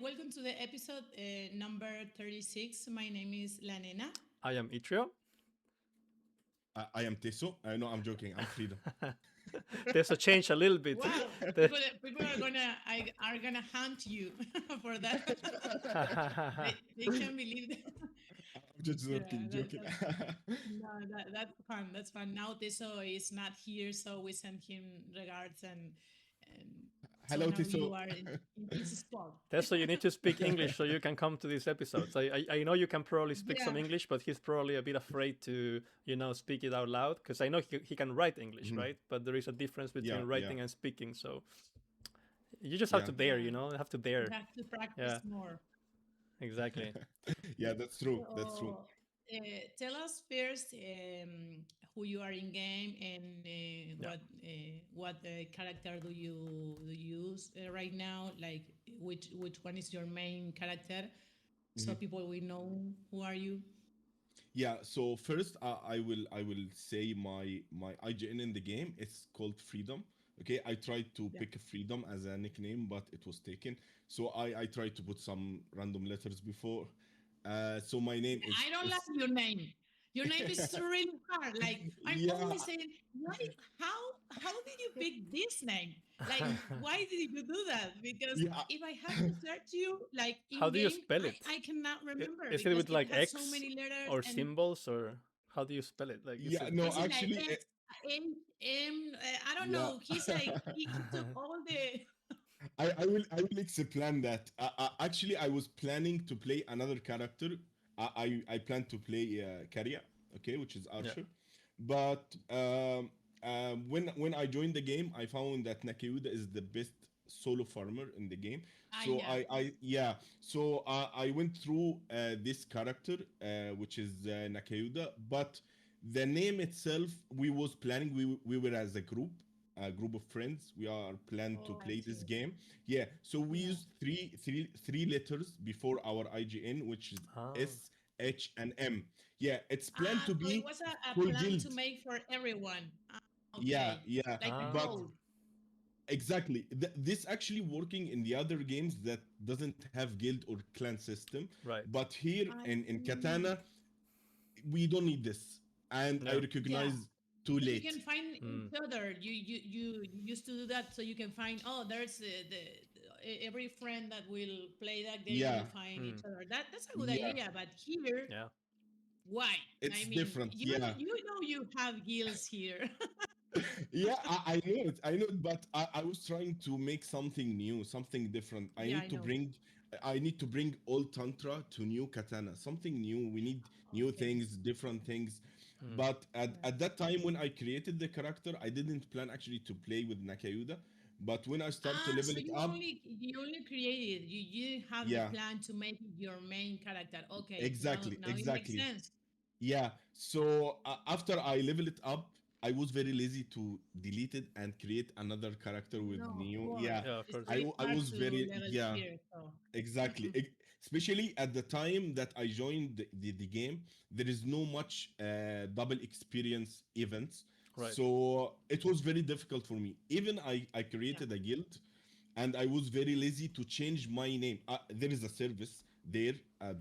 welcome to the episode number 36. My name is Nena. I am Itryo. I am Teso. No, I'm joking. I'm Freedom. There's a change a little bit. Wow, The- people are gonna hunt you for that. They can't believe that. I'm just Yeah, joking. no, that's fun. That's fun. Now Teso is not here, so we send him regards and so Hello, now you Teso. are in his spot. That's so you need to speak English so you can come to these episodes. I know you can probably speak Yeah, some English, but he's probably a bit afraid to speak it out loud because I know he can write English, Mhm. right? But there is a difference between Yeah, yeah, writing and speaking. So you just have yeah, to dare, yeah. you have to You dare. have to practice Yeah, more. exactly. yeah. That's true. That's true. So, tell us first who you are in game and Yeah. what character do you use right now? Like which one is your main character, so Mhm. people will know who are you. Yeah. So first, I will say my IGN in the game. It's called Freedom. Okay. I tried to Yeah. pick Freedom as a nickname, but it was taken. So I tried to put some random letters before. So my name I don't like is your name. Your name is really hard. Like I'm yeah. always saying, why? How did you pick this name? Like why did you do that? Because Yeah. if I have to search you like How in do you game, spell I it? I cannot remember Is it because with it like has so X many letters or and symbols or how do you spell it? Like is Yeah. it? No, is it like actually, X M? I don't yeah. know. He's like he took all the. I will explain that. Actually, I was planning to play another character. I plan to play Karya, okay, which is Yeah. Archer. But when I joined the game, I found that Nakayuda is the best solo farmer in the game. Ah, So yeah. I yeah. So I went through this character, which is Nakayuda, but the name itself, we was planning. We were as a group of friends. We are planned to Oh, I play this see. game. Yeah, so we Yeah. used three letters before our IGN, which is Ah. S, H, and M. Yeah, it's planned Ah, to so it be was a full plan to guild. make for everyone. Ah, Yeah, okay, yeah, like a but Ah. code. exactly. This actually working in the other games that doesn't have guild or clan system, Right. but here I in see. Katana, we don't need this, and I Yeah. Yeah. recognize too So you late. can find Mm. each other. You used to do that, so you can find. Oh, there's every friend that will play that game Yeah, will find each Mm. other. That's a good yeah, idea. But here, Yeah. why? I it's mean, different. Yeah, you have guilds here. yeah, I know it. I know it, but I was trying to make something new, something different. Yeah, I know. I need to bring old Tantra to new Katana, something new. We need new Okay. things, different things. Mm. But Yeah. at that time when I created the character, I didn't plan actually to play with Nakayuda. But when I start to Ah, level so it up, you only created. You didn't have the yeah, plan to make it your main character. Okay, exactly, now it makes exactly. sense. Yeah. So after I level it up, I was very lazy to delete it and create another character with No, of new. course. Yeah. Yeah, of It's course. really I hard was to very level yeah. here. So Exactly. Especially at the time that I joined the game, there is no much double experience events. Right. So it was very difficult for me. Even I yeah. created a guild and I was very lazy to change my name. There is a service there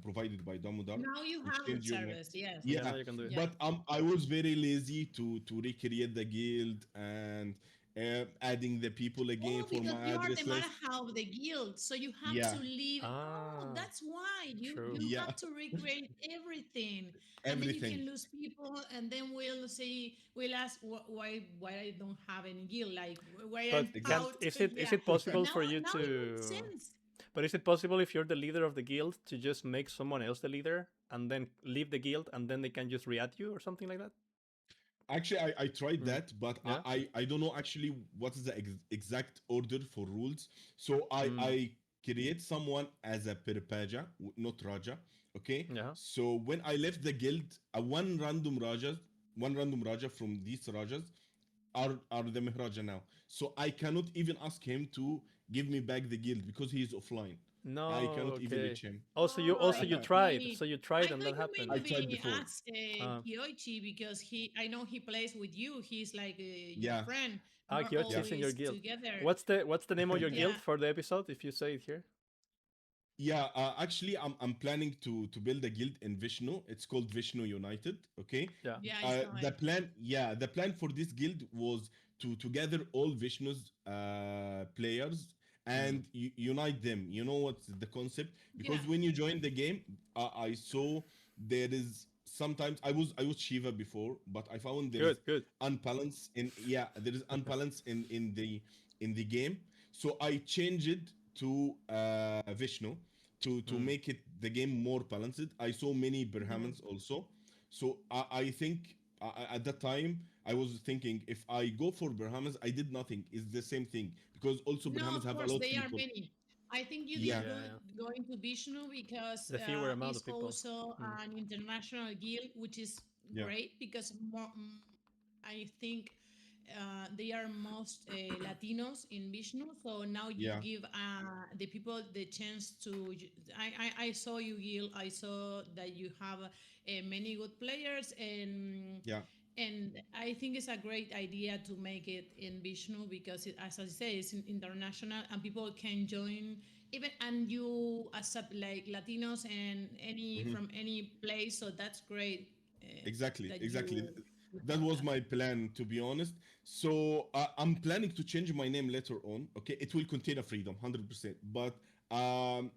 provided by Damodar Now you to have the change your name. service. Yes. Yeah, now Yeah, you can do it. Yeah. but I was very lazy to recreate the guild and adding the people again Oh, for because my you are the address list. Maraha of the guild, so you have Yeah, to leave. Oh, Ah, that's why true. you yeah, have to recreate everything, and then you everything. can lose people, and then we'll ask why I don't have any guild, like why I'm But can out. is Yeah, it possible now for you now it makes to? sense. But is it possible if you're the leader of the guild to just make someone else the leader and then leave the guild and then they can just re-add you or something like that? Actually, I tried Mm. that, but Yeah. I don't know actually what is the exact order for rules. So Mm. I create someone as a Piripaja, not Raja. Okay. Yeah. So when I left the guild, one random Raja from these Rajas are the Maharaja now. So I cannot even ask him to give me back the guild because he is offline. I No. cannot even Okay. reach him. Also, you Oh, also I you tried. see. So you tried I and thought that you happened. I tried maybe before. asked Uh, Kyoichi because I know he plays with you. He's like your Yeah, friend. You're Kyochi yeah. is in your always guild. together. What's the name of your Yeah. guild for the episode? If you say it here. Yeah, actually, I'm planning to build a guild in Vishnu. It's called Vishnu United. Okay, Yeah. Yeah, I saw the it. plan, yeah, the plan for this guild was to gather all Vishnu's players Mm. and unite them. You know what's the concept? Yeah. Because when you join the game, I saw there is sometimes I was Shiva before, but I found there is Good. Good. unbalance in, yeah, there is unbalance in the game. So I changed it to Vishnu to Mm. make it the game more balanced. I saw many Mhm. Brahmins also, so I think at that time I was thinking if I go for Brahmins, I did nothing. It's the same thing because also No, Brahmins of have a course, lot of they are people. many. I think you Yeah, did Yeah. good Yeah. going to Vishnu because The fewer amount it's of people. also Mm. an international guild, which is yeah, great because more, I think they are most Latinos in Vishnu. So now you yeah, give the people the chance to. I saw you, Gil. I saw that you have many good players, yeah. and I think it's a great idea to make it in Vishnu because, as I say, it's international and people can join. Even and you accept like Latinos and any Mhm. from any place, so that's great Exactly, that exactly. you That have was that. my plan, to be honest. So I'm planning to change my name later on. Okay, it will contain a freedom, 100%. But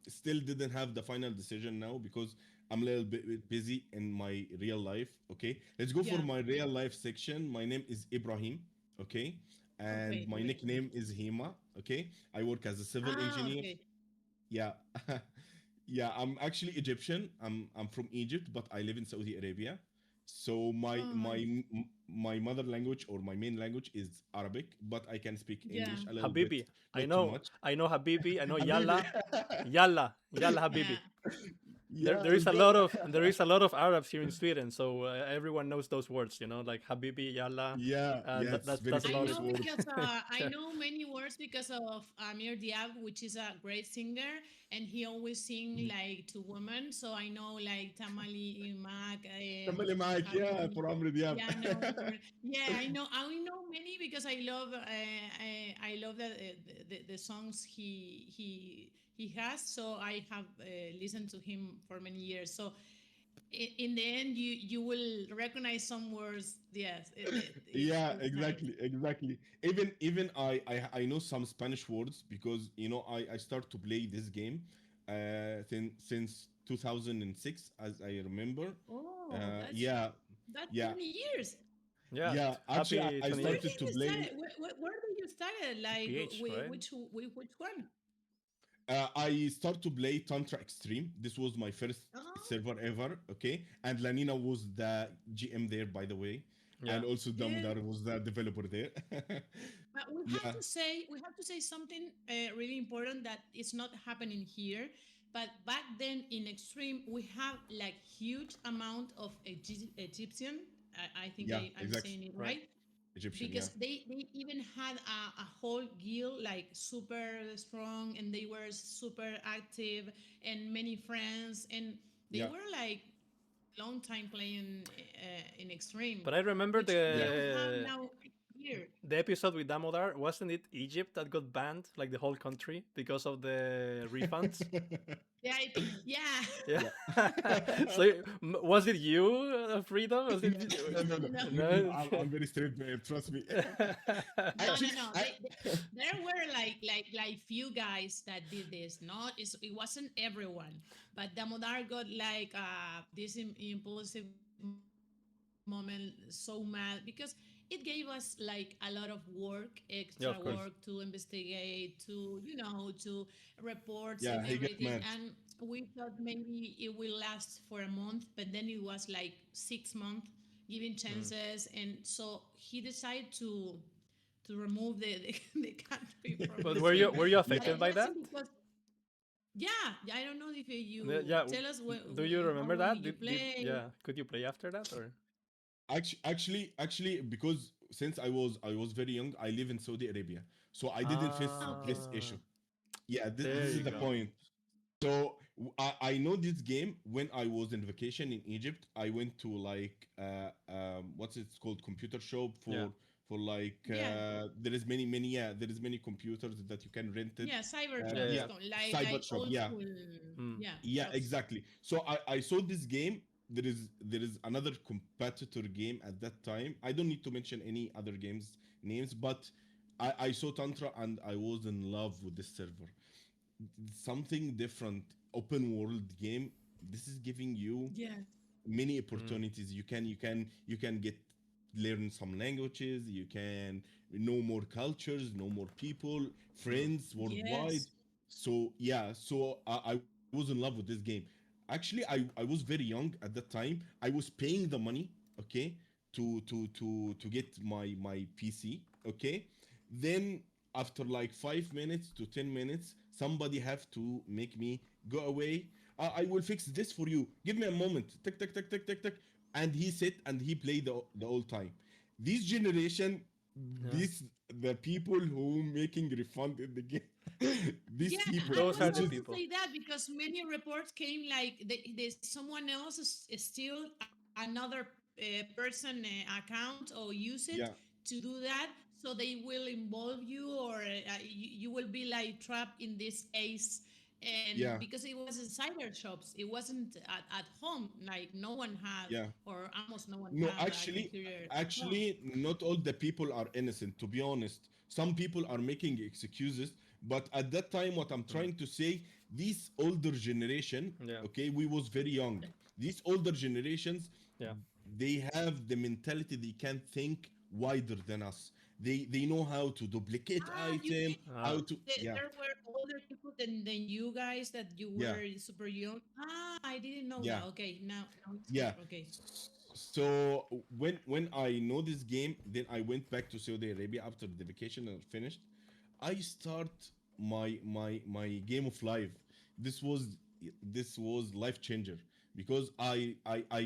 still didn't have the final decision now because I'm a little bit busy in my real life. Okay, let's go for Yeah. my real life section. My name is Ibrahim. Okay, and Okay. my Great. nickname is Hema. Okay, I work as a civil Ah. engineer. Okay. Yeah. Yeah, I'm actually Egyptian. I'm from Egypt, but I live in Saudi Arabia. So Oh, nice. my mother language or my main language is Arabic, but I can speak Yeah. English a little bit, Habibi. I not too know. much. I know Habibi. I know Habibi. Yalla. Yalla. Yalla Yeah. Habibi. There, Yeah, there is a bro. lot of there is a lot of Arabs here in Sweden, so everyone knows those words. Like Habibi, Yalla. Yeah, yeah, That, it's that's very that's a I lot famous of. know word. because I know many words because of Amir Diab, which is a great singer, and he always sing like to women. So I know like Tamali Imak, كملي معاك يا Habibi. for عمرو دياب. Yeah, I know. Yeah, I know. I know many because I love the songs he has. So I have listened to him for many years. So in the end, you will recognize some words. Yes, Yeah, it's nice. exactly, exactly. Even I know some Spanish words because I start to play this game since 2006 as I remember. Oh, Yeah, that's yeah, 20 years. Yeah. yeah. Actually, I, Happy I 20 Where years. started did to you play. start? Where did you start? Like PH, right? which one? I start to play Tantra Extreme. This was my first Oh, server ever. Okay, and Lanina was the GM there, by the way, Yeah. and also yeah. Damodar was the developer there. But Yeah. we have to say something really important that is not happening here. But back then in Extreme, we have like huge amount of Egyptian. I think Yeah, I'm exactly. saying it Right. right Egyptian, yeah. because they even had a whole guild like super strong and they were super active and many friends and they Yeah, were like long time playing in Extreme, But I remember which we yeah. don't have the now here. the episode with Damodar. Wasn't it Egypt that got banned, like the whole country, because of the refunds? Yeah, I think yeah. Yeah. Yeah. So was it you, Freedom? Was it? No, no, no, No, no, no, no. No. I'm very straight man. Trust me. no, Actually, no, no. There were like few guys that did this. Not it wasn't everyone, but Damodar got like this impulsive moment so mad because it gave us like a lot of work, extra work to Yeah, of course. investigate, to reports and yeah, he everything. got And mad. we thought maybe it will last for a month, but then it was like 6 months, giving Mm. chances, and so he decided to remove the country from But the were you stream. were you But affected it by wasn't that? because yeah, I don't know if you Yeah. tell us Do you how remember long that? did you Did play. yeah? Could you play after that or? Actually, because since I was very young, I live in Saudi Arabia, so I didn't face Ah, okay. this issue. Ah, Yeah, this there is you the go. Mm. point. So I know this game when I was in vacation in Egypt. I went to like what's it called, computer shop Yeah. for like Yeah, there is many there is many computers that you can rent it. yeah, cyber Yeah, shops, yeah. Yeah, like cyber shop. old Yeah, school, Mm. yeah, yeah, shops. exactly. So I saw this game. There is another competitor game at that time. I don't need to mention any other games names, but I saw Tantra and I was in love with this server. Something different, open world game. This is giving you Yeah, many Mm. opportunities. You can get learn some languages. You can know more cultures, know more people, Mm. friends worldwide. yes. So yeah, so I was in love with this game. Actually, I was very young at that time. I was paying the money, okay, to get my PC, okay. Then after like 5 minutes to 10 minutes, somebody have to make me go away. I will fix this for you. Give me a moment. Tick, tick, tick, tick, tick, tick. And he sit and he played the whole time. This generation, Yeah. this the people who making refund in the game. These Yeah, people, I Those was are the which about is to people. say that because many reports came like someone else is still another person account or use it yeah, to do that, so they will involve you, or you will be like trapped in this case. And yeah, because it was in cyber shops, it wasn't at home. Like no one had, yeah. or almost no one No, have a actually, computer at home. actually, not all the people are innocent, to be honest. Some people are making excuses, but at that time, what I'm Mm. trying to say, this older generation, Yeah. okay, we was very young. These older generations, Yeah. they have the mentality they can think wider than us. They know how to duplicate You item, mean how Ah. to yeah, there were older people than you guys, that you yeah, were super young? I didn't know yeah. that. Okay, now it's clear. Yeah. Okay. So when I know this game, then I went back to Saudi Arabia after the vacation and finished. I start my game of life. This was this was life changer because I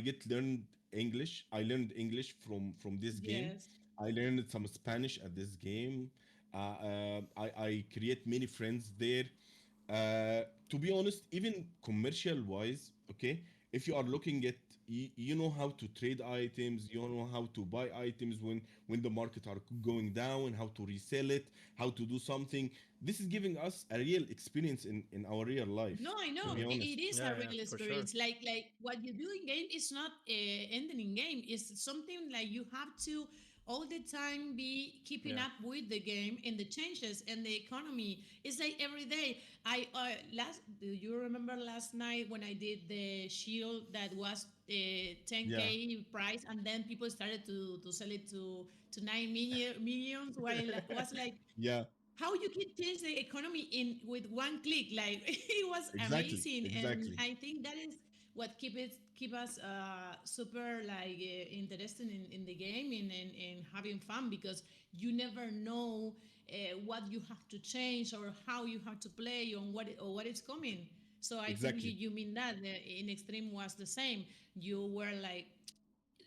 get learned English. I learned English from this game. Yes. I learned some Spanish at this game. I create many friends there. To be honest, even commercial wise, okay, if you are looking at you know how to trade items, you know how to buy items when the market are going down, how to resell it, how to do something. This is giving us a real experience in our real life. No, I To know be Mm. honest, it is Yeah. a Yeah. real For sure. experience. Like what you do in game is not ending in game. It's something like you have to all the time be keeping Yeah. up with the game and the changes and the economy. It's like every day. I last Do you remember last night when I did the shield that was yeah, 10K price, and then people started to sell it to 9 millions, while it was like, yeah, how you can change the economy in with one click. Like it was exactly, amazing, and exactly, I think that is what keep us super like interested in the game, and having fun, because you never know what you have to change or how you have to play on what is coming. So I think exactly. you mean that in extreme was the same. You were like,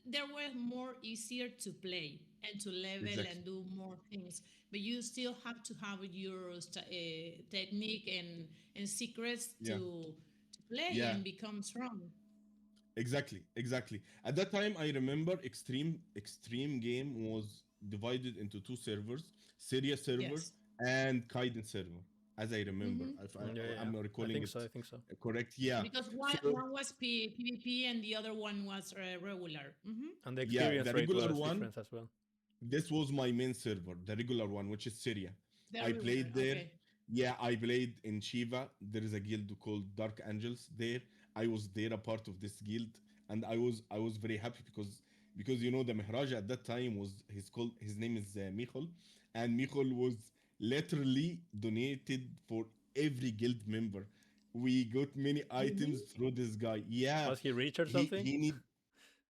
there were more easier to play and to level Exactly. and do more things, but you still have to have your technique and secrets Yeah, to play yeah. and become strong. Exactly, exactly. At that time, I remember Extreme game was divided into two servers: Syria server Yes. and Kaiden server, as I remember. Hmm. If Mm. Yeah. Yeah. I'm I recalling think so. it I think so. correct, yeah. Because So one was PvP and the other one was regular. Hmm. And the yeah, experience the rate regular was one, different as well. this was my main server, the regular one, which is Syria. The I regular. played there. Okay. Yeah, I played in Shiva. There is a guild called Dark Angels there. I was there a part of this guild, and I was very happy because you know the Mihraj at that time was his name is Michal, and Michal was literally donated for every guild member. We got many items Really? through this guy. Yeah, Was he rich or he something? he need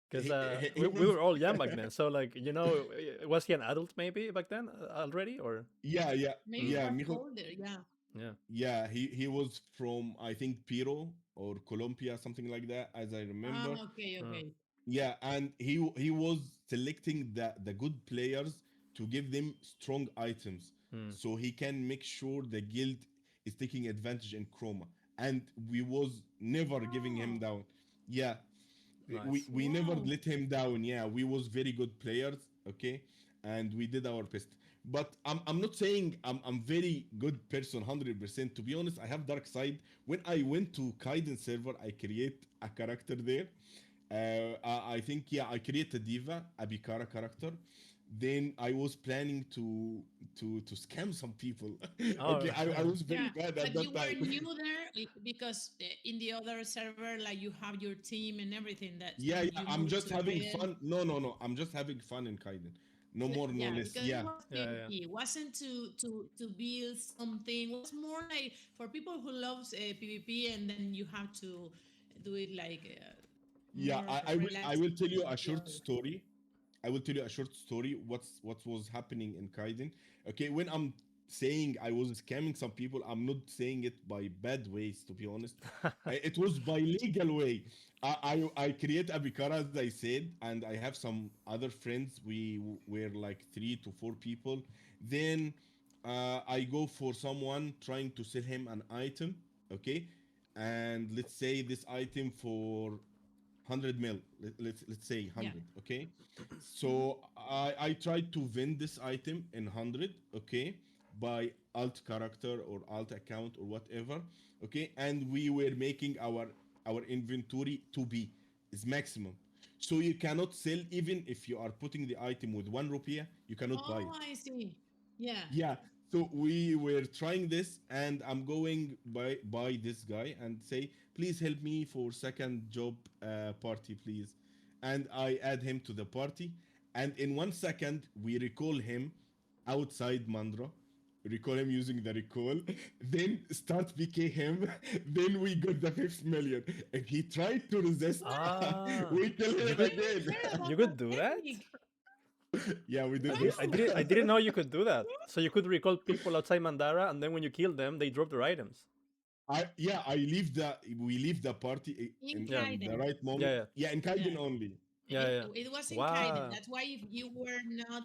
Because he we was were all young back then. So like was he an adult maybe back then already or? yeah, yeah, Maybe Mm. yeah. was Michal. older. Yeah. Yeah. Yeah, he was from I think Piro or Colombia, something like that, as I remember. Okay. Mm. Okay. Yeah, and he was selecting the good players to give them strong items, Mm. so he can make sure the guild is taking advantage in Chroma. And we was never giving him Oh, down. Yeah, we Nice. we never wow. let him down. Yeah, we was very good players. Okay, and we did our best. But I'm not saying I'm very good person 100%. To be honest, I have dark side. When I went to Kaiden server, I create a character there. I think, yeah, I create a diva, a Bikara character. Then I was planning to scam some people. Oh, Okay, I was very Yeah, bad at but you that were time. new there because in the other server, like you have your team and everything that, Yeah, and yeah, you I'm moved just to having Kaiden. fun. No, no, no, I'm just having fun in Kaiden. No more, no Yeah, less. because it Yeah, was yeah, yeah. PvP. It wasn't to build something. It was more like for people who loves PvP, and then you have to do it like yeah. more I will relaxed tell you a than the short other. story. I will tell you a short story. What was happening in Kaiden? Okay, when I'm saying I was scamming some people, I'm not saying it by bad ways. To be honest, it was by legal way. I create a Bikara, as I said, and I have some other friends. We were like 3 to 4 people. Then I go for someone trying to sell him an item. Okay, and let's say this item for 100 mil. Let's say Yeah. 100. Okay, Hmm. so I tried to win this item in 100. Okay, by alt character or alt account or whatever. Okay, and we were making our inventory to be is maximum, so you cannot sell. Even if you are putting the item with 1 rupiah, you cannot buy Oh, it. I see. Yeah. Yeah, so we were trying this, and I'm going by this guy and say, please help me for second job party, please. And I add him to the party, and in 1 second we recall him outside Mandra. Recall him using the recall, then start PK him. Then we got the 5th million. If he tried to resist, What? Ah, we kill you him could I never again. heard you about could that do that. technique. Yeah, we did I did this. I didn't I didn't know you could do that. So you could recall people outside Mandara, and then when you kill them, they drop their items. I leave the we leave the party In Yeah, in the Kaiden. right yeah, moment. yeah, Yeah, in Kaiden Yeah. only. yeah, yeah. It was in Kaiden. Wow. That's why if you were not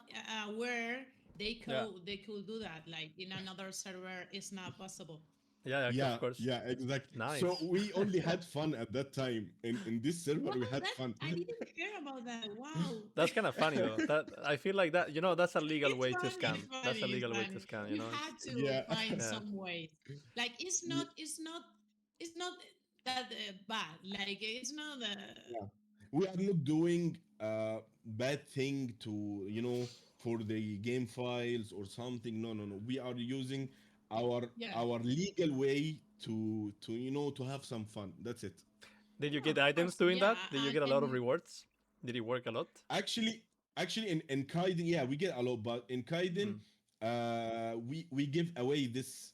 aware, Yeah, they could do that. Like in another server, it's not possible. yeah, yeah. Of Yeah, course. yeah, exactly. So Nice. we only had fun at that time. In this server, Wow, we had that fun. I didn't hear about that. Wow. That's kind of funny though. That I feel like that. That's a legal It's way to funny, scam. it's That's funny, a it's legal way to funny. scam. You It's had to Yeah, find yeah, some ways. Like yeah, it's not that bad. Like it's not yeah. We are not doing bad thing to for the game files or something. No, no, no. We are using our yeah. our legal way to to have some fun. That's it. Did you No, get of items course, doing yeah. that? Did you get a lot of And rewards? Did it work a lot? Actually, actually, in Kaiden, yeah, we get a lot, but in Kaiden, Mm. we give away this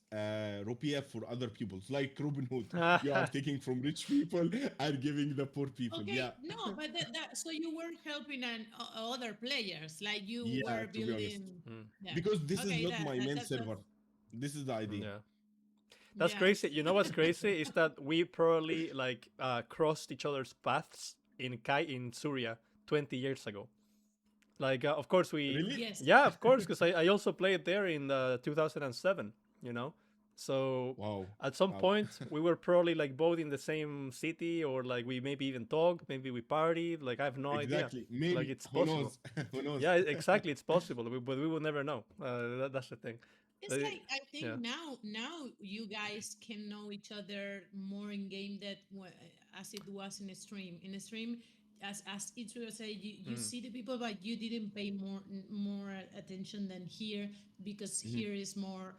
rupiah for other people. It's like Robin Hood. You are yeah, taking from rich people and giving the poor people. okay, Yeah, no, but that so you were helping other players, like you yeah. were To be honest, building. Yeah. because this is Okay, not my main that's server. This is the idea. yeah. That's yeah. crazy. You know what's crazy is that we probably like crossed each other's paths in Surya 20 years ago. Like, of course we, Really? Yes. yeah, of course, because I also played there in 2007. You know, so Wow, at some wow. point we were probably like both in the same city, or like we maybe even talked, maybe we partied. Like I have no idea. Exactly. Like Maybe. it's Who possible. knows? Who knows? Yeah, exactly, it's possible, but we will never know. That's the thing. It's Uh, like I think yeah. now you guys can know each other more in game that as it was in a stream. In a stream, as Itryo said, you Mm. see the people, but you didn't pay more attention than here because Mhm. here is more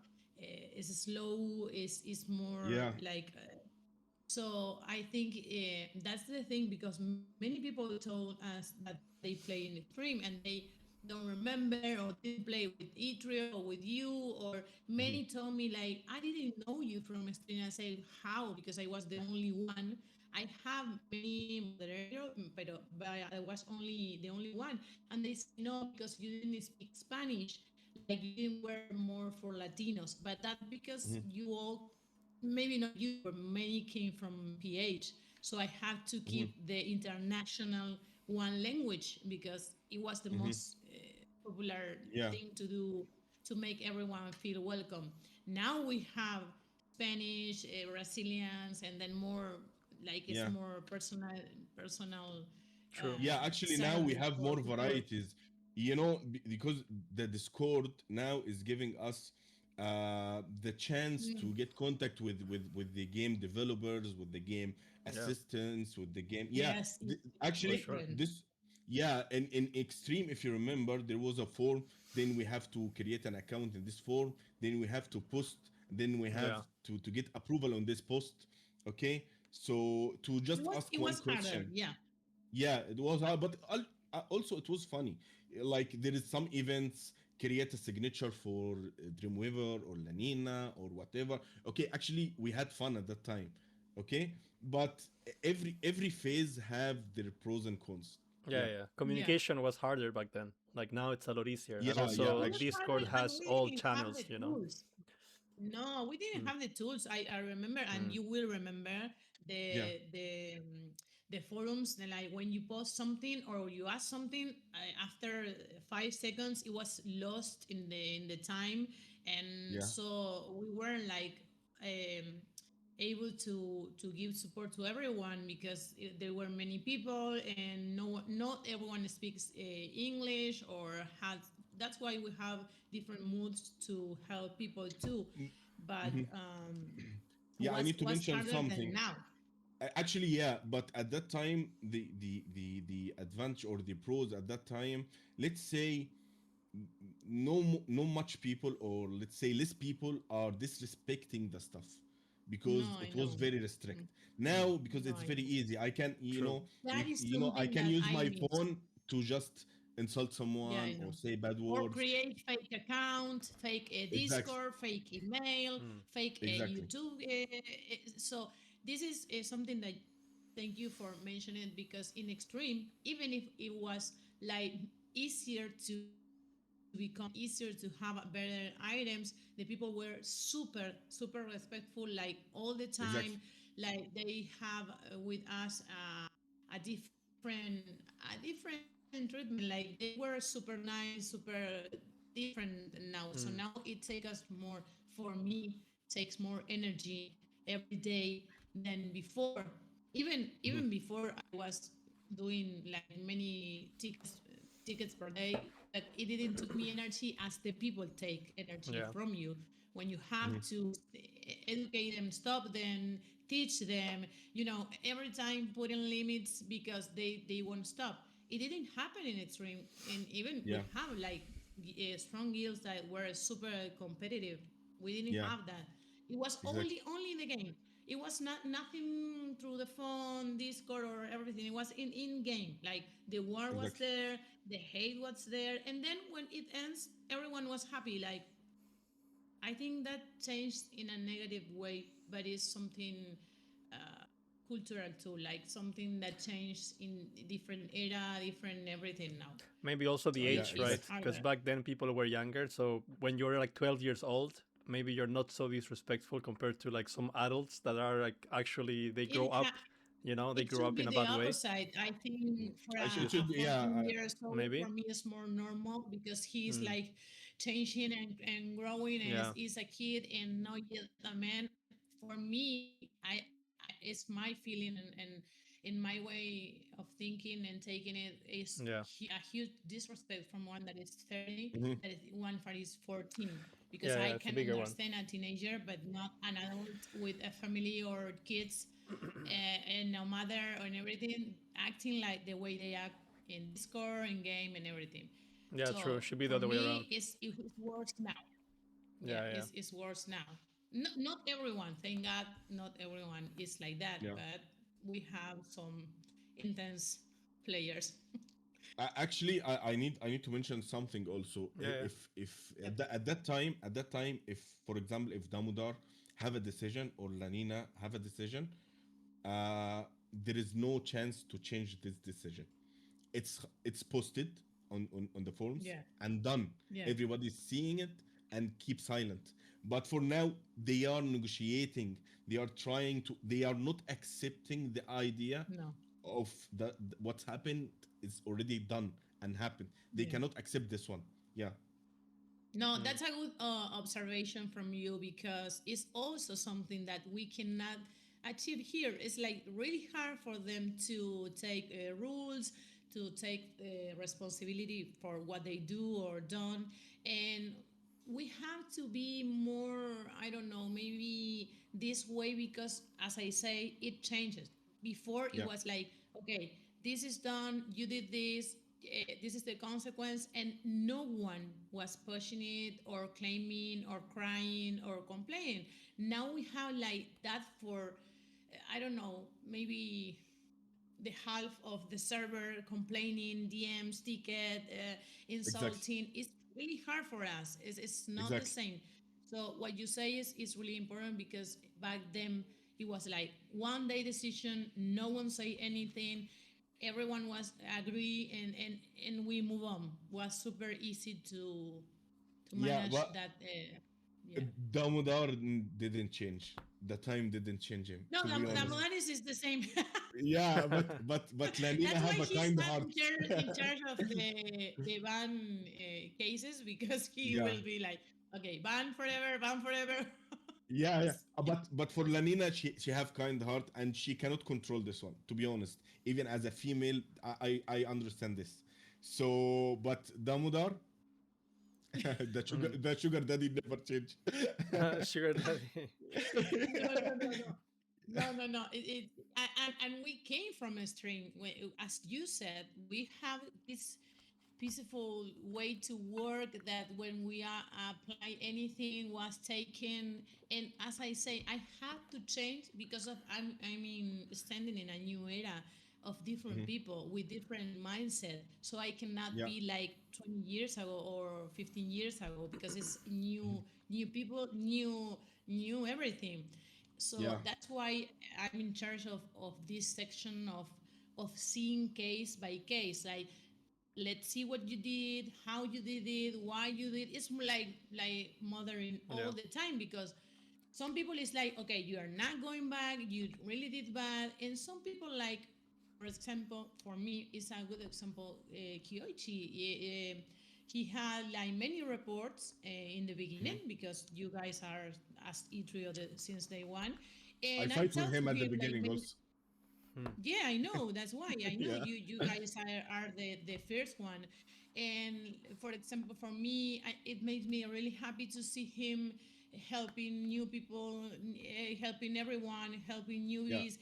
is slow, is more Yeah. like. So I think that's the thing because many people told us that they play in the stream and they don't remember or didn't play with Itryo or with you, or many Mhm. told me like I didn't know you from a stream. I said how because I was the only one. I have many moderators, but I was only the only one, and they say no because you didn't speak Spanish, like you didn't were more for Latinos, but that's because Mhm. you all maybe not you, but many came from PH. So I had to Mhm. keep the international one language because it was the Mhm. most popular Yeah. thing to do to make everyone feel welcome. Now we have Spanish, Brazilians, and then more like it's Yeah. more personal True. Yeah. Actually, now we service have for more support. varieties. because the Discord now is giving us the chance to Mm. get contact with the game developers, with the game Yeah, assistants, with the game. Yeah, Yes, it's for actually, sure. different. this. Yeah, in Extreme, if you remember, there was a form. Then we have to create an account in this form. Then we have to post. Then we have Yeah, to get approval on this post. Okay, so to It just was ask it one was harder. question. Yeah. Yeah, it was hard, but also it was funny. Like there is some events, create a signature for Dreamweaver or Lanina or whatever. Okay, actually we had fun at that time. Okay, but every phase have their pros and cons. yeah, Yeah, yeah. Yeah. Communication was harder back then. Like now it's a lot easier, and yeah, It yeah. also like was Actually, Discord harder, and has we all didn't have the channels. tools. No, we didn't Mm, have the tools. I remember, and mm, you will remember yeah, the forums. Like when you post something or you ask something, after 5 seconds, it was lost in the time, and yeah. so we weren't like um, able to give support to everyone because there were many people, and not everyone speaks English or has. That's why we have different moods to help people too, but Yeah, I need to was mention harder than something. now. Actually, yeah, but at that time, the advantage or the pros at that time, let's say no much people, or let's say less people are disrespecting the stuff No, because I it was know. very restrict. Mm, mm. Now because no, it's I very know. easy, I can, True. That is I something can that use I my miss. phone to just insult Yeah, I someone or know. say bad Or words. create fake account, fake Exactly, Discord, fake email, Mm, fake exactly, YouTube. So this is something that thank you for mentioning, because in Extreme, even if it was like easier to become easier to have better items, the people were super respectful, like all the time, exactly, like they have with us a different treatment. Like they were super nice, super different now. So now mm, it takes us more, for me, takes more energy every day than before. Even hmm, before I was doing like many tickets per day, but it didn't took me energy as the people take energy yeah, from you when you have hmm, to educate them, stop them, teach them, every time putting limits because they won't stop. It didn't happen in Extreme, and even yeah, we have like strong guilds that were super competitive. We didn't yeah, have that. It was exactly, only in the game. It was nothing through the phone, Discord, or everything. It was in game. Like the war was exactly. there, the hate was there, and then when it ends, everyone was happy. Like I think that changed in a negative way, but it's something cultural too, like something that changed in different era, different everything now. maybe also the So Yeah, age, it's right? exactly. Because harder. back then people were younger, so when you're like 12 years old, maybe you're not so disrespectful compared to like some adults that are like actually they grow It up, ha- they it grow should up be in a the bad way. opposite. I think for It a should be, yeah, 14 years old, Maybe. for me, is more normal because he's Mm, like changing and growing, and yeah, is a kid and not yet a man. For me, it's my feeling, and in my way of thinking and taking it, is yeah, a huge disrespect from one that is 30, hmm, that is one that is 14, because yeah, I yeah. It's a can bigger one. understand a teenager but not an adult with a family or kids, and a mother and everything, acting like the way they act in Discord and game and everything. Yeah, true. So Should be the for other way around. me, it's worse now. Yeah, Yeah, yeah, it's worse now. Not everyone, thank God, not everyone is like that, yeah. but we have some intense players. Actually, I need to mention something also. yeah, yeah. If Yep. at that time, if for example, if Damodar have a decision or Lanina have a decision, there is no chance to change this decision. It's posted on the forums Yeah, and done. yeah, Everybody's seeing it and keep silent. But for now, they are negotiating. They are trying to. They are not accepting the idea no, of what's happened is already done and happened. They yeah. cannot accept this one. Yeah, No, Mm, that's a good observation from you, because it's also something that we cannot achieve here. It's like really hard for them to take rules, to take responsibility for what they do or done, and we have to be more, I don't know, maybe this way, because as I say, it changes. Before it Yeah. was like, okay, this is done, you did this, this is the consequence, and no one was pushing it or claiming or crying or complaining. Now we have like that for, I don't know, maybe the half of the server complaining, DMs, ticket, Exactly. insulting. It's really hard for us. It's not the Exactly. same. So what you say is really important, because back then it was like one day decision, no one say anything, everyone was agree, and we move on. Was super easy to Yeah, manage but that. Yeah. Damodar didn't change. The time didn't change him, No, to be the honest. Molanis is the same. Yeah, but Lanina That's why have a he's kind not heart. in charge of the ban cases, because he Yeah, will be like, okay, ban forever. yeah, yeah. Yeah. But for Lanina, she have kind heart and she cannot control this one. To be honest, even as a female, I understand this. So, but Damodar, Mm. the sugar daddy never change. Sugar daddy. No, no, no, no. No, no, no. And we came from a string. As you said, we have this peaceful way to work, that when we apply anything was taken. And as I say, I have to change, because of I mean, standing in a new era of different Mhm. people with different mindset, so I cannot Yeah. be like 20 years ago or 15 years ago, because it's new people, new everything. So Yeah. that's why I'm in charge of this section of seeing case by case, like, let's see what you did, how you did it, why you did. It's more like mothering all Yeah. the time, because some people is like, okay, you are not going back, you really did bad. And some people, like, for example, for me it's a good example, Kyoichi. He had like many reports in the beginning, Mhm. because you guys are as Itryo since day one. I And I fight with tell to him at the him like beginning many. also. Mm. Yeah, I know. That's why I know Yeah. you guys are the first one. And for example, for me, it makes me really happy to see him helping new people, helping everyone, helping Yeah. newbies,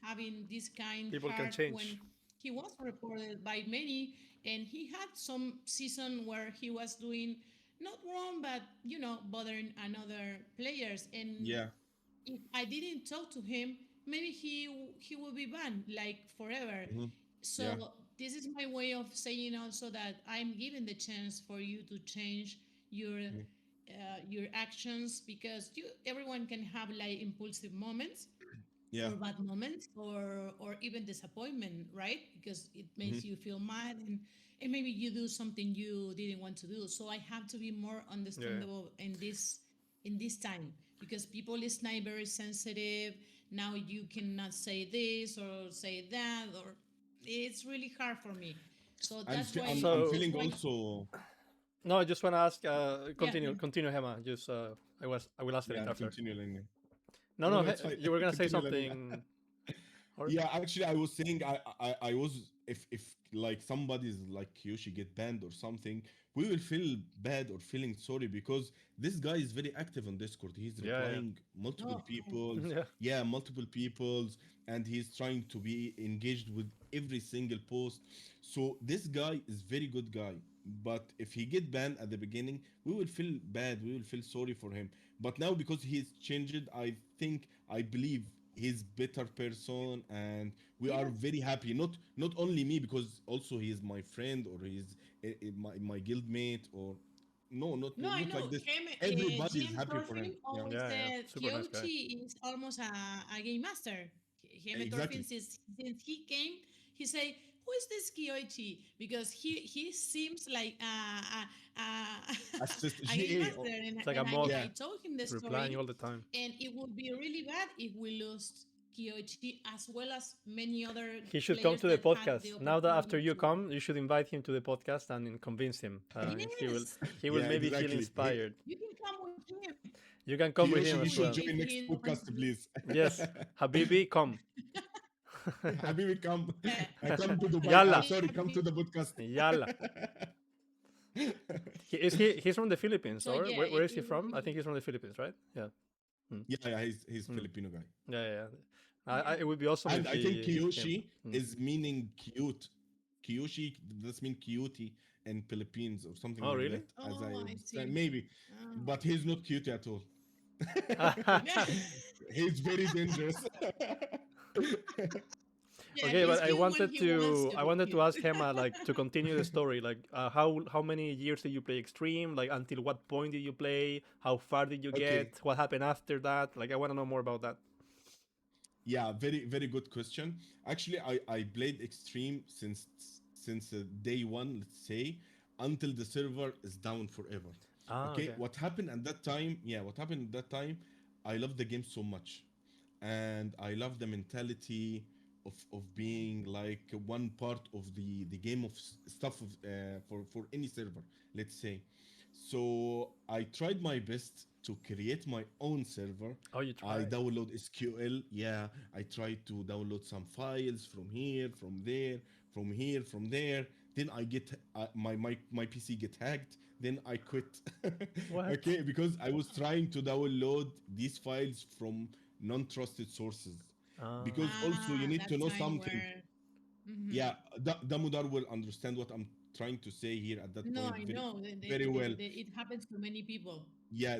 having this kind People can heart. When change. he was reported by many, and he had some season where he was doing not wrong, but bothering another players. And Yeah. if I didn't talk to him, maybe he will be banned like forever. Mhm. Yeah. So this is my way of saying also that I'm giving the chance for you to change Mhm. your actions, because everyone can have like impulsive moments Yeah. or bad moments, or even disappointment, right? Because it Mhm. makes you feel mad, and maybe you do something you didn't want to do. So I have to be more Yeah. understandable in this time, because people is not very sensitive. Now you cannot say this or say that, or it's really hard for me. So that's why I'm So feeling that's why also. no, I just want to ask. Yeah, Continue, yeah. continue, Hema. Just I will ask it Yeah, after. continue, Lenny. No, No, no, no, it's fine. you were gonna say Continue, Lenny. something. Or Yeah, actually, I was saying I was, if like somebody's like Kyoshi get banned or something, we will feel bad or feeling sorry because this guy is very active on Discord. He's yeah, replying multiple No, of course. people's, yeah, yeah, multiple people's, and he's trying to be engaged with every single post. So this guy is very good guy. But if he get banned at the beginning, we will feel bad. We will feel sorry for him. But now because he's changed, I think I believe he's better person and we are Yes. very happy, not only me because also he is my friend or he's my guild mate or no, No, I not know like this. him. Everybody is GM happy for him. Thorfinn Yeah, always yeah, yeah. said Super nice guy. Kyochi is almost a game master. GM Thorfinn, exactly. since he came, he say, "Who is this Kyochi?" Because he seems like Assist a game GA. master, and, It's like a and I mob Yeah, I told him the replying story, all the time. and it would be really bad if we lost Kyochi, as well as many other He should come players to the that had the podcast. Now that after opportunity you to. come, you should invite him to the podcast and convince him. Yes, He will yeah, maybe feel exactly. inspired. you can come with him. You can come with Kiyoshi, him you as should well. If join next he wants podcast, to. please. Yes, Habibi, come. Habibi, come. Yeah. Come to Dubai. Yalla. Sorry, come to the podcast. Yalla. He's from the Philippines, So or yeah, where is he it will from? I think be. he's from the Philippines, right? Yeah. Hmm. Yeah, he's Hmm. Filipino guy. Yeah, yeah. It Yeah. would be awesome And if I think he came. Kiyoshi Hmm. is meaning cute. Kiyoshi does mean cutie in Philippines or something Oh, like really? that, as I Oh, I understand. see. Maybe. Oh. But he's not cute at all. Yeah. He's very dangerous. Yeah, Okay, he's but cute when he wants to I be wanted to cute. ask Hema like to continue the story. Like, how many years did you play Extreme? Like, until what point did you play? How far did you Okay. get? What happened after that? Like, I want to know more about that. Yeah, very very good question. Actually, I played Extreme since day one, let's say, until the server is down forever. Ah, Okay, okay. what happened at that time? Yeah, what happened at that time? I love the game so much, and I love the mentality of being like one part of the game of stuff of, for any server, let's say. So I tried my best to create my own server. Oh, you I tried. download SQL. Yeah, I tried to download some files from here, from there, from here, from there. Then I get my PC get hacked. Then I quit. What? Okay, because I was trying to download these files from non-trusted sources. Ah. Because also you Ah, need to that know time something. where. Hmm. Yeah, Damodar will understand what I'm trying to say here at that No, point I very know. very well. It happens to many people Yeah,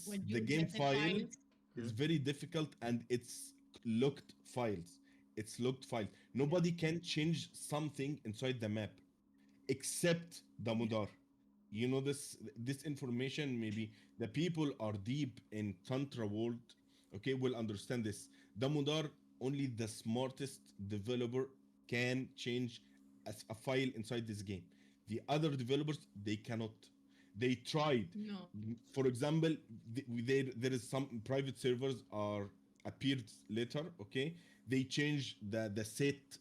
when the you game get the file files. is Hmm. very difficult, and it's locked files. It's locked files. Yeah. Nobody can change something inside the map except Yeah. Damodar. You know this information. Maybe the people are deep in Tantra world, okay, will understand this. Damodar, only the smartest developer can change a file inside this game. The other developers, they cannot. They tried. No. For example, there is some private servers are appeared later, okay. They change the set,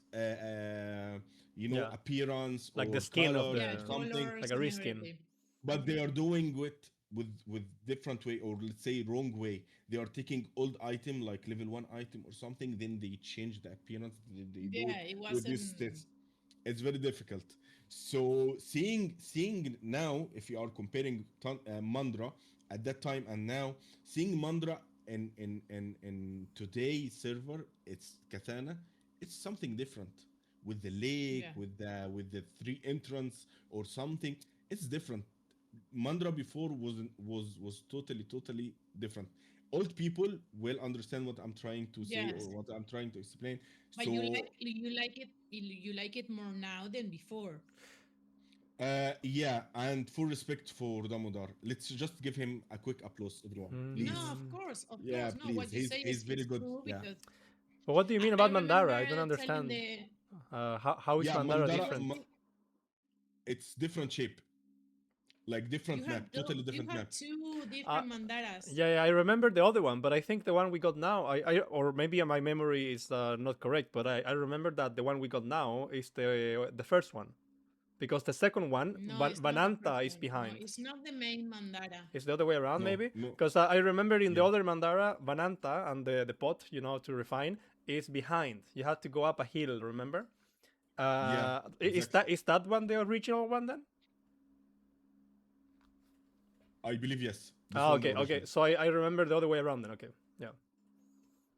Yeah, appearance like the or skin of colors Yeah, or the something, like colors a and reskin. everything. but they Hmm. are doing it with different way, or let's say wrong way. They are taking old item like level 1 item or something, then they change the appearance. They do it Yeah, it with this wasn't. stats. It's very difficult. So seeing now, if you are comparing Mandra at that time and now, seeing Mandra in today's server, it's Katana. It's something different with the lake, Yeah. with the three entrance or something. It's different. Mandra before was totally different. Old people will understand what I'm trying to say or Yes. what I'm trying to explain. But you So like it more now than before. yeah, and full respect for Damodar. Let's just give him a quick applause, everyone, No, please. Hmm. of Yeah, course. No, please. what you say He's is very good. true Yeah, because But what do you mean I about Mandara? remember I don't telling understand. the How is yeah. Mandara Mandara, because different? it's different shape, like different map, totally you different have map. two Uh, different mandaras. yeah, yeah, I remember the other one, but I think the one we got now, or maybe my memory is not correct, but I remember that the one we got now is the first one, because the second one, No, it's not the first Bananta, is one. No, behind. it's not the main mandara. It's the other way around, No, maybe, no, because I remember in the yeah, other Mandara, Bananta and the pot, to refine, is behind. You had to go up a hill. Remember? yeah, Is exactly. that one the original one then? I believe yes. This Ah, one the okay, okay. original. So I remember the other way around then. Okay, yeah.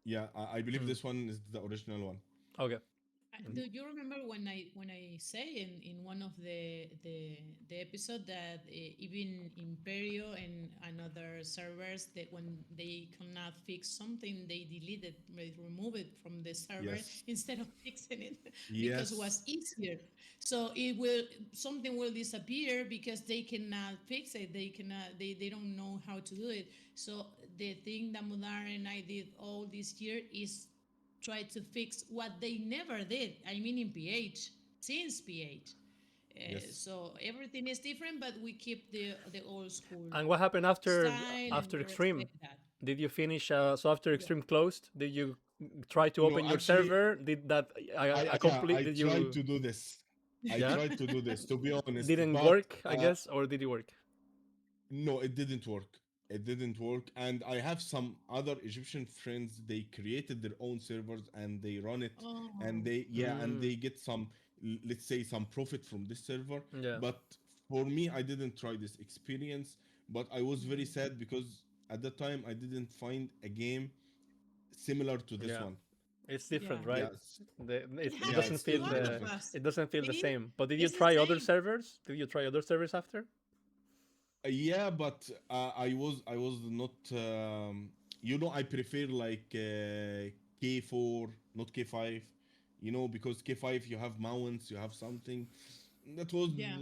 Yeah, I believe Hmm. this one is the original one. Okay. Do you remember when I say in one of the episode that even Imperio and another servers that when they cannot fix something they delete it, they remove it from the server Yes, instead of fixing it because it yes, was easier. So it will something will disappear because they cannot fix it. They don't know how to do it. So the thing that Mudar and I did all this year is try to fix what they never did. I mean, in PH, since PH. yes. So everything is different, but we keep the old school And what happened style and after we Extreme? respect that. Did you finish? So after Yeah. Extreme closed, did you try to No, open your actually, server? Did that yeah, complete? I Did tried you? to do this. I Yeah, tried to do this, to be honest, didn't but work, I guess, or did it work? no, it didn't work. it didn't work. And I have some other Egyptian friends, they created their own servers and they run it, and Oh, they, yeah, and Mm, they get some, let's say, some profit from this server. yeah, But for me, I didn't try this experience, but I was very mm, sad because at the time I didn't find a game similar to this yeah. one. It's different, yeah. right? Yes, It It yeah, doesn't happens it's to feel totally all of the different. us. it doesn't feel the See, same. But did you it's the try other same. servers? Did you try other servers after? Yeah, but I was not. I prefer like K4, not K5. Because K5 you have mounts, you have something that was Yeah,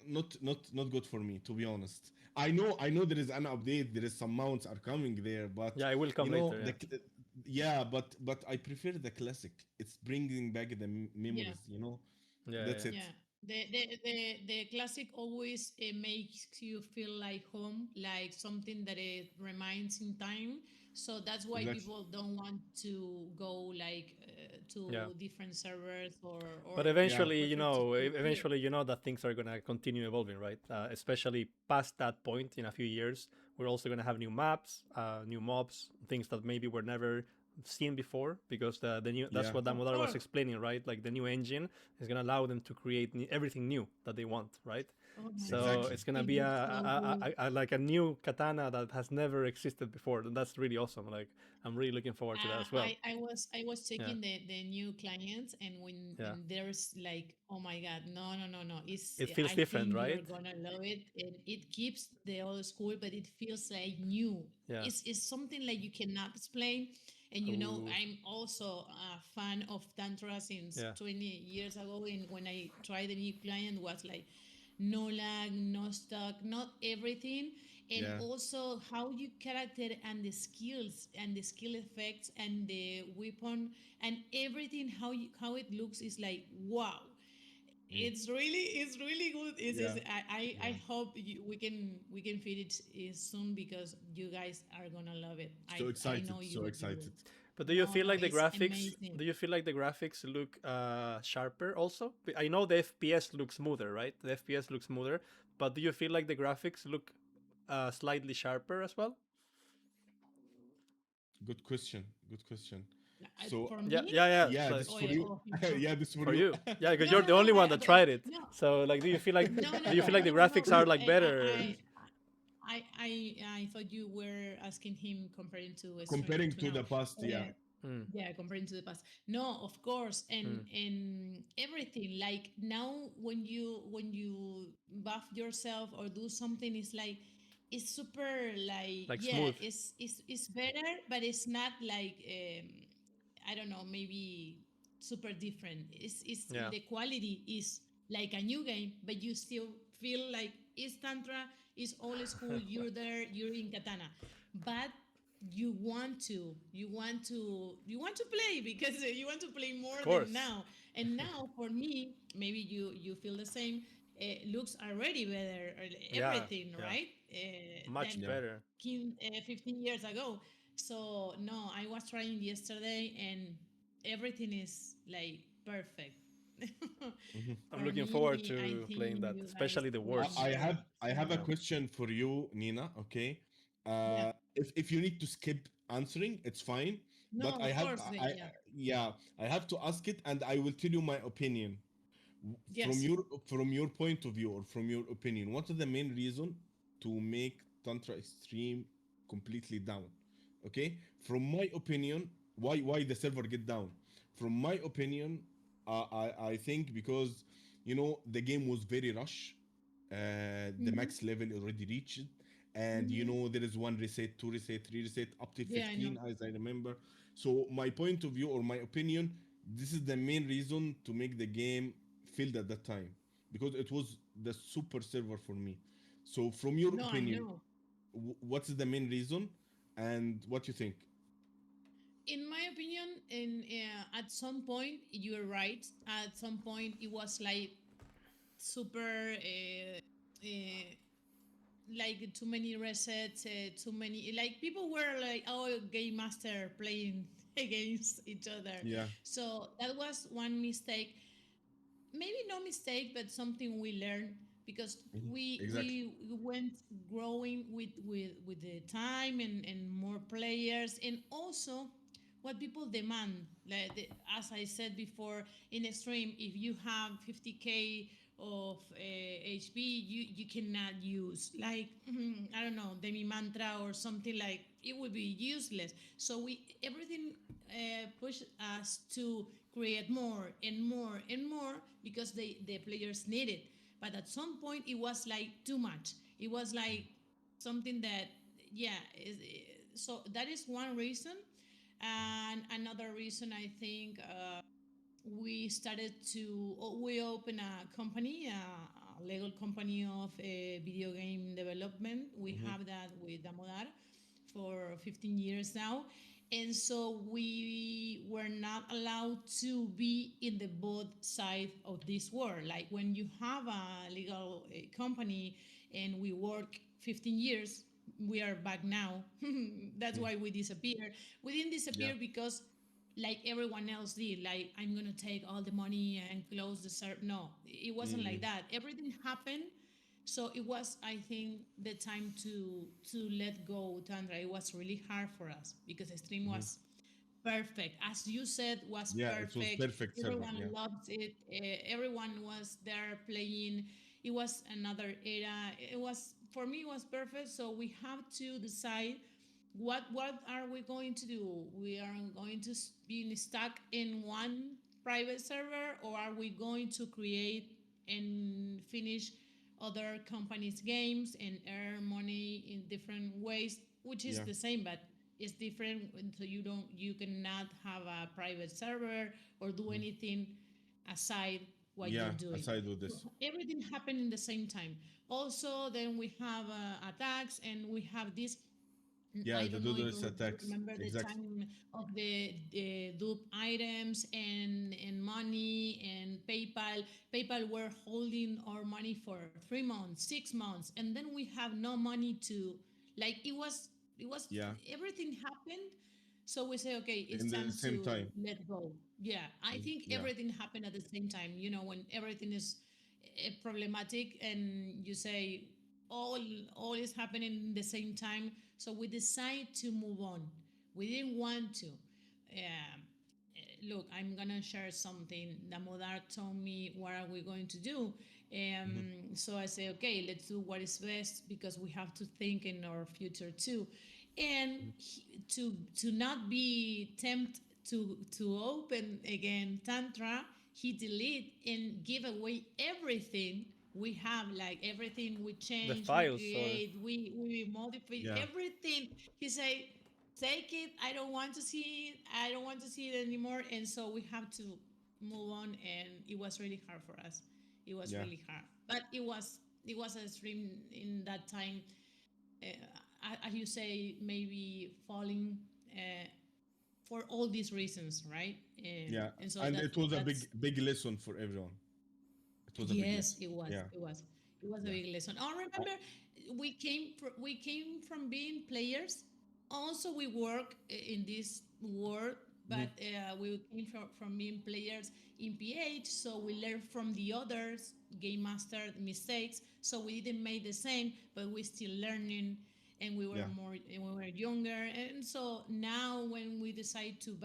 not good for me, to be honest. I know there is an update, there is some mounts are coming there, but Yeah, it will you come know later. the Yeah. cl- yeah, but I prefer the classic. It's bringing back the yeah. memories. Yeah, That's yeah, it. Yeah, the classic always makes you feel like home, like something that it reminds in time. So that's why Exactly. people don't want to go like yeah. to different servers But or Yeah. they prefer to stay here. eventually, that things are gonna continue evolving, right? Especially past that point in a few years, we're also gonna have new maps, new mobs, things that maybe were never seen before, because the new that's Yeah. what Of Damodar was course. explaining, right? Like the new engine is gonna allow them to create everything new that they want, right? Oh my So God, Exactly. it's gonna it be looks so good. like a new katana that has never existed before. And that's really awesome. Like I'm really looking forward to that as well. I was Yeah, checking the new clients, and yeah. when there's like, oh my God, no, it's, It feels I different, think you're right? gonna love it, and it keeps the old school, but it feels like new. Yeah. It's something like you cannot explain. And Ooh, I'm also a fan of Tantra since yeah. 20 years ago, and when I tried the new client was like no lag, no stuck, not everything. And Yeah. also how you character and the skills and the skill effects and the weapon and everything, how it looks is like wow. Mm. It's really good. Yeah. I Yeah. hope we can feed it soon, because you guys are gonna love it. So I know excited. So you will. excited. But do you No, feel no, like the it's graphics? amazing. Do you feel like the graphics look sharper also? I know the FPS looks smoother, right? The FPS looks smoother, but do you feel like the graphics look slightly sharper as well? Good question. Good question. So For Yeah, me, yeah, yeah. yeah, So this oh for yeah, you. oh, Yeah, this for for you. you, yeah, because no, you're no, the no, only one that tried it. no. So like, No, no, do you no, feel like the no, no. graphics are like better? I thought you were asking him comparing Comparing to to now. the past, yeah. Uh, Mm, yeah, comparing to the past. No, of course, mm, and everything. Like now, when you buff yourself or do something, it's like it's super like, like yeah, smooth. it's better, but it's not like I don't know, maybe super different. It's Yeah, the quality is like a new game, but you still feel like it's Tantra, it's old school. You're there, you're in Katana, but you want to play, because you want to play of more than course, now. And now for me, maybe you feel the same. Looks already better, yeah, everything, yeah, right? much Than Yeah. better. 15 years ago. So no, I was trying yesterday, and everything is like perfect. Mhm. I'm For looking forward me, I to playing think that, you guys especially the will wars. I enjoy it. have I have a Yeah. question for you, Nina. Okay. Yeah. If you need to skip answering, it's fine. But No, I of have course. Yeah. yeah, I have to ask it, and I will tell you my opinion. From Yes. your point of view, or from your opinion, what is the main reason to make Tantra Extreme completely down? Okay, from my opinion, why the server get down? From my opinion, I think because the game was very rush. The Mm-hmm. max level already reached, and Mm-hmm. there is one reset, two reset, three reset, up to Yeah, I know. 15, as I remember. So my point of view, or my opinion, this is the main reason to make the game failed at that time, because it was the super server for me. So from your No, I opinion, know. what's the main reason, and what you think? In my opinion, at some point, you're right. At some point, it was like super, like too many resets, too many. Like people were like, "Oh, game master playing against each other." Yeah. So that was one mistake. Maybe no mistake, but something we learned. because Mhm. Exactly. we went growing with the time and more players, and also what people demand. Like as I said before, in a stream, if you have 50K of HP, you cannot use like I don't know, demi mantra or something, like it would be useless. So we everything push us to create more and more and more because the players need it. But at some point it was like too much. It was like something that, yeah, so that is one reason. And another reason, I think, we started to we opened a company, a legal company of video game development. We Hmm. have that with Damodar for 15 years now. And so we were not allowed to be in the both side of this world. Like when you have a legal company and we work 15 years, we are back now. That's why we disappeared. We didn't Yeah. disappear because like everyone else did, like I'm gonna take all the money and close the server. No, it wasn't like Mm-hmm. that. Everything happened, so it was, I think, the time to let go Tantra. It was really hard for us because the stream Hmm. was perfect, as you said, was Yeah, it was perfect. perfect server. Everyone Yeah. loved it. Everyone was there playing. It was another era. It was, for me, it was perfect. So we have to decide what are we going to do. We are going to be stuck in one private server, or are we going to create and finish other companies games and earn money in different ways, which is Yeah. the same, but it's different. So you cannot have a private server or do Mhm. anything aside what you're Yeah. doing. Aside with So this. everything happened in the same time. Also, then we have attacks, and we have this. Yeah, I the don't know if DDoS you attacks. remember the Exactly. time of the dupe items and money and PayPal. PayPal were holding our money for 3 months, 6 months, and then we have no money to, like, it was Yeah. everything happened. So we say, okay, it's In the time same to time. let go. Yeah, I think Yeah. everything happened at the same time. When everything is problematic, and you say all all is happening in the same time. So we decide to move on. We didn't want to. Look, I'm gonna share something. Damodar told me, what are we going to do? Hmm. So I say, okay, let's do what is best, because we have to think in our future too, and to not be tempted to open again Tantra. He delete and give away everything we have, like everything we The change, we files or create, we modify Yeah. everything. He say, take it, I don't want to see it, I don't want to see it anymore. And so we have to move on, and it was really hard for us. It was Yeah. really hard, but it was a stream in that time. As you say, maybe falling uh, for all these reasons, right? Yeah. And so And that it was a that's big lesson for everyone. It was a big yes, lesson. it was. Yeah. It was a Yeah. big lesson. Oh, Uh, remember, we came from being players. Also, we work in this world, mhm. but we came from being players in PH. So we learned from the others, game master mistakes. So we didn't make the same, but we still learning, and Yeah. we were younger. And so now, when we decide to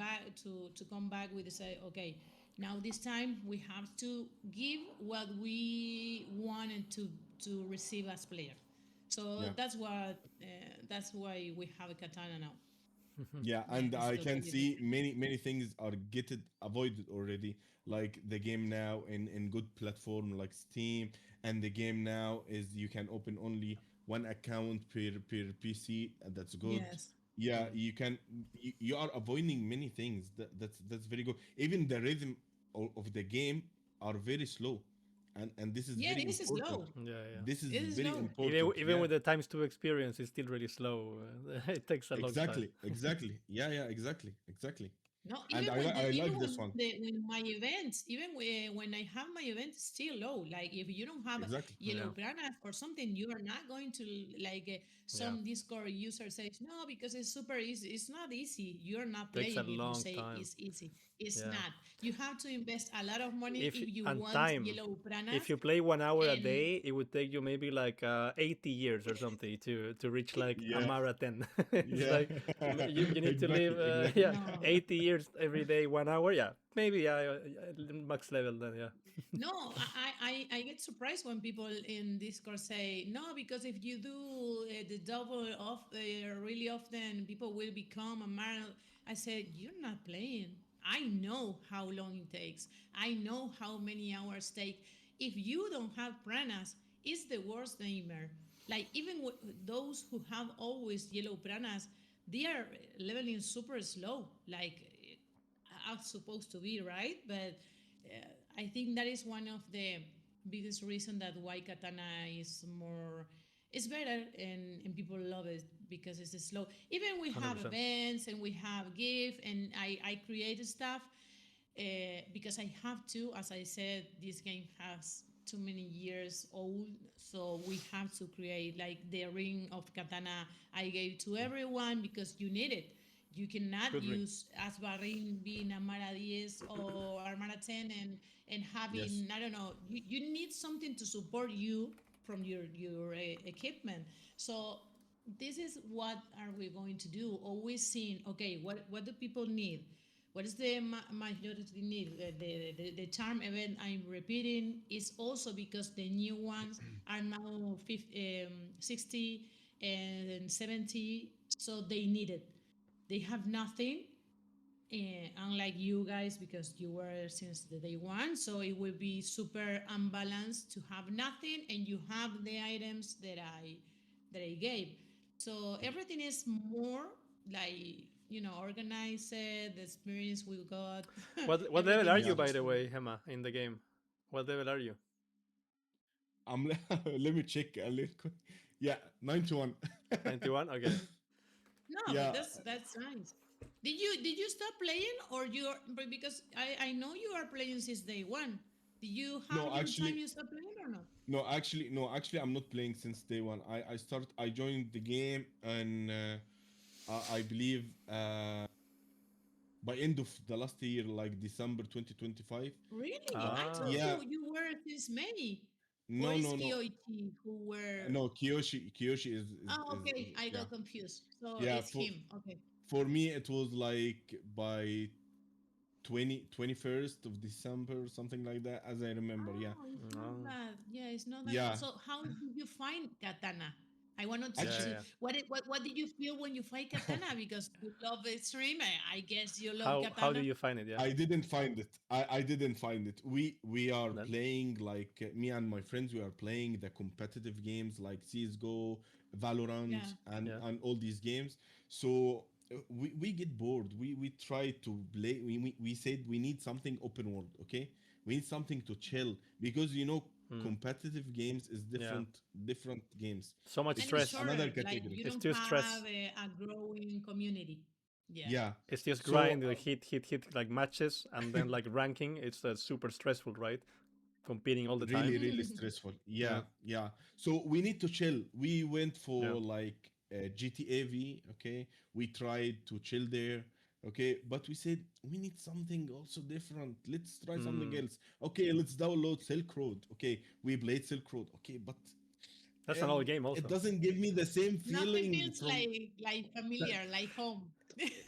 come back, we decide, okay, now this time we have to give what we wanted to receive as player. So Yeah. that's why we have a katana now. Yeah, Yeah, and it's I can totally see different. many things are getting avoided already. Like the game now in good platform like Steam, and the game now is you can open only one account per PC, and that's good. Yes. Yeah, you are avoiding many things. That's very good. Even the rhythm of the game are very slow, and this is Yeah, very this is important. low. yeah, yeah. This is It is very low. Even important. even Yeah. with the times to experience, it's still really slow. It takes a long time. Exactly, exactly. Yeah, yeah, exactly, exactly. No, And even when I even like this when one. when my events, even when I have my event, it's still low. Like if you don't have Exactly. yellow Yeah, piranha for something, you are not going to, like, yeah. some Discord user says no, because it's super easy. It's not easy. You're not Takes a playing if you long say time. it's easy. It's Yeah. not. You have to invest a lot of money If if you and want time, yellow if pranas. you play 1 hour a And day, it would take you maybe like 80 years or something to reach like a Yeah, marathon. It's yeah. like you need to live Exactly, exactly. yeah, no, 80 years every day, 1 hour. Yeah, maybe yeah, max level then. Yeah. no, I get surprised when people in Discord say no, because if you do the double of really often, people will become a marathon. I said you're not playing. I know how long it takes. I know how many hours take. If you don't have pranas, it's the worst nightmare. Like even those who have always yellow pranas, they are leveling super slow. Like are supposed to be, right? But I think that is one of the biggest reason that why katana is more it's better and people love it because it's slow. Even we have 100%. events and we have gift and I create stuff because I have to. As I said, this game has too many years old, so we have to create like the ring of katana I gave to everyone because you need it. You cannot Good ring. use Asbarin being Armada 10 or Armada 10 and having Yes. I don't know. You need something to support you from your equipment. So this is what are we going to do? Always seeing okay, what do people need? What is the majority need? The charm event I'm repeating is also because the new ones are now 50, 60 and 70, so they need it. They have nothing, unlike you guys, because you were since the day one, so it will be super unbalanced to have nothing and you have the items that I gave. So everything is more like organized. The experience we got, What level everything are is you, Yeah. by the just way, Hema, in the game? What level are you? I'm let me check a little quick. Yeah, 91. 91. Okay. no, but Yeah. that's nice. Did you stop playing or because I know you are playing since day one. Did you have No, any time actually, you stopped playing or no? no, actually, I'm not playing since day one. I joined the game, and I believe by end of the last year, like December 2025. Really? I Ah. thought Yeah. you were since May. Or No, is no, no, Kyoichi who were? no. Kiyoshi Oh, is okay. I yeah, got confused. So yeah. it's him. Okay. For me, it was like by 21st of December, something like that, as I remember. Yeah, Oh, it's not Oh. that. Yeah, it's not that. yeah. So how did you find Katana? I wanted to, Yeah, Actually, to yeah. what did you feel when you find Katana? Because you love it stream. I guess you love How do Katana. you find it? Yeah. I didn't find it. I didn't find it. We are Then. playing like me and my friends. We are playing the competitive games like CS:GO, Yeah. Valorant, and Yeah. and all these games. So we get bored. We try to play. We said we need something open world. Okay, we need something to chill because Mm. competitive games is Yeah. different games. So much And it's It's stress. another shorter. Like category. you It's don't too have stress. a growing community. Yeah. Yeah. It's just So grind, hit like matches, and then like ranking. It's super stressful, right? Competing all the really time. really stressful, Yeah. yeah, yeah. So we need to chill. We went Yeah. for like GTA V. Okay, we tried to chill there. Okay, but we said we need something also different. Let's try something Mm. else. Okay, let's download Silk Road. Okay, we played Silk Road. Okay, but That's another game it also. doesn't give me the same Nothing feeling feels from like familiar, like home.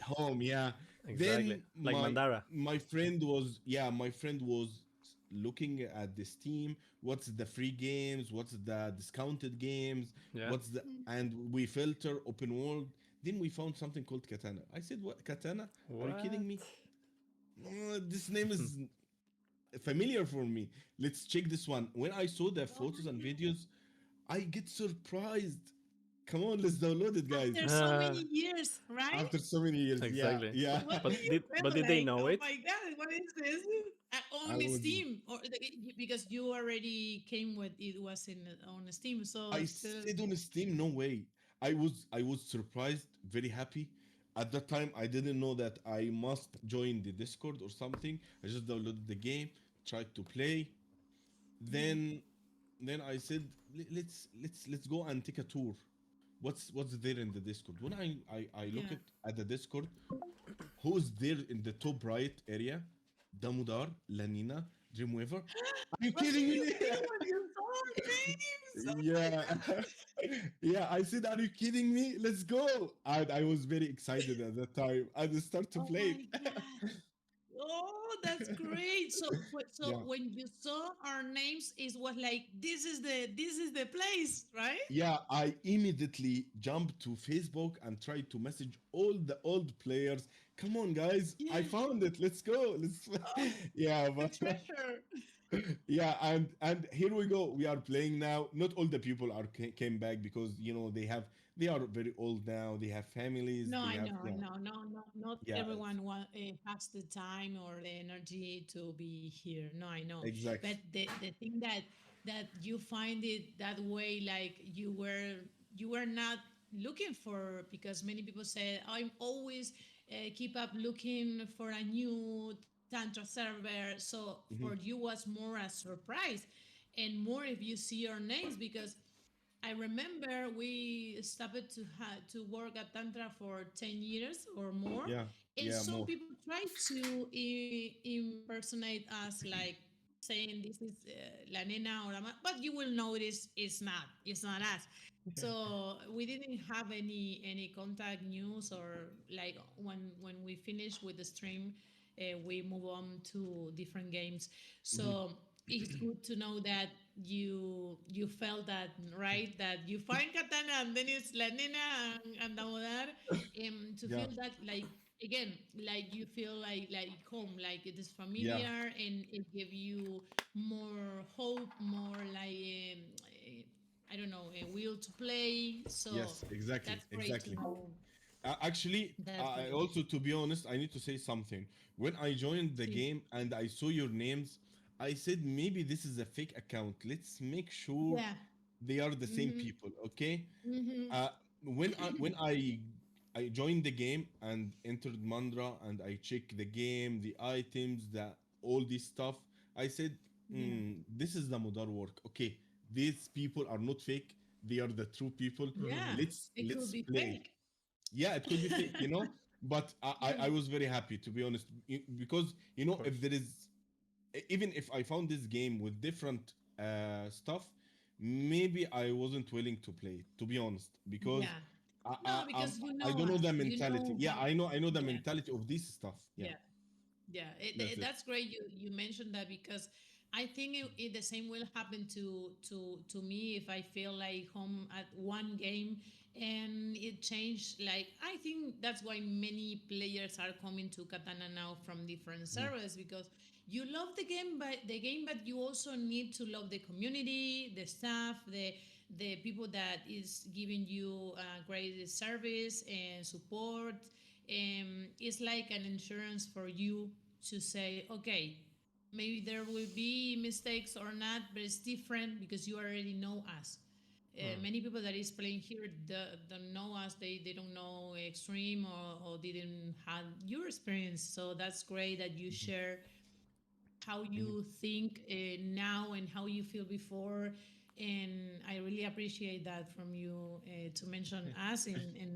home. Yeah. Exactly. Then Like my Mandara. my friend was yeah my friend was looking at the Steam. What's the free games? What's the discounted games? Yeah. What's the and we filter open world. Then we found something called Katana. I said, "What Katana? Are you kidding What? me? This name is familiar for me. Let's check this one." When I saw the Oh photos my and god. videos, I get surprised. Come on, let's download it, guys. After so many years, right? After so many years, yeah, Exactly. yeah. What do But you did feel they like? know Oh it? my god, what is this? I On was Steam, or because you already came with it was in on Steam, so I still. stayed on Steam. No way. I was surprised, very happy. At that time, I didn't know that I must join the Discord or something. I just downloaded the game, tried to play. Yeah. Then, then I said, Let's go and take a tour." what's there in the Discord. When I look Yeah. at the Discord, who's there in the top right area? Damodar, Lanina, Dreamweaver. Are you What did kidding you me? feel when you saw our names? Oh my Yeah. god! Yeah, I said, are you kidding me? Let's go. And I was very excited at that time. I just start to Oh play my it. god! Oh, that's great. So, Yeah. when you saw our names, it was like this is the place, right? Yeah, I immediately jumped to Facebook and tried to message all the old players. Come on, guys, I Yeah. found it. Let's go. Let's. Oh, Yeah, the but treasure. yeah, and here we go. We are playing now. Not all the people are came back because they are very old now. They have families. No, They I have, know, I yeah, know. No, no, not yeah, everyone has the time or the energy to be here. No, I know. But exactly. the thing that you find it that way, like you were not looking for, because many people say I'm always keep up looking for a new Tantra server. So for Hmm. you was more a surprise, and more if you see your names, because I remember we started to work at Tantra for 10 years or more, Yeah, and yeah, some more. people try to impersonate us, like saying this is La Nena or but you will notice it's not us. So we didn't have any contact news, or like when we finish with the stream, we move on to different games. Hmm. So it's good to know that you felt that, right, that you find Katana and then it's La Nena and Damodar, to Yeah, feel that, like, again, like you feel like home, like it is yeah, familiar, and it give you more hope, more like I don't know, a will to play. So yes, exactly, that's great to exactly. know Actually, that from you. also, to be honest, I need to say something. When I joined the See. game and I saw your names, I said maybe this is a fake account. Let's make sure Yeah. they are the same Mm-hmm. people. Okay. Mm-hmm. Uh, when I joined the game and entered Mandra and I check the game, the items, the all this stuff, I said, Yeah. this is the Mudar work. Okay, these people are not fake. They are the true people. Yeah. It could Let's be play. fake. Yeah, it could be fake, but I Yeah. was very happy, to be honest, because Of if course. there is, even if I found this game with different stuff, maybe I wasn't willing to play it, to be honest, because Yeah. I No, I, because you I know don't know the us. You mentality. know Yeah, how. I know the Yeah. mentality of this stuff. Yeah, Yeah. Yeah, that's it. that's great. You mentioned that, because I think the same will happen to me if I feel like home at one game and it changed. Like, I think that's why many players are coming to Katana now from different Mhm. servers, because you love the game, but you also need to love the community, the staff, the people that is giving you great service and support. It's like an insurance for you to say, okay, maybe there will be mistakes or not, but it's different because you already know us. Mm. Many people that is playing here don't know us. They don't know Extreme, or didn't have your experience. So that's great that you Mhm. share how Mhm. you think now and how you feel before. And I really appreciate that from you, to mention us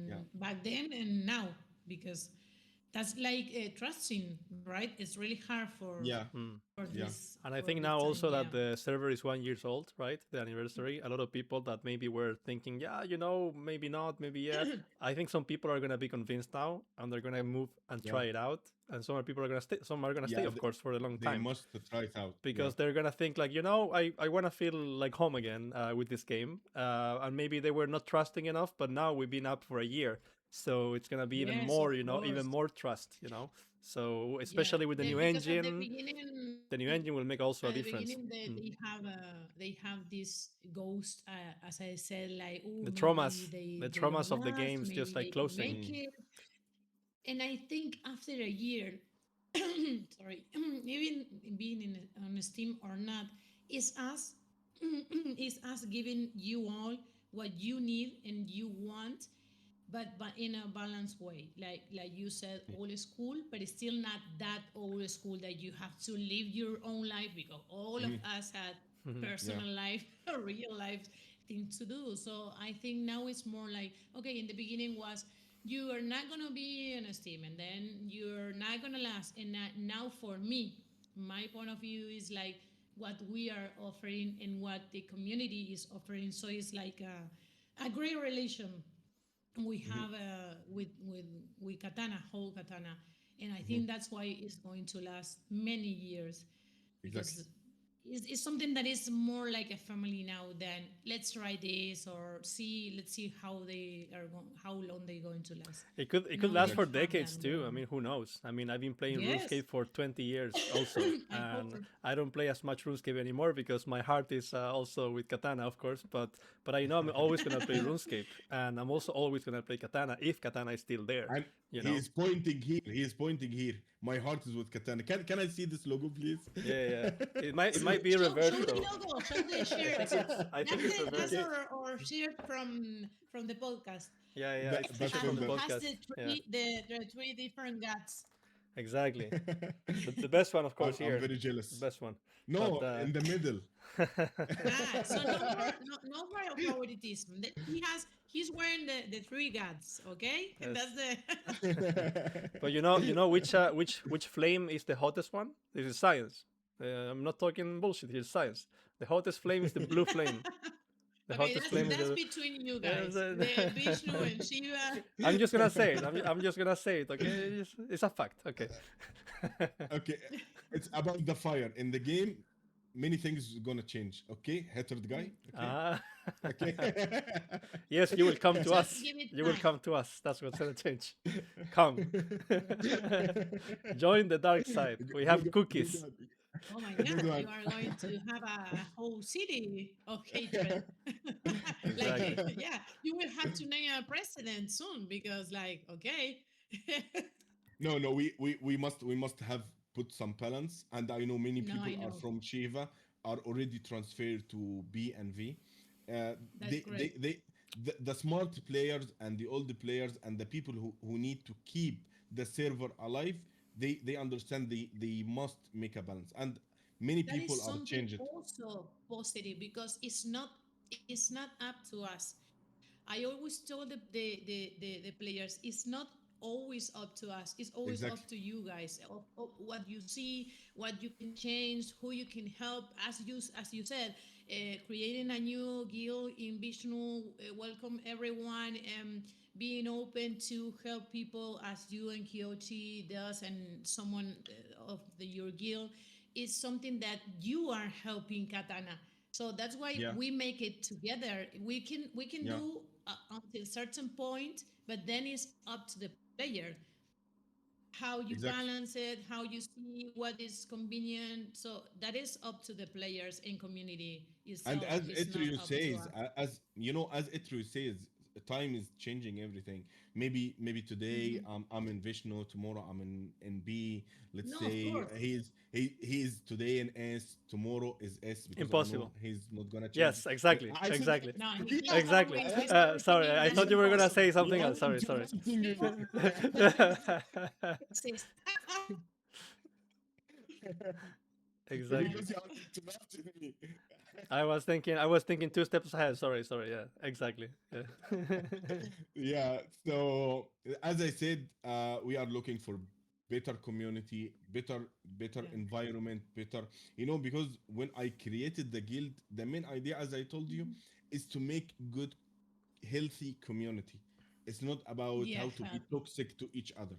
Yeah, in back then and now, because that's like trusting, right? It's really hard yeah, Mm. for yeah, this And I for think this now time. also Yeah. that the server is 1 years old, right? The anniversary. A lot of people that maybe were thinking, yeah, maybe not, maybe yeah. I think some people are gonna be convinced now, and they're gonna move and yeah, try it out. And some people are gonna stay. Some are gonna stay, yeah. of course, for a long They time, must try it out. Yeah. because they're gonna think like, I want to feel like home again with this game, and maybe they were not trusting enough, but now we've been up for a year, so it's gonna be even Yes, of more, even course. more trust. So Yeah, especially with the new because at the engine, beginning, the new engine will make also a difference. they Mm. have this ghost, as I said, like, oh, the maybe traumas they the they don't traumas of the last, games just maybe like they can closing. make Mhm. it. And I think after a year, sorry, even being on Steam or not, is us is us giving you all what you need and you want, but in a balanced way, like you said, old school, but it's still not that old school that you have to live your own life, because all of Mhm. us had Mhm. Yeah, personal life, real life, thing to do. So I think now it's more like, okay, in the beginning was you are not gonna be in a Steam, and then you're not gonna last. And now for me, my point of view is like what we are offering and what the community is offering. So it's like a great relation we Mhm, have with Katana, whole Katana, and I mhm. think that's why it's going to last many years Exactly. because it's something that is more like a family now than let's try this or see let's see how they are going how long they're going to last. It could Now last they for Exactly. have that decades too. I more. mean, who knows? I mean, I've been playing Yes. RuneScape for 20 years also, I hope and so. I don't play as much RuneScape anymore because my heart is also with Katana, of course. But I know I'm always gonna play RuneScape, and I'm also always gonna play Katana if Katana is still there. And You he know? is pointing here. He is pointing here. My heart is with Katana. Can I see this logo, please? Yeah, yeah. It might be Show reversed the though. logo, show the I shirt. think it's I think it's That's reversed. Okay, our shirt from the podcast. Yeah, yeah. It's a but t-shirt from from the the Has podcast. Yeah, the three different guts. exactly. The best one, of course, I'm here. very The jealous. best one. But No, in the middle. So no more favoritism. He's wearing the three guts, okay? And yes. that's the But you know which flame is the hottest one? This is science. I'm not talking bullshit. Here's science. The hottest flame is the blue flame. The okay. hottest flame is That's the. between you Yes, guys, the Vishnu and Shiva. I'm just gonna say it. I'm just gonna say it. Okay, it's a fact. Okay. Okay, it's about the fire in the game. Many things gonna change. Okay, hatred guy. Okay, Ah. okay. Yes, you will come to Just us. give it You will time. come to us. That's what's gonna change. Come. Join the dark side. We have Good cookies. one. Oh my Good God, one. you are going to have a whole city of hatred. Like, Exactly. yeah, you will have to name a president soon because, like, okay. No, no, we must have put some balance. And I know many No, people I are know. from Shiva are already transferred to B and V. Uh, That's great. the smart players and the old players and the people who need to keep the server alive, they understand they must make a balance. And many That people is are something changed. also positive because it's not up to us. I always told the players it's not always up to us. It's always up Exactly. to you guys of what you see, what you can change, who you can help. As you said, creating a new guild in Vishnu, welcome everyone, and being open to help people as you and Kyochi does, and someone of your guild is something that you are helping Katana. So that's why Yeah. we make it together. We can Yeah. do until certain point, but then it's up to the player how you Exactly. balance it, how you see what is convenient. So that is up to the players and community And itself. as It's not Itryo up to says, us. as you know, as Itryo says, time is changing everything. Maybe today Mhm. I'm in Vishnu, tomorrow I'm in B. Let's No, of say course. he's today in S, tomorrow is S, because I know Impossible. he's not gonna change. Yes, exactly, I think exactly, No, yeah, he's exactly. always he's always Sorry, thinking I that's thought you were gonna say impossible. something yeah, else. I'm Sorry, sorry. interrupting you. Says, Exactly. Because you are interrupting me. I was thinking two steps ahead. Sorry, sorry. Yeah, exactly. Yeah. Yeah, so as I said, we are looking for better community, better yeah. environment, better, because when I created the guild, the main idea, as I told you, is to make good, healthy community. It's not about Yeah, how to be toxic to each other.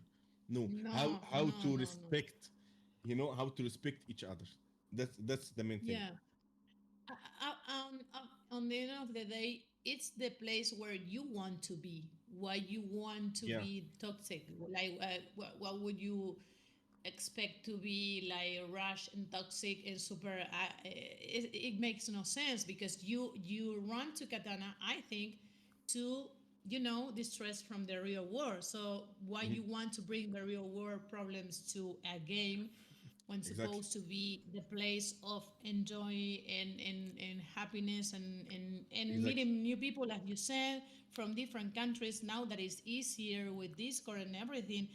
No, how no, how no, to no, no. respect, how to respect each other. That's the main thing. Yeah. On the end of the day, it's the place where you want to be. Why you want to Yeah, be toxic? Like, what would you expect to be like rush and toxic and super? It makes no sense because you run to Katana. I think to distress from the real world. So why mhm, you want to bring the real world problems to a game when exactly, supposed to be the place of enjoy and happiness and exactly. meeting new people, like you said, from different countries. Now that it's easier with Discord and everything,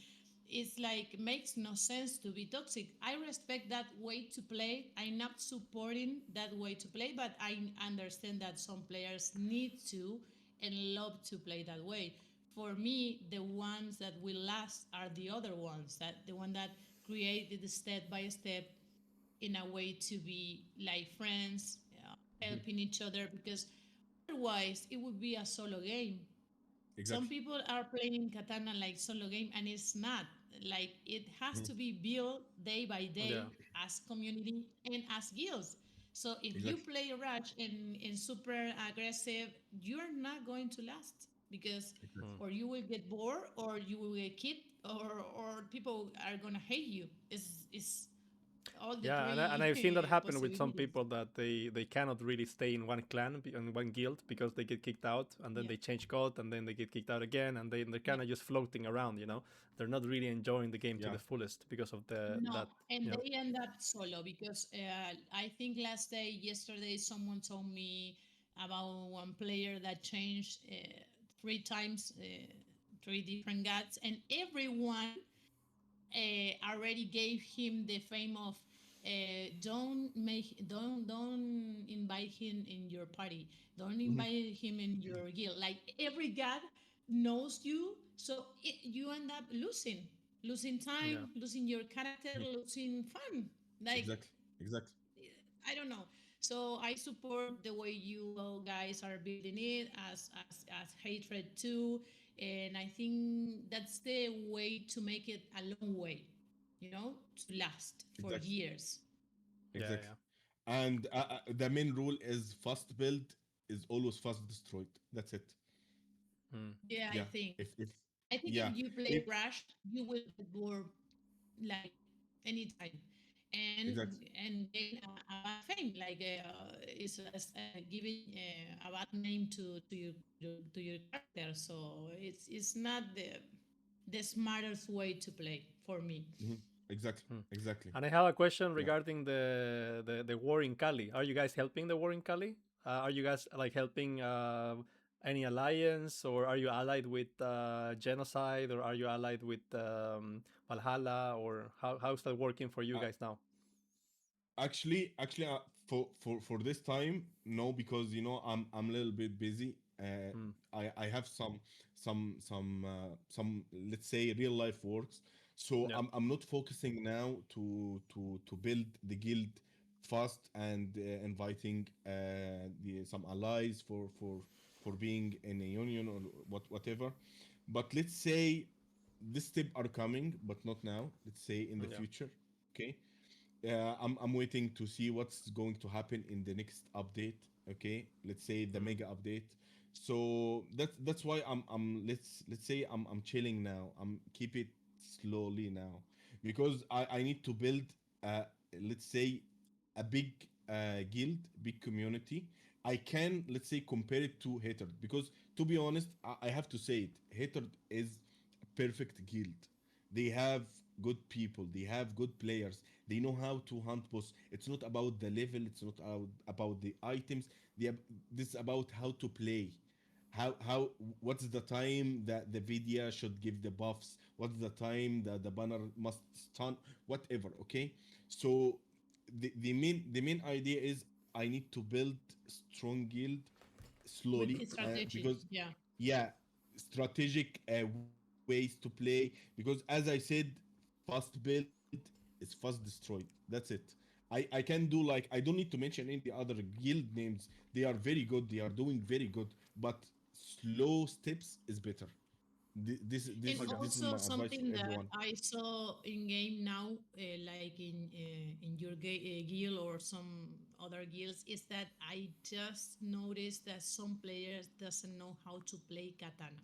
it's like makes no sense to be toxic. I respect that way to play. I'm not supporting that way to play, but I understand that some players need to and love to play that way. For me, the ones that will last are the other ones, that the one that created step by step in a way to be like friends, Mhm. helping each other, because otherwise it would be a solo game. Some Exactly. people are playing katana like solo game, and it's not. Like, it has Mhm. to be built day by Yeah. day as community and as guilds. So if you Exactly. play rush and super aggressive, you're not going to last, because Exactly. Mm. or you will get bored, or you will get kicked, or people are gonna hate you. It's all the Yeah, and I've seen that three happen with some possibilities. people that they cannot really stay in one clan in one guild because they get kicked out and then Yeah, they change god and then they get kicked out again and they're yeah. kind of just floating around, you know. They're not really enjoying the game to Yeah. the fullest because of the No, that, and you know. they end up solo, because I think yesterday, someone told me about one player that changed three times, three different gods, and everyone already gave him the fame of don't invite him in your party, don't Mhm. invite him in your guild. Like, every god knows you, so you end up losing Yeah. time, losing your character, Mhm. losing fun. Like, Exactly. Exactly. I don't know. So I support the way you guys are building it as hatred too, and I think that's the way to make it a long way, to last for Exactly. years. Yeah, Exactly. yeah. And the main rule is fast build is always fast destroyed. That's it. Mm. Yeah, I Yeah. think. If I think yeah. if you play If Rush, you will get bored like anytime, and exactly. gain a bad fame. Like, it's giving a bad name to your character. So it's not the smartest way to play for me. Mhm. Exactly. Mm. Exactly. And I have a question Yeah. regarding the war in Cali. Are you guys helping the war in Cali? Are you guys like helping any alliance, or are you allied with genocide, or are you allied with Valhalla, or how's that working for you Uh, guys now? actually, for this time, no, because I'm a little bit busy. Mm. I have some let's say real life works, so Yeah. I'm not focusing now to build the guild fast and inviting some allies for being in a union or whatever. But let's say this step are coming, but not now. Let's say in the Yeah. future. Okay, I'm waiting to see what's going to happen in the next update. Okay, let's say the Mm. mega update. So that's why I'm let's say I'm chilling now. I'm keep it slowly now because I need to build uh let's say a big guild, big community. I can let's say compare it to Hater because to be honest, I have to say it. Hater is a perfect guild. They have good people. They have good players. They know how to hunt boss. It's not about the level. It's not about the items. This is about how to play. How what's the time that the video should give the buffs? What's the time that the banner must stun? Whatever. Okay. So the main idea is I need to build strong guild With slowly strategy, because yeah. yeah, strategic ways to play because as I said, fast build is fast destroyed. That's it. I can do like I don't need to mention any other guild names. They are very good. They are doing very good, but slow steps is better. And Okay. This is also my advice for something that everyone. I saw in game now, like in your guild or some other guilds, is that I just noticed that some players doesn't know how to play katana.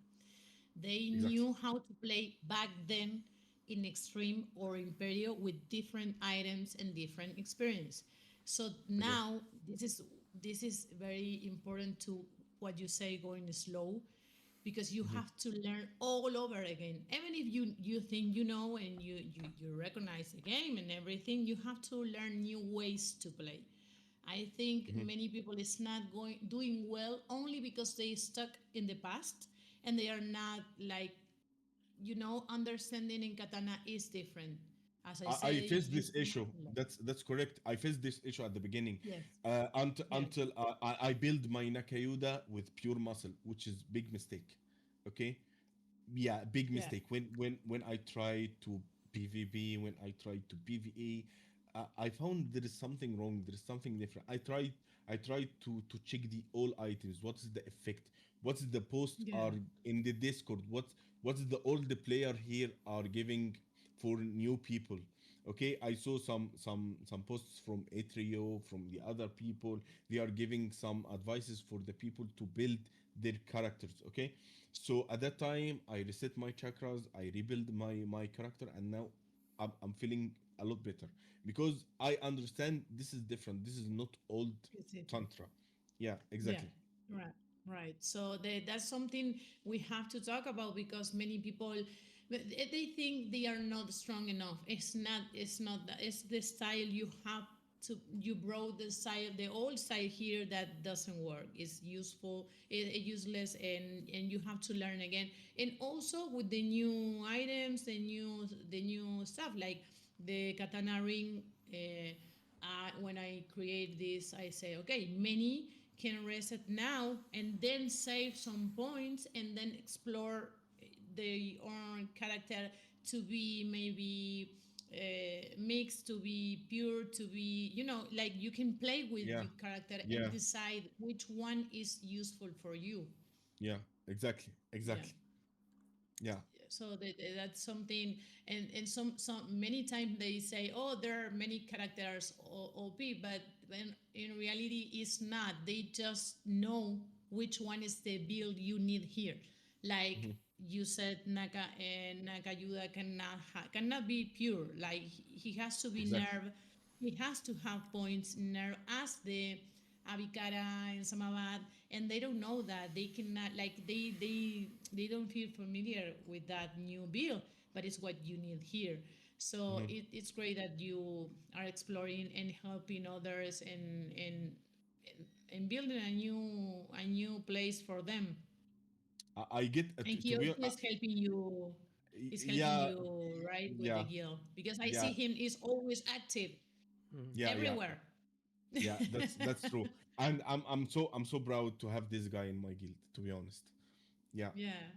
They Exactly. knew how to play back then in Extreme or Imperio with different items and different experience. So Exactly. now this is very important to what you say, going slow, because you Mhm. have to learn all over again. Even if you think and you recognize the game and everything, you have to learn new ways to play. I think Mhm. many people is not doing well only because they stuck in the past, and they are not like understanding in katana is different. As I I said, faced you this cannot issue. That's correct. I faced this issue at the beginning, yes, yes, until I build my Nakayuda with pure muscle, which is big mistake. Okay, yeah, big yeah, mistake. When I try to PvP, when I try to PvE, I found there is something wrong. There is something different. I tried to check the all items. What is the effect? What's the post yeah, are in the Discord? What's the all the player here are giving for new people? Okay, I saw some posts from Itryo, from the other people. They are giving some advices for the people to build their characters. Okay, so at that time I reset my chakras, I rebuild my character, and now I'm feeling a lot better because I understand this is different. This is not old it's different. Tantra. Yeah, Yeah, exactly. right, right. So that's something we have to talk about because many people they think they are not strong enough. It's not. It's not that. It's the style you have to. You brought the style, the old style here that doesn't work. It's useful. It's useless, and you have to learn again. And also with the new items, the new stuff like the katana ring. When I create this, I say, okay, many can reset now and then save some points and then explore their own character to be maybe mixed, to be pure, to be, like you can play with Yeah, your character and yeah, decide which one is useful for you. yeah, exactly, Yeah. exactly. Yeah. So that's something, and some many times they say, oh, there are many characters OP, but when in reality it's not. They just know which one is the build you need here. Like Mhm. you said, Nakayuda cannot be pure. Like he has to be Exactly. nerve. He has to have points nerve as the Abikara and Samavad, and they don't know that. They cannot, like they don't feel familiar with that new build, but it's what you need here. So Mhm. it's great that you are exploring and helping others and building a new place for them. I get And he to also be is helping yeah, you right with the yeah, guild because I see yeah, him is always active Mm. yeah, yeah. everywhere. Yeah, that's true. And I'm so proud to have this guy in my guild, to be honest. Yeah. Yeah,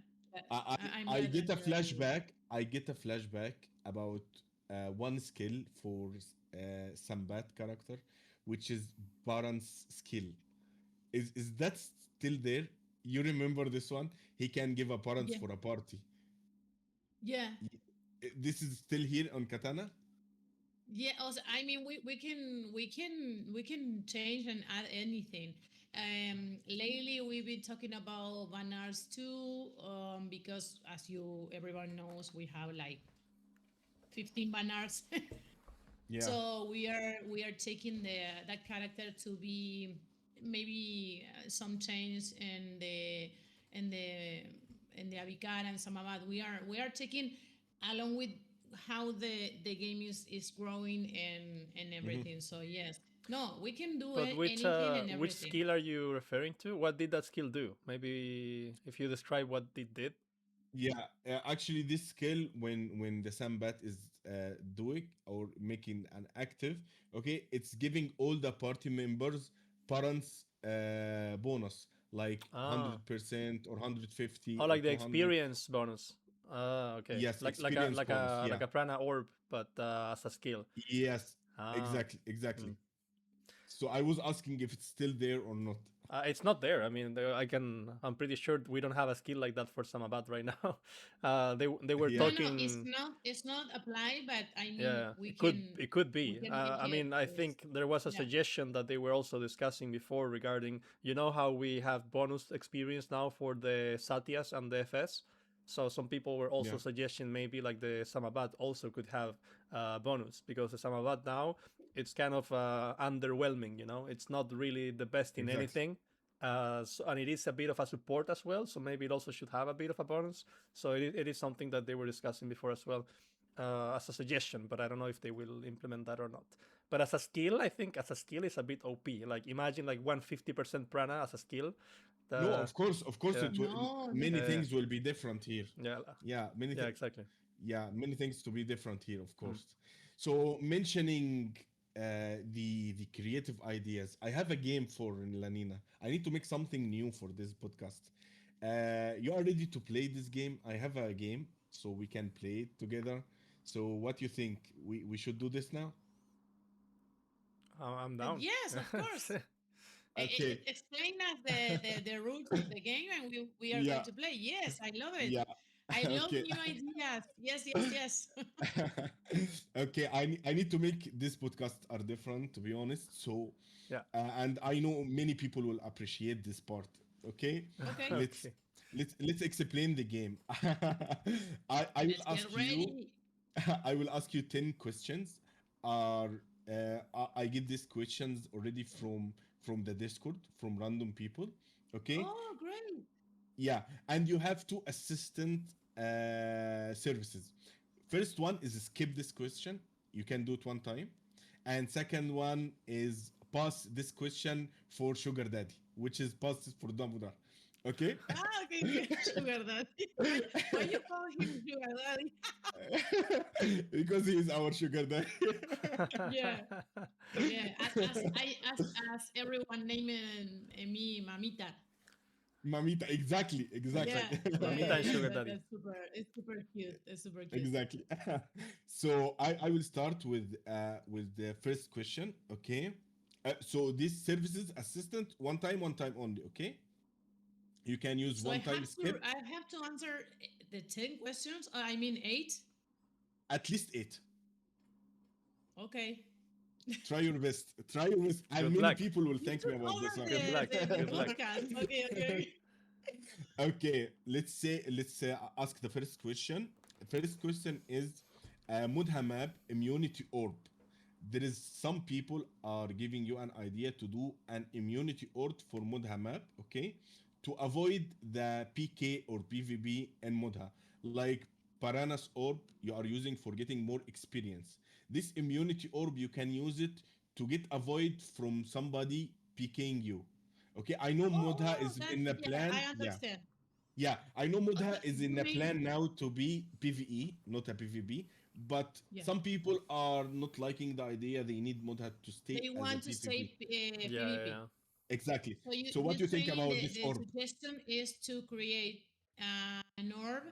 I'm I glad get that a you're a good. flashback. I get a flashback about one skill for Sambat character, which is Baran's skill. Is that still there? You remember this one? He can give appearance Yeah, for a party. yeah, This is still here on Katana? yeah. Also, I mean, we can change and add anything. Lately we've been talking about banners too, because as everyone knows, we have like 15 banners. Yeah. So we are taking that character to be maybe some change in the in the Avikar and Samavad. We are taking along with how the game is growing and Hmm. everything. So yes, no, we can do But it, anything and which everything. skill are you referring to? What did that skill do? Maybe if you describe what it did. Yeah, actually, this skill when the Sambat is doing or making an active, okay, it's giving all the party members parents bonus like Ah, 100% or 150 oh, or like the 200. experience bonus. Ah, okay. Yes, Like a experience bonus. like Yeah. a prana orb, but as a skill. Yes, Ah. exactly, exactly. Mm. So I was asking if it's still there or not. It's not there. I mean, I can. I'm pretty sure we don't have a skill like that for Samabat right now. They were Yeah, No, it's talking. not it's not applied, but I mean Yeah, we it could can it could we be. can make I it mean, I this. think there was a Yeah, suggestion that they were also discussing before regarding, how we have bonus experience now for the Satyas and the FS. So some people were also yeah, suggesting maybe like the Samabat also could have bonus because the Samabat now it's kind of underwhelming. It's not really the best in exactly. anything. And it is a bit of a support as well, so maybe it also should have a bit of a bonus. So it is something that they were discussing before as well, as a suggestion, but I don't know if they will implement that or not. But as a skill, I think as a skill is a bit OP. Like imagine like 150% prana as a skill. No, of course, Yeah, No, no. many yeah, yeah, things will be different here. yeah, Yeah, yeah, exactly. many things to be different here, of Mm. course. So mentioning the creative ideas, I have a game for Lanina. I need to make something new for this podcast. You are ready to play this game? I have a game, so we can play it together. So what you think? We should do this now? I'm down. Yes, of course. Okay. Explain us the rules of the game, and we are going Yeah. to play. Yes, I love it. Yeah. I love Okay. new ideas. Yes, yes, yes. Okay, I need to make this podcast are different, to be honest. So, Yeah. and I know many people will appreciate this part. Okay, Okay, let's Okay. let's explain the game. I will let's get ask you ready. I will ask you 10 questions. Are I get these questions already from the Discord from random people. Okay, Oh, great. yeah, and you have two assistant services. First one is skip this question. You can do it one time. And second one is pass this question for sugar daddy, which is pass for Damodar. Okay? Ah, okay, okay. Sugar daddy. Why you call him sugar daddy? Because he is our sugar daddy. Yeah, yeah. As everyone naming me mamita. Mamita, exactly, exactly. Yeah, yeah, Mamita yeah, and yeah. sugar daddy. That's super. It's super cute. It's super cute. Exactly. So I will start with the first question. Okay. So this services assistant one time only. Okay. You can use So one time skip I have to answer the 10 questions. I mean eight. at least eight. Okay. Try your best. Try your best, and Good many luck. people will You thank me took about over this one. Good luck. the Good luck. podcast. Okay, okay. Okay. Let's ask the first question. First question is Mudha map immunity orb. There is some people are giving you an idea to do an immunity orb for Mudha map, okay, to avoid the PK or PvP in Mudha, like Piranha's orb you are using for getting more experience. This immunity orb you can use it to get avoid from somebody PKing you. Okay, I know Mudha Oh, is that's in a yeah. plan. I Yeah, understand. yeah, I know Mudha Okay, is you in a mean plan now to be PvE, not a PvP. But yeah? some people are not liking the idea. They need Mudha to stay They as a want to PvP. say Yeah, yeah, PvP. yeah. Exactly. So So what you do you think saying about this the orb? suggestion is to create an orb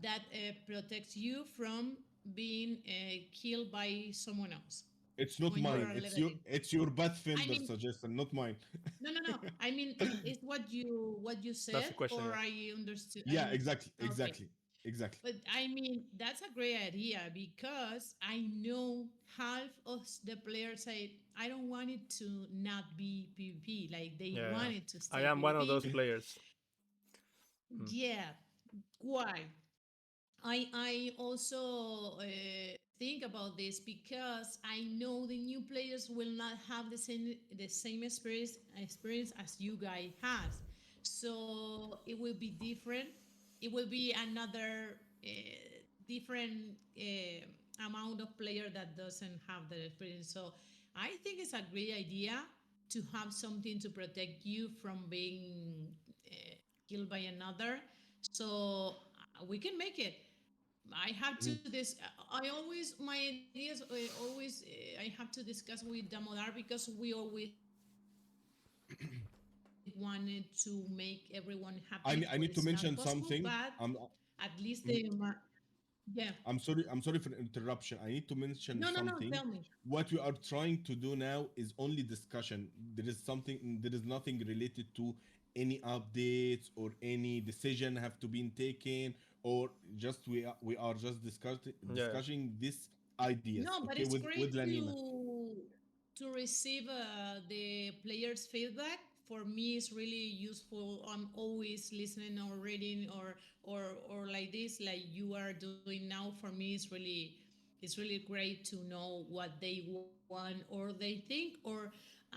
that protects you from being killed by someone else It's not when you Right. mine. are It's leveling. your I Pathfinder mean, suggestion, not mine. no, no, no. I mean, is what you That's said, the question. or Yeah. I understood. Yeah, exactly, Okay. exactly, exactly. But I mean, that's a great idea because I know half of the players say, I don't want it to not be PvP. Like they Yeah, yeah. want it to I stay am one of those PvP. players. Mm. Yeah. Why? I also think about this because I know the new players will not have the same experience as you guys has. So it will be different. It will be another different amount of player that doesn't have the experience. So I think it's a great idea to have something to protect you from being killed by another. So we can make it. I have to Mhm. this. I always my ideas always I have to discuss with Damodar because we always wanted to make everyone happy for as much as possible. But I need to mention at something. least Mhm. yeah. I'm sorry for the interruption. I need to No, mention no, no. Tell something. me. What we are trying to do now is only discussion. There is nothing related to any updates or any decision have to be taken, or just we are just Yeah. discussing these ideas, No, but okay, it's with great Lanina. to receive the players' feedback. For me, it's really useful. I'm always listening or reading or like this, like you are doing now. For me, it's really great to know what they want or they think. Or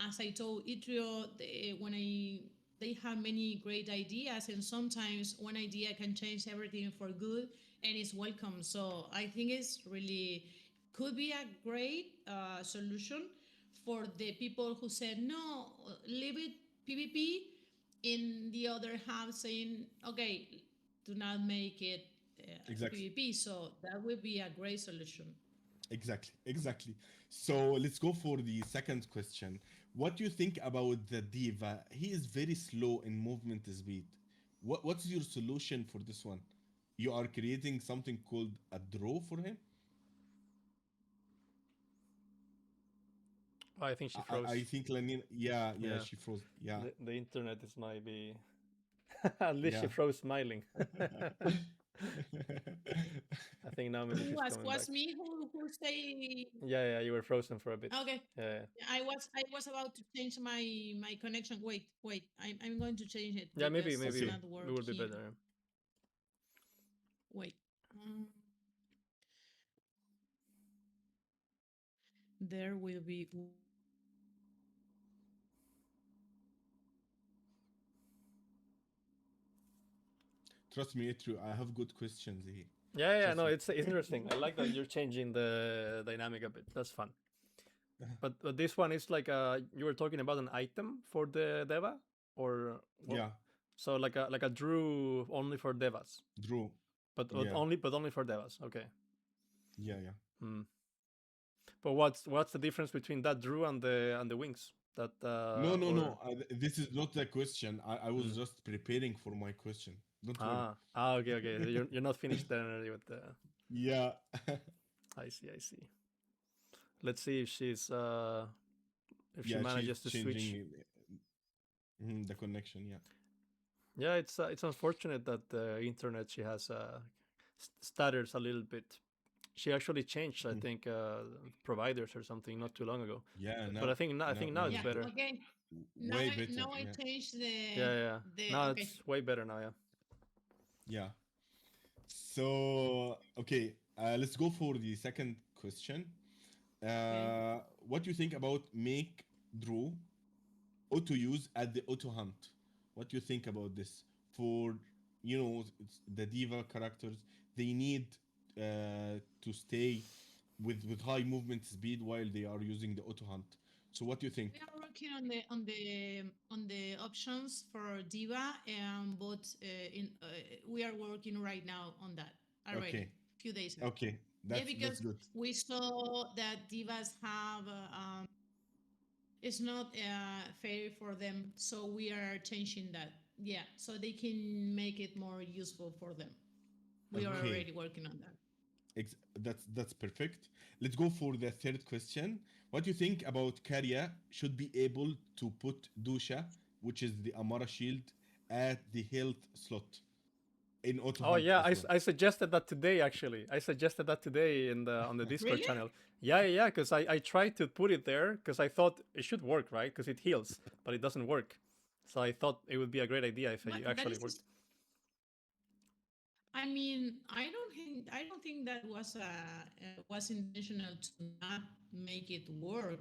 as I told Itryo, they have many great ideas, and sometimes one idea can change everything for good, and it's welcome. So I think it's really could be a great solution for the people who said no, leave it PvP in the other half saying, okay, do not make it Exactly. PvP. So that would be a great solution. Exactly, exactly. So let's go for the second question. What do you think about the diva? He is very slow in movement speed. What's your solution for this one? You are creating something called a draw for him? I think she I froze. think Lenin, yeah, yeah, Yeah, she froze. Yeah, the internet is maybe. At least she yeah. froze smiling. I think now maybe Who she's coming back. was me who say Yeah, yeah, you were frozen for a bit. okay? Yeah, I was about to change my connection. Wait. I'm going to change it yeah. Maybe because it's maybe Okay. not it work would be here. better. Wait. Mm, there will be. Trust me, Itryo, I have good questions here. Yeah, yeah. Trust No, me. it's interesting. I like that you're changing the dynamic a bit. That's fun. But this one is like you were talking about an item for the deva, or what? Yeah, So like a drew only for devas, Drew. but Yeah, only for devas. Okay. yeah, yeah. Hmm. But what's the difference between that drew and the wings? That No, no, or no. This is not a question. I was hmm. just preparing for my question. Don't worry. Okay, okay. So you're not finished there already with the. Yeah. I see, I see. Let's see if she Yeah, she's manages to switch. changing the connection. Yeah. Yeah, it's unfortunate that the internet she has stutters a little bit. She actually changed, I Mhm. think, providers or something not too long ago. Yeah, But now, I think now now it's Yeah. it's better. Okay. Now way I better. now I Yeah. changed Yeah, yeah. the Now okay. it's way better now. Yeah. Yeah. So, okay, let's go for the second question. Okay. What do you think about make draw auto use at the auto hunt? What do you think about this? For the diva characters, they need to stay with high movement speed while they are using the auto hunt. So what do you think? We are working on the options for Diva, and but in we are working right now on that already. Okay, Few days ago. okay, Yeah, that's because good. we saw that divas have it's not fair for them, so we are changing that. Yeah, so they can make it more useful for them. We are Okay, already working on that. that's perfect. Let's go for the third question. What do you think about Karya should be able to put Dusha, which is the Amara shield, at the health slot in auto Oh hunt yeah, as well? I suggested that today actually. I suggested that today in the on the Discord Really? channel. Yeah, yeah, because I tried to put it there because I thought it should work, right? Because it heals, but it doesn't work. So I thought it would be a great idea if it But that actually is worked. I mean, I don't think that was intentional to not make it work,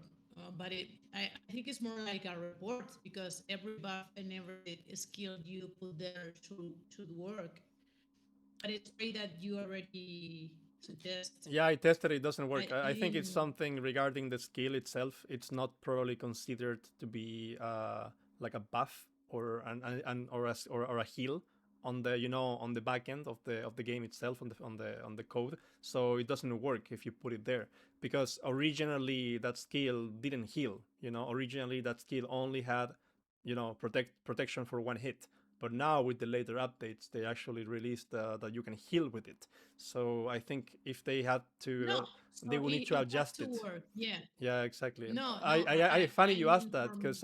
but I think it's more like a report because every buff and every skill you put there should work. But it's great that you already suggest. Yeah, I tested it. It doesn't I work. I I think it's didn't something regarding the skill itself. It's not probably considered to be like a buff or an or a heal on the on the back end of the game itself on the code. So it doesn't work if you put it there because originally that skill didn't heal. Originally that skill only had protection for one hit. But now with the later updates, they actually released that you can heal with it. So I think if they had no. to, they So will need to it has adjust to it. work. Yeah. Yeah, exactly. And No, I, no. I, I funny I you asked mean that from because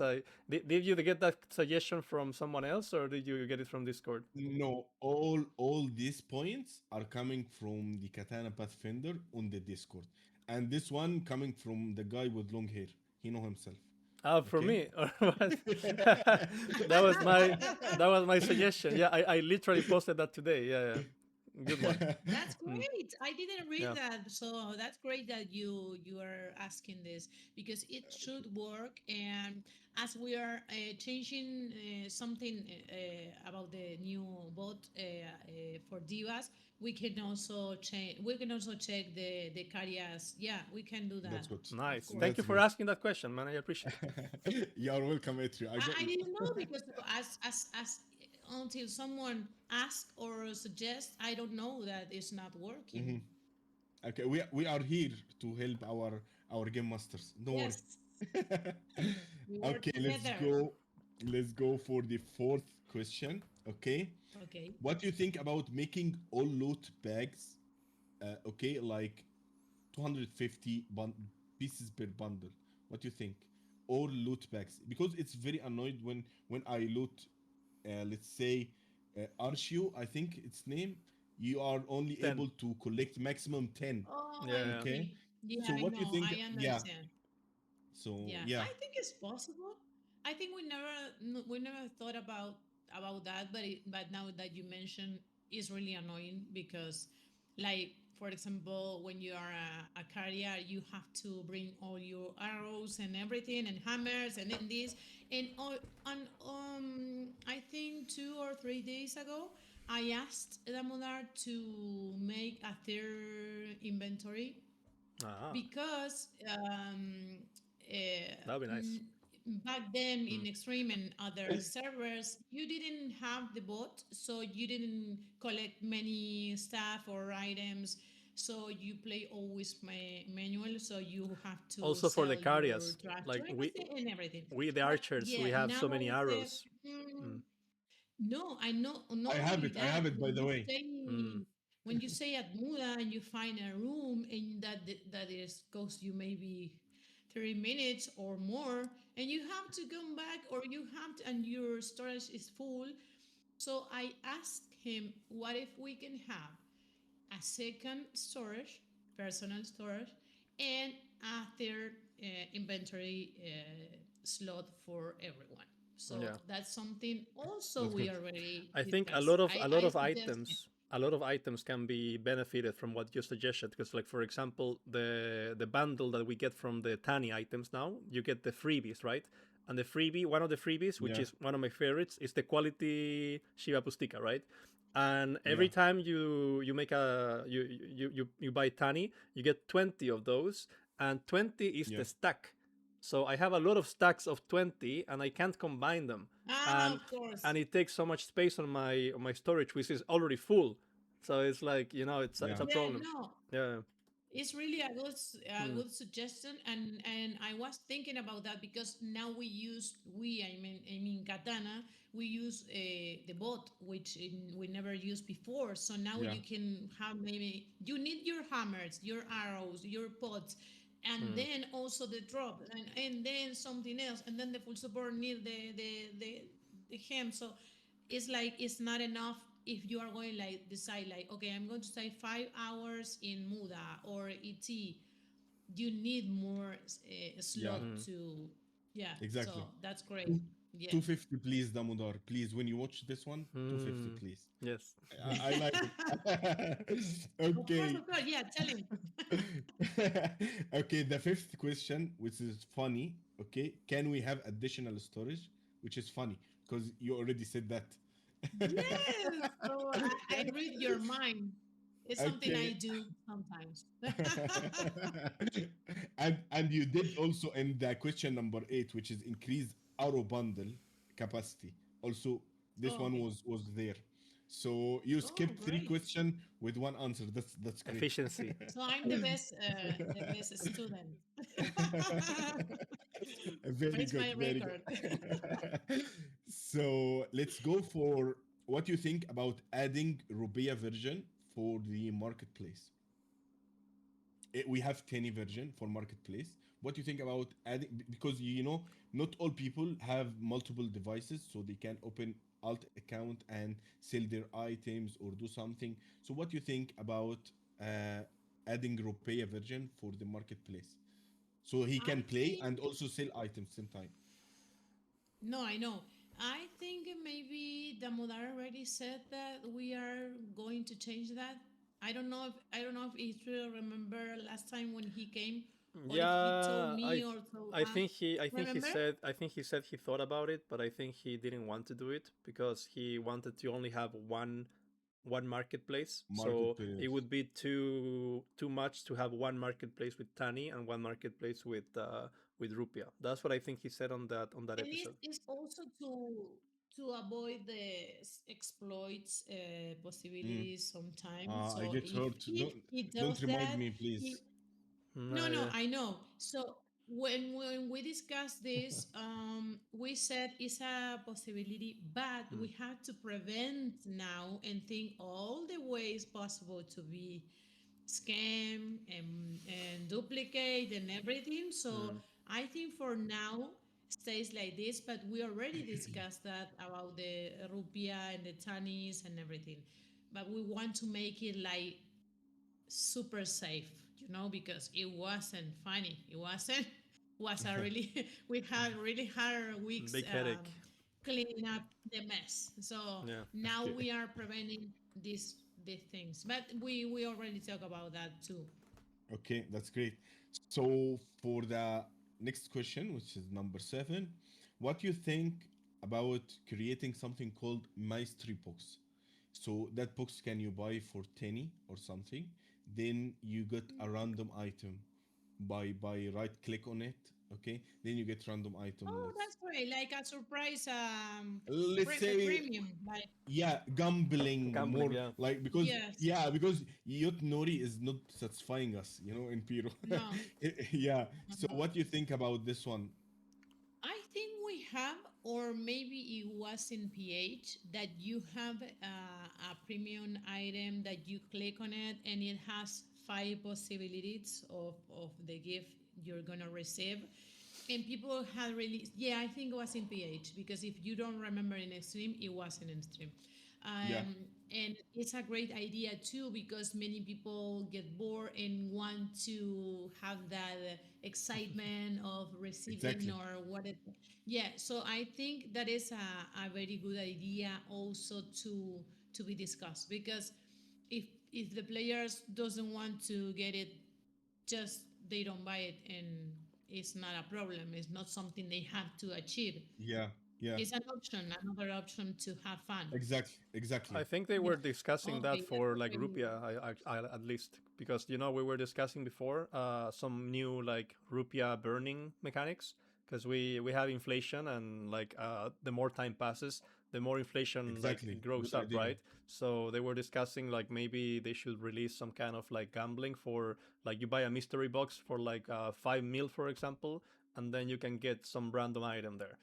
did you get that suggestion from someone else or did you get it from Discord? No, all these points are coming from the Katana Pathfinder on the Discord, and this one coming from the guy with long hair. He know himself. For Okay. me, or what? that was my that was my suggestion. Yeah, I literally posted that today. Yeah, yeah. Good one. That's Mm, great. I didn't read yeah. that, so that's great that you are asking this because it should work. And as we are changing something about the new bot for divas, we can also change. We can also check the carriers. Yeah, we can do that, That's good. of Nice. Thank course. you That's for good. asking that question, man. I appreciate it. You're welcome, Itryo. I got I you. didn't know because as until someone asks or suggests, I don't know that it's not working. Okay, we are here to help our game masters. Don't worry. Yes, we work Okay, let's together. go. Let's go for the fourth question. Okay, Okay. what do you think about making all loot bags? Okay, like 250 pieces per bundle. What do you think? Or loot bags? Because it's very annoyed when I loot, let's say, Arshio, I think its name. You are only 10. able to collect maximum 10. Oh, I Yeah. Okay, see. Yeah, so I what do you know. think? I Yeah. understand. So Yeah, yeah, I think it's possible. I think we never thought about that, but now that you mention, it's really annoying because, like for example, when you are a carrier, you have to bring all your arrows and everything and hammers and then this and all. And I think 2 or 3 days ago, I asked Damodar to make a third inventory Ah, because that would be nice. back then Mm. in Extreme and other servers, you didn't have the bot, so you didn't collect many stuff or items. So you play always manual, so you have to Also for the sell your carriers, trash to like and everything. we the But archers, we yeah, have now so many I said, arrows. mm, Mm. no, I know. I Not have only it. I that, have it. By the way, Mm. when you say at Muda and you find a room and that is costs you maybe 30 minutes or more, and you have to come back or you have to, and your storage is full. So I asked him, what if we can have a second storage, personal storage, and a third inventory slot for everyone. So Yeah. that's something also that's we good. already I think discussed. I suggest him. a lot of items can be benefited from what you suggested because like for example the bundle that we get from the Tani items now you get the freebies, right? And the freebie, one of the freebies, which Yeah, is one of my favorites, is the quality Shiva Pustika, right? And yeah, every time you make a you buy Tani, you get 20 of those, and 20 is yeah, the stack. So I have a lot of stacks of 20 and I can't combine them. Ah, And of course. and it takes so much space on my storage which is already full. So it's like, it's yeah. a Yeah, problem. no, Yeah. it's really a Mm. good suggestion, and I was thinking about that because now I mean Katana, we use the bot which we never used before. So now Yeah. you can have, maybe you need your hammers, your arrows, your pots, and Mm. then also the drop, and then something else, and then the full support need the hem. So it's like it's not enough if you are going like decide like, okay, I'm going to stay 5 hours in Muda or ET. You need more Yeah, slot to, yeah. exactly. So that's great. Two- Yeah, 250, please, Damodar. Please, when you watch this one, 250, Mm. please. Yes. I like it. of course, Okay. of course. Yeah, tell him. Okay, the fifth question, which is funny. Okay, can we have additional storage? Which is funny because you already said that. Yes. So I read your mind. It's something I Okay. do sometimes. And you did also in the question number 8, which is increase auto bundle capacity. Also, this Oh, one okay. was there. So you Oh, skipped three great. question with one answer. That's great. Efficiency. So I'm the best student. Very Where's good, my very good. record? So let's go for what you think about adding Rubia version for the marketplace. We have Tenny version for marketplace. What do you think about adding? Because not all people have multiple devices, so they can open alt account and sell their items or do something. So what do you think about adding Rupea version for the marketplace, so he can I play think and also sell items same time? no, I know. I think maybe Damodar already said that we are going to change that. I don't know if Israel remember last time when he came, or if he told Yeah, me or told I us. think he Remember? said he thought about it, but I think he didn't want to do it because he wanted to only have one marketplace. So it Marketplace. would be too much to have one marketplace with Tani and one marketplace with Rupia. That's what I think he said on that And episode. it's also to avoid the exploits Mm. possibilities sometimes. I So get if hurt. he Don't does remind that, me, he please. no, no, Yeah. I know. So when we discussed this, we said it's a possibility, but Mm. we have to prevent now and think all the ways possible to be scam and duplicate and everything. So Mm. I think for now stays like this, but we already discussed that about the rupia and the tanis and everything. But we want to make it like super safe, because it wasn't funny. It wasn't. Was a really we had really hard weeks Big headache. cleaning up the mess. So Yeah. now Okay. we are preventing these things. But we already talk about that too. Okay, that's great. So for the next question, which is number 7, what do you think about creating something called mystery box? So that box can you buy for 10 or something? Then you get a random item by right click on it. Okay, then you get random item. Oh, that's great! Like a surprise, Let's say, premium. Like yeah, gambling Gambling. more, Yeah. like, because yes, yeah, because Yot Nori is not satisfying us, in Piro. no. Yeah, so Uh-huh. what do you think about this one? I think we have, or maybe it was in PH, that you have a premium item that you click on it and it has five possibilities of the gift you're going to receive. And people had really, yeah, I think it was in PH because if you don't remember in stream, it wasn't in stream. Yeah, Um, and it's a great idea too because many people get bored and want to have that excitement of receiving exactly. or what it. Yeah, so I think that is a very good idea also to be discussed because if the players doesn't want to get it, just they don't buy it and it's not a problem. It's not something they have to achieve. Yeah, yeah, It's an option, another option to have fun. exactly, exactly. I think they Yeah. were discussing that Okay, that's for like very good. Rupia, at least because we were discussing before some new like Rupia burning mechanics because we have inflation and like the more time passes, the more inflation like Exactly. grows Good up, idea. right? So they were discussing like maybe they should release some kind of like gambling for like you buy a mystery box for like 5 mil, for example, and then you can get some random item there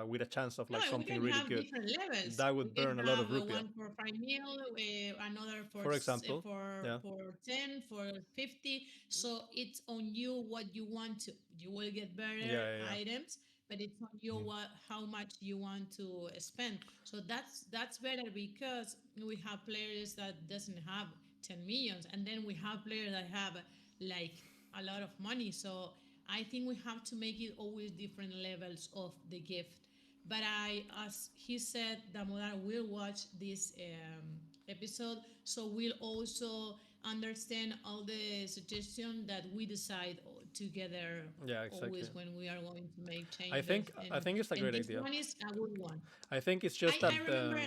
with a chance of No, like we something can really have good different levels. that We would can burn a lot have of rupiah. one for 5 mil, another for For example, yeah, for 10, for 50. So it's on you what you want to. You will get better yeah, yeah, items, but it's on you Mhm. what how much you want to spend. So that's better because we have players that doesn't have 10 millions, and then we have players that have like a lot of money. So I think we have to make it always different levels of the gift. But as he said, Damodar will watch this episode, so we'll also understand all the suggestions that we decide together yeah, exactly. always when we are going to make I changes. think I And think it's a and great this idea. one is a good one. I think it's I just I that remember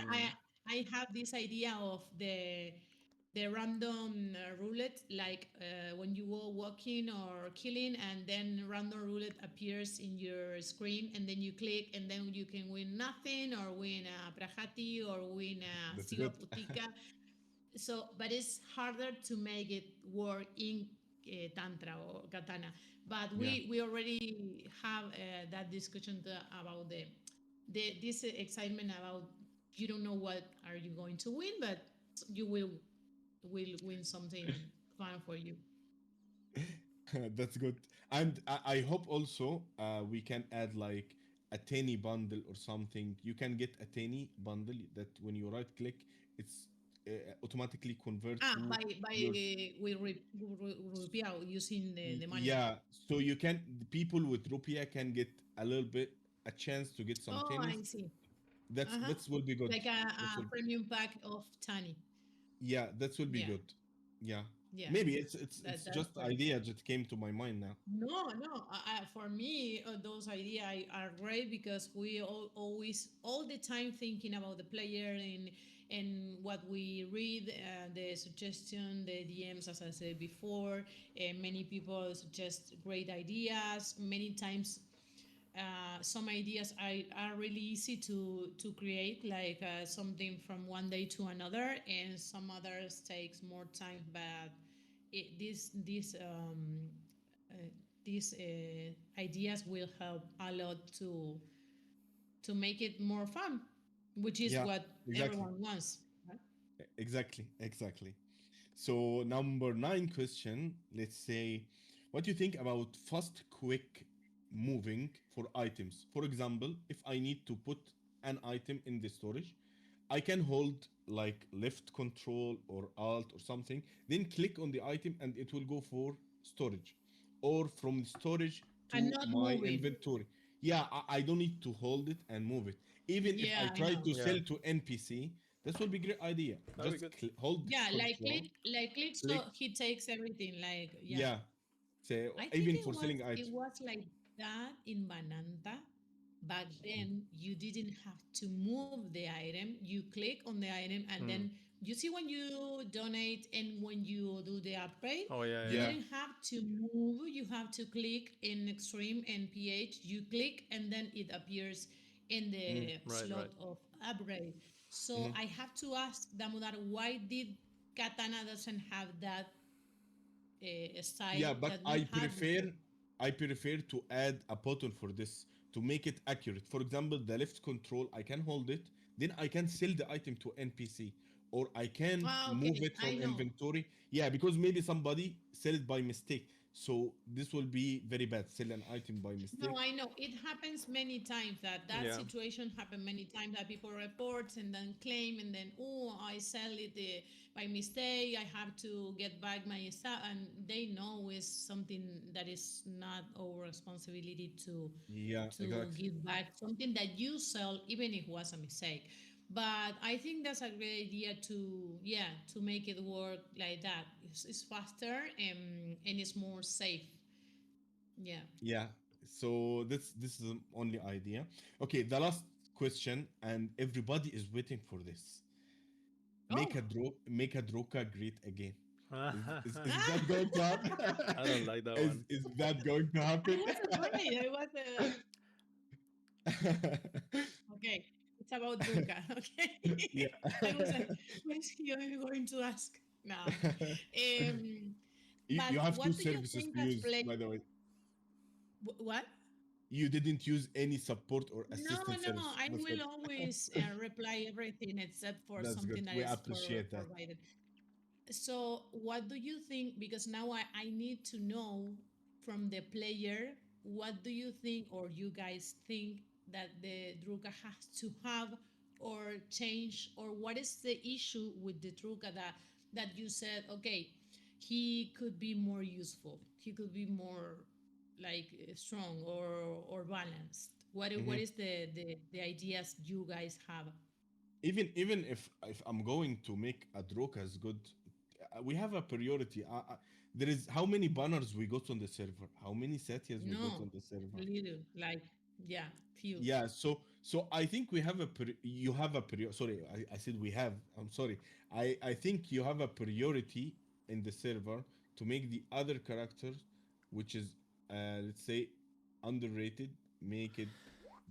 I have this idea of the random roulette, like when you go walking or killing, and then random roulette appears in your screen, and then you click, and then you can win nothing, or win a prajati, or win a That's siva good. putika. So, but it's harder to make it work in tantra or katana. But Yeah. we already have that discussion about the this excitement about you don't know what are you going to win, but you will win something fun for you. That's good. And I hope also we can add like a tiny bundle or something. You can get a tiny bundle that when you right click, it's automatically convert to By your. with rupiah using the money. Yeah, so you can, the people with Rupia can get a little bit, a chance to get some Oh, I tennis, see. that's Uh-huh. that will be good. Like That a will, premium pack of Tani. yeah, that will be Yeah, good. Yeah, yeah. maybe it's That's just great. idea that came to my mind now. No, no. For me, those ideas are great because we always, all the time, thinking about the player and what we read, the suggestion, the DMs, as I said before. Many people suggest great ideas. Many times, some ideas are really easy to create, like something from one day to another, and some others takes more time. But uh, these ideas will help a lot to make it more fun, which is Yeah, what exactly. everyone wants, right? Exactly. So number nine question, let's say, what do you think about fast, quick moving for items? For example, if I need to put an item in the storage, I can hold like left control or alt or something, then click on the item and it will go for storage, or from storage And to not my moving. inventory. Yeah, I don't need to hold it and move it. Even if I Yeah, I try know. to Yeah, sell to NPC, this will be great idea. that would be Just good. hold Yeah, control, like click, click. so he takes everything. Like, yeah. Yeah, say I think even it for was selling it items. was like that in Bananta. Back then, you didn't have to move the item. You click on the item, and then Mm. you see when you donate and when you do the upgrade, Oh yeah, you yeah, Yeah. didn't have to move. You have to click in Extreme and PH. You click, and then it appears in Mm-hmm. the right, slot right. of upgrade. So Mm-hmm. I have to ask Damodar, why did Katana doesn't have that style Yeah, but that we had before? I prefer to add a button for this to make it accurate. For example, the left control, I can hold it, then I can sell the item to NPC, or I can Ah, move okay, it I from know. inventory. Yeah, because maybe somebody sell it by mistake. So this will be very bad. Sell an item by No, mistake. I know. It happens many times, that Yeah. situation happened many times, that people report and then claim, and then, oh, I sell it by mistake. I have to get back my stuff, and they know it's something that is not our responsibility Yeah, to exactly. give back something that you sell, even if it was a mistake. But I think that's a great idea to, yeah, to make it work like that. It's faster, and it's more safe. Yeah. Yeah. So this is the only idea. Okay, the last question, and everybody is waiting for this. Oh. Make a Droka great again. Is that Ah! going to happen? I don't like that one. Is that going to I happen? was afraid. I was okay. It's about Druka. Okay. Yeah. I was like, what is he going to ask? No. But You have two what do you services think to as use, play? by the way. What? You didn't use any support or No, assistance no. service. I That's will good. always reply everything except for That's good. something that We is appreciate that. provided. So, what do you think? Because now I need to know from the player, what do you think, or you guys think, that the Druga has to have or change, or what is the issue with the Druga that you said, okay, he could be more useful, he could be more like strong or balanced. What Mhm. is the ideas you guys have? Even if I'm going to make a Droka as good, we have a priority. There is how many banners we got on the server, how many Satyas we got No, on the server. little, like, yeah, few. Yeah, so I think we have you have a sorry, I said we have. I'm sorry. I think you have a priority in the server to make the other characters, which is let's say underrated, make it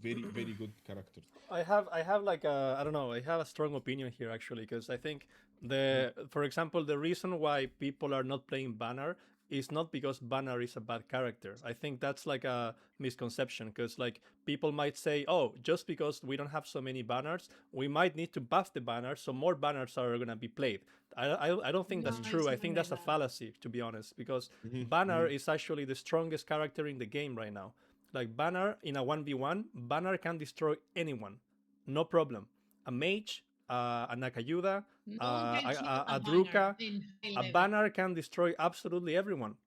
very good characters. I have like a, I don't know, I have a strong opinion here actually, because I think Mhm. for example, the reason why people are not playing Banner is not because Banner is a bad character. I think that's like a misconception, because like people might say, oh, just because we don't have so many banners, we might need to buff the banners so more banners are gonna be played. I don't think that's No, true. it's I not think like that's a that. fallacy, to be honest, because Mhm. Banner Mhm. is actually the strongest character in the game right now. Like Banner in a 1v1, Banner can destroy anyone, no problem. A mage, a Nakayuda, No one can hit a a banner Druka, in high a level. banner can destroy absolutely everyone.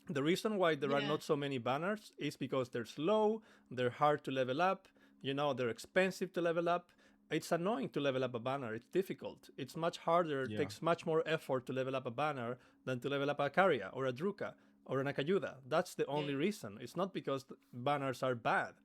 The reason why there are Yeah. not so many banners is because they're slow, they're hard to level up, They're expensive to level up. It's annoying to level up a banner. It's difficult. It's much harder. It Yeah. takes much more effort to level up a banner than to level up a Karya or a Druka or an Akayuda. That's the only Yeah. reason. It's not because banners are bad.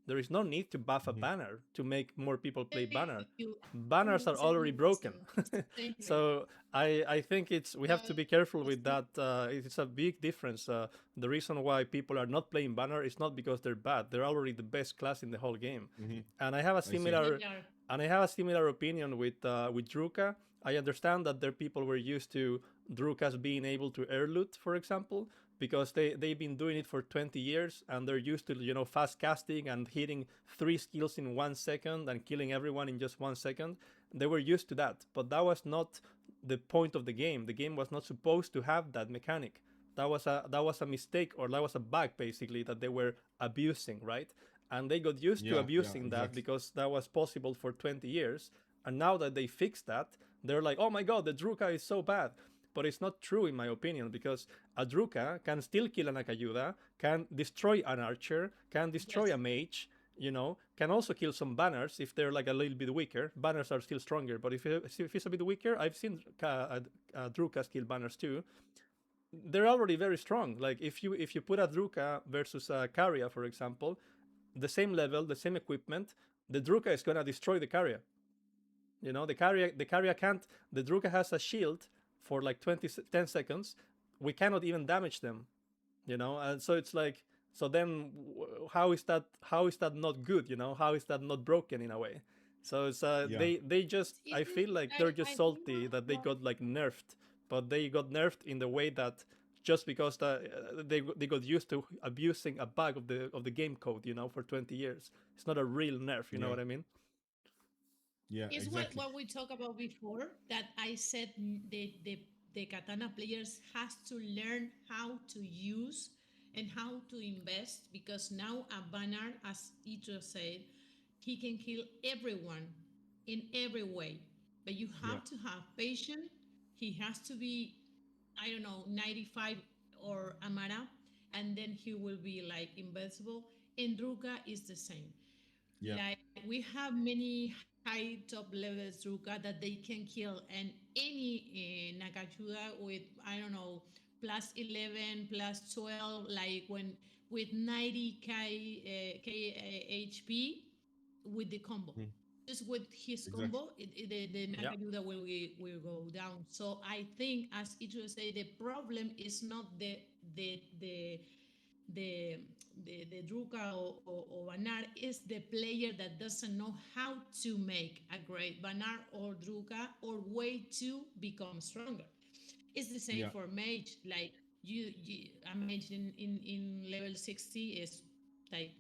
There is no need to buff a Mhm. banner to make more people play banner. Thank you. Banners are already broken. Same here. So I think we have to be careful with Yes. that. It's a big difference. The reason why people are not playing banner is not because they're bad. They're already the best class in the whole game. Mhm. And I have a I see. similar They are. opinion with Druka. I understand that there people were used to Drukas being able to air loot, for example, because they've been doing it for 20 years and they're used to fast casting and hitting 3 skills in 1 second and killing everyone in just 1 second. They were used to that, but that was not the point of the game. The game was not supposed to have that mechanic. That was a mistake, or that was a bug basically that they were abusing, right? And they got used to Yeah, yeah, abusing that exactly. because that was possible for 20 years. And now that they fixed that, they're like, oh my god, the Druka is so bad. But it's not true in my opinion, because a Druka can still kill an Akayuda, can destroy an archer, can destroy a Yes. mage, can also kill some banners if they're like a little bit weaker. Banners are still stronger, but if it's a bit weaker, I've seen Drukas kill banners too. They're already very strong. Like if you put a Druka versus a Karya, for example, the same level, the same equipment, the Druka is gonna destroy the Karya. The Karya can't. The Druka has a shield for like 10 seconds. We cannot even damage them. And so it's like, so then how is that not good? How is that not broken in a way? So it's Yeah. they just, It I is. feel like they're just I don't salty know that they what. got like nerfed, but they got nerfed in the way that just because they got used to abusing a bug of the game code, for 20 years. It's not a real nerf, you know Yeah. what I mean? Yeah, Is exactly. what we talked about before, that I said the katana players has to learn how to use and how to invest, because now a banner, as Itryo said, he can kill everyone in every way. But you Yeah. have to have patience. He has to be, I don't know, 95 or Amara, and then he will be like invincible. And Druga is the same. Yeah. Like we have many high top levels Ruka that they can kill, and any Nakachuda with, I don't know, plus 11, plus 12, like when with 90 k HP with the combo. Mhm. Just with his Exactly. combo, the Yeah. Nakachuda will go down. So I think, as Ichiro say, the problem is not the the Druka or Banar, is the player that doesn't know how to make a great Banar or Druka, or way to become stronger. It's the same Yeah. for mage. Like a mage in level 60 is like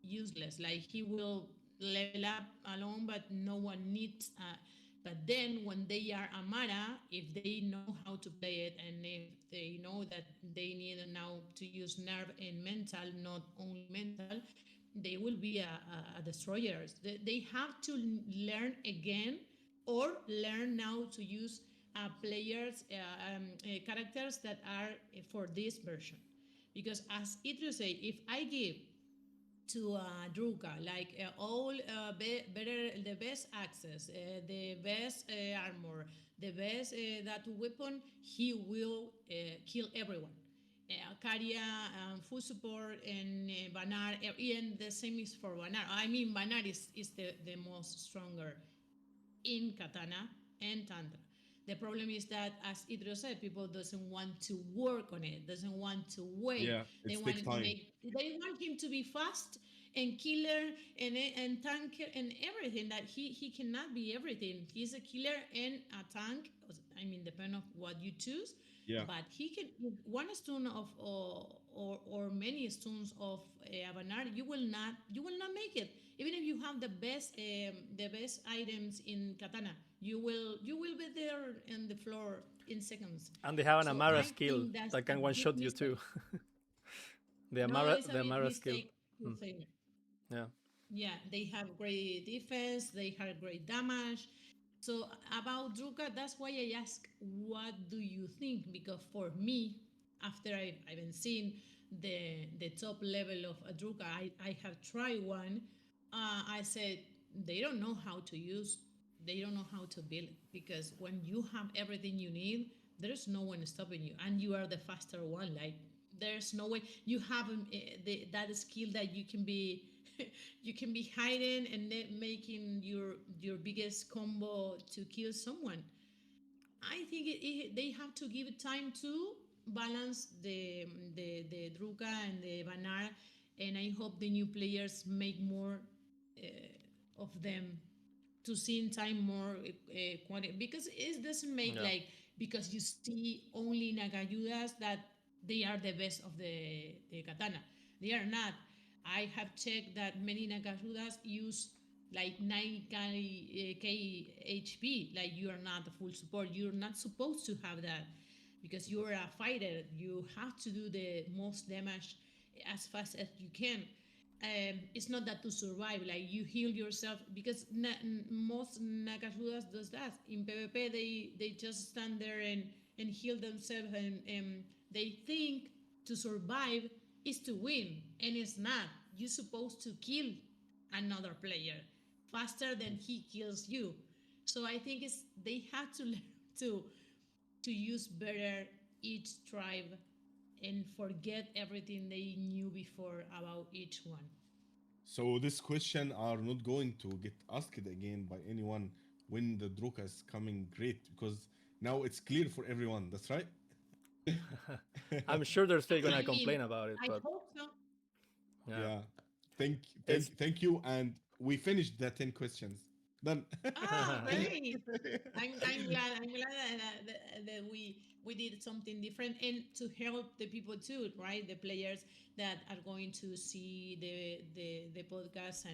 useless. Like he will level up alone, but no one needs. But then when they are Amara, if they know how to play it, and if they know that they need now to use nerve and mental, not only mental, they will be a destroyers. They have to learn again, or learn now to use players, characters that are for this version. Because as Idris say, if I give to Druga, like all better, the best access, the best armor, the best that weapon, he will kill everyone. Karya, full support, and Banar, and the same is for Banar. I mean, Banar is the most stronger in Katana and Tantra. The problem is that, as Idro said, people doesn't want to work on it, doesn't want to wait. Yeah. They It want takes to time. they want him to be fast and killer and tanker and everything. That he cannot be everything. He's a killer and a tank. I mean, depending on what you choose. Yeah. But he can, with one stone of or many stones of Avanar, you will not make it. Even if you have the best items in katana, you will be there in the floor in seconds. And they have an So Amara I skill think that's that a can one big shot you too. mistake. the No, Amara it's a the big Amara skill. mistake to Hmm. say. Yeah. Yeah, they have great defense, they have great damage. So about Druka, that's why I ask, what do you think? Because for me, after I've been seeing the top level of a Druka, I have tried one. I said they don't know how to use, they don't know how to build, because when you have everything you need, there's no one stopping you, and you are the faster one. Like there's no way you have that skill that you can be you can be hiding and then making your biggest combo to kill someone. I think they have to give it time to balance the Druka and the Banar, and I hope the new players make more of them to see in time more quantity, because it doesn't make Yeah. like because you see only Nagayudas that they are the best of the katana. They are not. I have checked that many Nagayudas use like 9k HP. Like you are not a full support. You're not supposed to have that because you're a fighter. You have to do the most damage as fast as you can. It's not that to survive, like you heal yourself, because most Nakasudas does that in PvP. They just stand there and heal themselves, and they think to survive is to win, and it's not. You're supposed to kill another player faster than he kills you. So I think it's they have to learn to use better each tribe and forget everything they knew before about each one. So this question are not going to get asked again by anyone when the Druka is coming great, because now it's clear for everyone. That's right. I'm sure they're still I gonna mean, complain about it, I but hope so. yeah, Yeah. it's Thank you. And we finished the 10 questions. Done. Ah, great. I'm glad that we did something different, and to help the people too, right? The players that are going to see the podcast,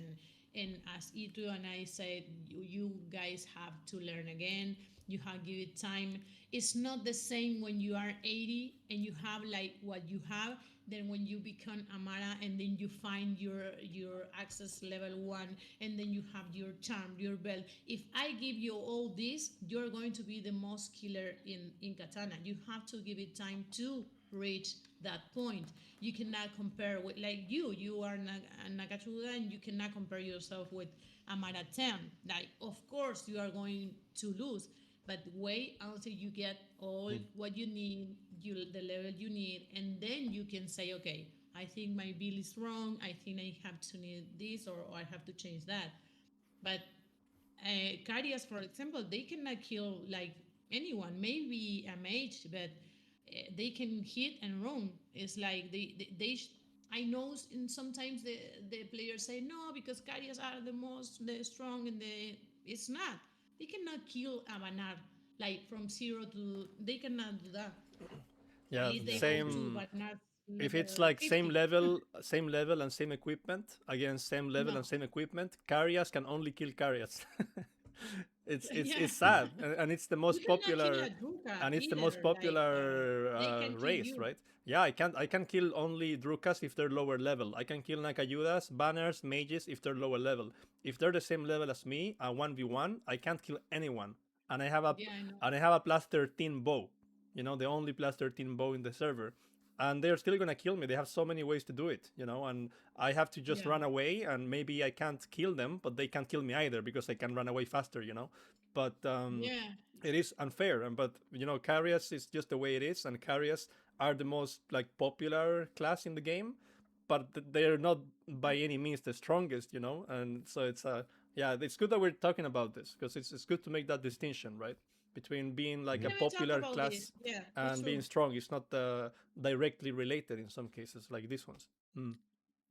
and as Itryo and I said, you guys have to learn again. You have give it time. It's not the same when you are 80 and you have like what you have, then when you become Amara and then you find your access level 1, and then you have your charm, your belt. If I give you all this, you're going to be the most killer in katana. You have to give it time to reach that point. You cannot compare with, like, you are Nagachuda, and you cannot compare yourself with Amara 10. Like, of course you are going to lose, but wait until you get all what you need, the level you need, and then you can say, okay, I think my bill is wrong. I think I have to need this, or I have to change that. But carriers, for example, they cannot kill like anyone. Maybe a mage, but they can hit and run. It's like I know sometimes the players say no because carriers are the strong, and it's not. They cannot kill a Banar like from zero to. They cannot do that. At yeah, least they Yeah. go to same. Banar If it's level like 50. same level and same equipment against same level and No. same equipment, carriers can only kill carriers. Yeah. it's sad, and it's the You most cannot kill popular, a Druka and it's the most either. Like popular they can kill race, you. right? Yeah, I can kill only Drukas if they're lower level. I can kill Nakayudas, banners, mages if they're lower level. If they're the same level as me, a 1v1, I can't kill anyone. And I have a Yeah, I know. and I have a plus 13 bow. The only plus 13 bow in the server. And they're still gonna kill me. They have so many ways to do it, and I have to just Yeah. run away, and maybe I can't kill them, but they can't kill me either because I can run away faster. But Yeah. it is unfair, and but carriers is just the way it is, and carriers are the most like popular class in the game, but they're not by any means the strongest. And so yeah, it's good that we're talking about this because it's good to make that distinction, right, between being like We a Mhm. never talk popular about this. class Yeah, it's and being true. strong. It's not directly related in some cases like these ones. Mm.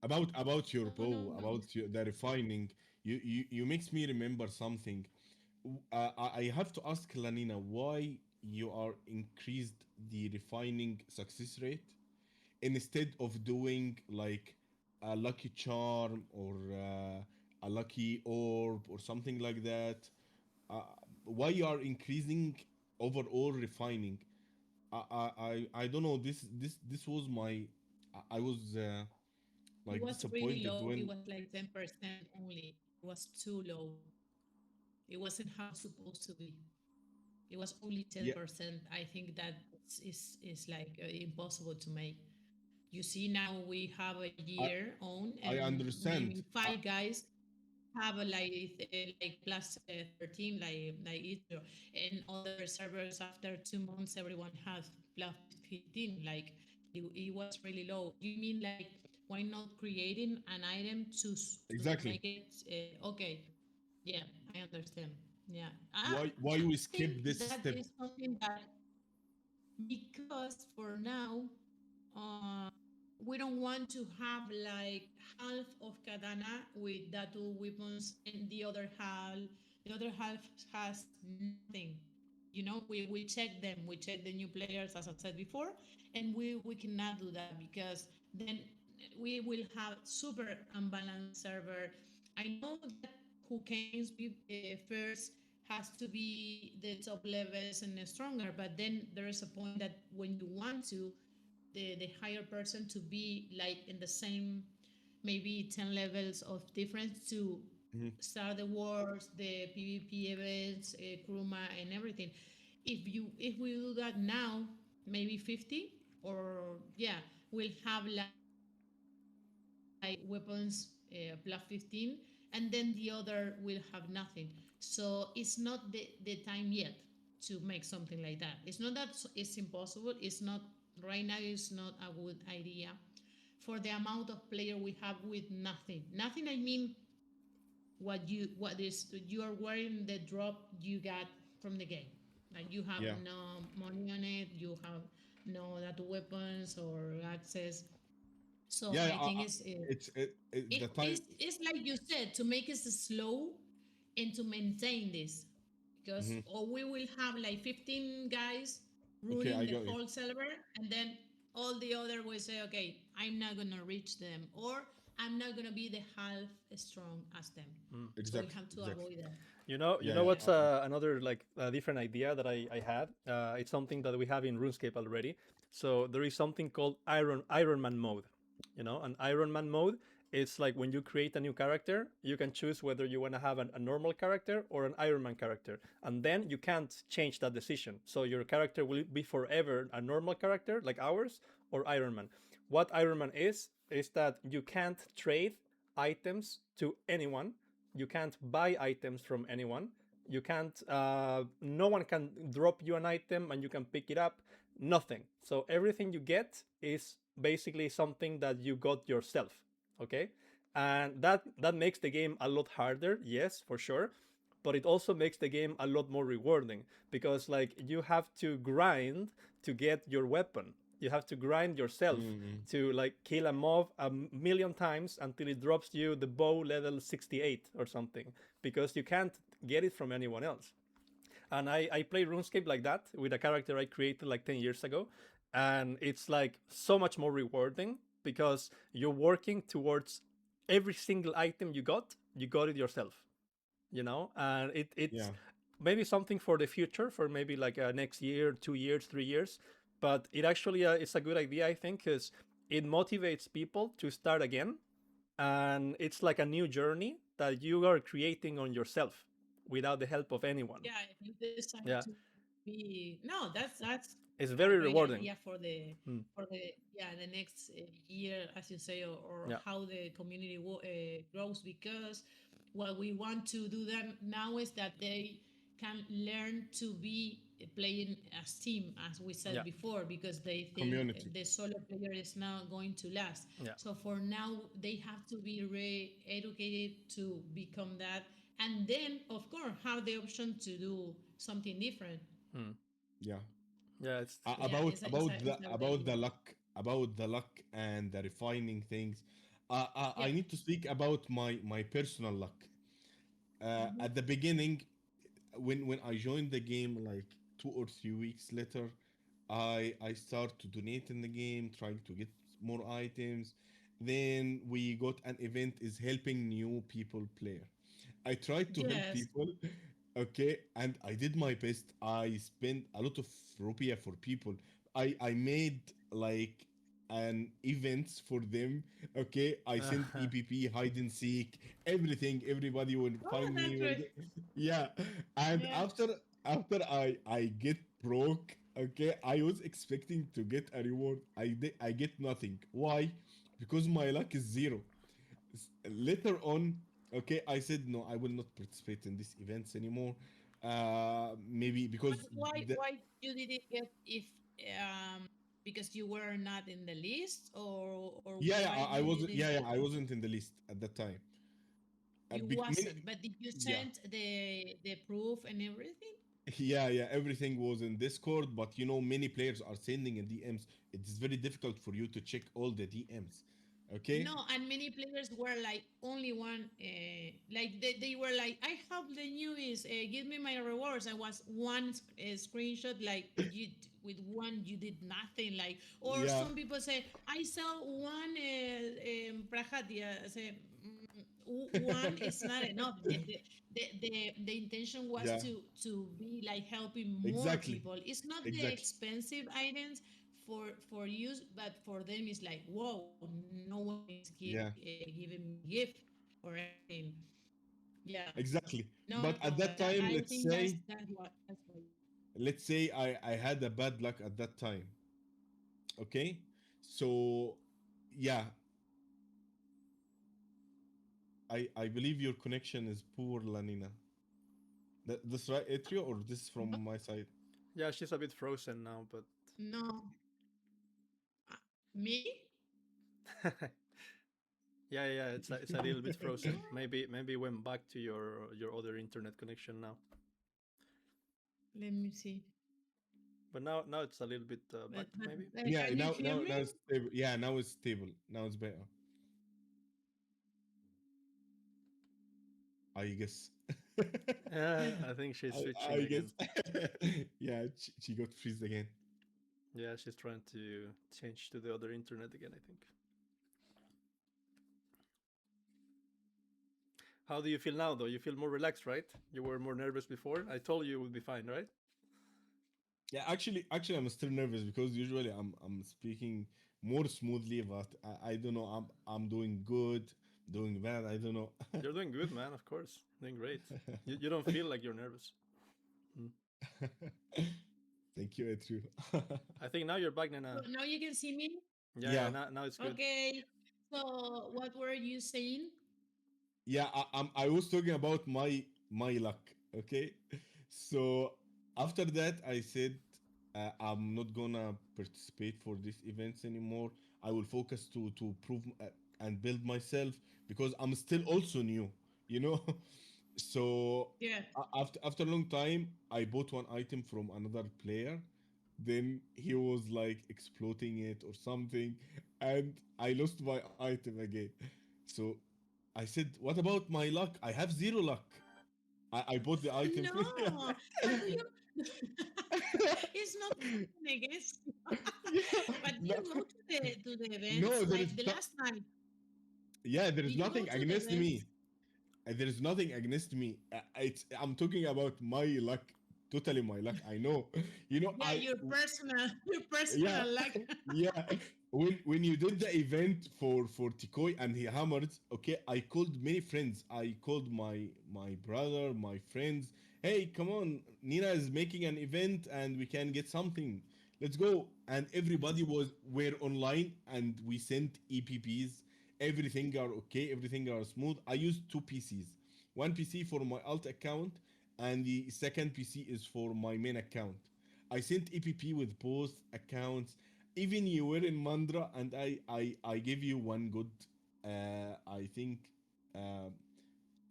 About your No, no, bow, no. about the refining, you makes me remember something. I have to ask Lanina why you are increased the refining success rate instead of doing like a lucky charm or a lucky orb or something like that. Uh, why you are increasing overall refining? I don't know. This was my. I was It like was really disappointed low. It when. was like 10% only. It was too low. It wasn't how it's supposed to be. It was only Yeah, 10%. I think that is like impossible to make. You see, now we have a I year on, I and maybe understand. five guys. have like plus 13 like Itryo, and other servers after 2 months everyone has plus 15. Like it was really low. You mean like why not creating an item to Exactly. make it okay? Yeah, I understand. Yeah, Why I we think skip this that step? is something that because for now uh, we don't want to have like half of katana with that two weapons and the other half has nothing. We check them, we check the new players as I said before, and we cannot do that because then we will have super unbalanced server. I know that who can be first has to be the top levels and stronger, but then there is a point that when you want to the higher person to be like in the same maybe 10 levels of difference to Mhm. start the wars, the PvP events, Kruma and everything. If we do that now, maybe 50 or yeah, we'll have like weapons plus 15, and then the other will have nothing. So it's not the time yet to make something like that. It's not that it's impossible. It's not right now. It's not a good idea for the amount of player we have with nothing. Nothing. I mean, what you are wearing the drop you got from the game. Like you have Yeah. no money on it. You have no that weapons or access. So Yeah. I think it's The time. it's like you said to make it slow and to maintain this because Mhm. or we will have like 15 guys Okay, ruling I the got you. whole server, and then all the other will say okay, I'm not gonna reach them, or I'm not gonna be the half strong as them. Mm. So we Exactly. have to Exactly. avoid that. You Yeah. know Yeah. Yeah. what's another like different idea that I had? It's something that we have in RuneScape already. So there is something called Iron Man mode. An Iron Man mode. It's like when you create a new character, you can choose whether you want to have a normal character or an Iron Man character, and then you can't change that decision. So your character will be forever a normal character like ours or Iron Man. What Iron Man is that you can't trade items to anyone, you can't buy items from anyone, you can't no one can drop you an item and you can pick it up, nothing. So everything you get is basically something that you got yourself. Okay, and that makes the game a lot harder, yes, for sure, but it also makes the game a lot more rewarding because like you have to grind to get your weapon, you have to grind yourself Mm-hmm. to like kill a mob a million times until it drops you the bow level 68 or something, because you can't get it from anyone else. And I play RuneScape like that with a character I created like 10 years ago, and it's like so much more rewarding because you're working towards every single item you got it yourself, and it's Yeah. maybe something for the future, for maybe like next year, 2 years, 3 years, but it actually it's a good idea, I think, because it motivates people to start again, and it's like a new journey that you are creating on yourself without the help of anyone. Yeah, if you decide Yeah, to be no, that's it's a very great rewarding. idea for the Mm. yeah the next year, as you say, or Yeah, how the community grows. Because what we want to do them now is that they can learn to be playing as team, as we said yeah, before, because they think Community. the solo player is not going to last. yeah. So for now, they have to be re-educated to become that, and then of course have the option to do something different. Mm. Yeah. Yeah, it's Yeah, About really the good. luck and the refining things. I Yeah. need to speak about my personal luck. Hmm. At the beginning, when I joined the game, like 2 or 3 weeks later, I start to donate in the game, trying to get more items. Then we got an event is helping new people player. I tried to help Yes. people, okay, and I did my best. I spent a lot of rupiah for people. I made like an events for them. Okay, I sent EPP, hide and seek, everything. Everybody would Oh, find me. that's right. Yeah, and Yeah. after I get broke, okay, I was expecting to get a reward. I get nothing. Why? Because my luck is zero. Later on, Okay, I said no, I will not participate in these events anymore. Maybe But because why you didn't get if um because you were not in the list, or yeah, yeah, why I you wasn't. didn't Yeah, yeah, get? I wasn't in the list at that time. You Many, wasn't, but did you yeah, send the proof and everything? yeah, yeah. Everything was in Discord, but many players are sending in DMs. It's very difficult for you to check all the DMs. Okay. No, and many players were like only one, like they were like, I have the newest, give me my rewards. I was one screenshot, like you with one you did nothing, like, or Yeah, some people say, I sell one prahatia. I say, one is not enough. The intention was yeah. to be like helping more Exactly, people. It's not the exactly. expensive items for use, but for them it's like, whoa, no one is Yeah, giving me gift or anything. Yeah, exactly. no, But no, at that I time, think that's why. let's say I had a bad luck at that time. Okay, so yeah, I believe your connection is poor, Lanina. This right, Etrio, or this from my side? Yeah, she's a bit frozen now, but No, me? yeah, yeah, it's a little bit frozen. Maybe went back to your other internet connection now. Let me see. But now it's a little bit back maybe. Yeah, Can you hear now me? it's stable. Yeah, now it's stable. Now it's better. I guess. I think she's switching I again. guess. Yeah, she got freeze again. Yeah, she's trying to change to the other internet again, I think. How do you feel now though? You feel more relaxed, right? You were more nervous before. I told you it would be fine, right? Yeah, actually, I'm still nervous because usually I'm speaking more smoothly, but I don't know. I'm doing good, doing bad. I don't know. You're doing good, man, of course. Doing great. You don't feel like you're nervous. Mm. Thank you, Etru. I think now you're back, So Nena. now you can see me. Yeah, yeah, Yeah, now it's good. Okay. So what were you saying? yeah. I was talking about my luck. Okay, so after that, I said I'm not gonna participate for these events anymore. I will focus to prove and build myself because I'm still also new. You know. So Yeah. after a long time, I bought one item from another player. Then he was like exploiting it or something, and I lost my item again. So I said, "What about my luck? I have zero luck. I bought the item free." No, but you it's not counting against you. Yeah, But no, you go to the events no, there is like the last night. yeah, there is Did you go nothing to the against events? me. There is nothing against me. I'm talking about my luck, totally my luck. I know, Yeah, your personal your yeah, personal luck. yeah. When you did the event for Tikoi and he hammered, okay, I called many friends. I called my brother, my friends. Hey, come on, Nina is making an event and we can get something. Let's go. And everybody were online and we sent EPPs. Everything are okay. Everything are smooth. I used two PCs. One PC for my alt account and the second PC is for my main account. I sent EPP with both accounts. Even you were in Mandra, and I gave you one good. I think uh,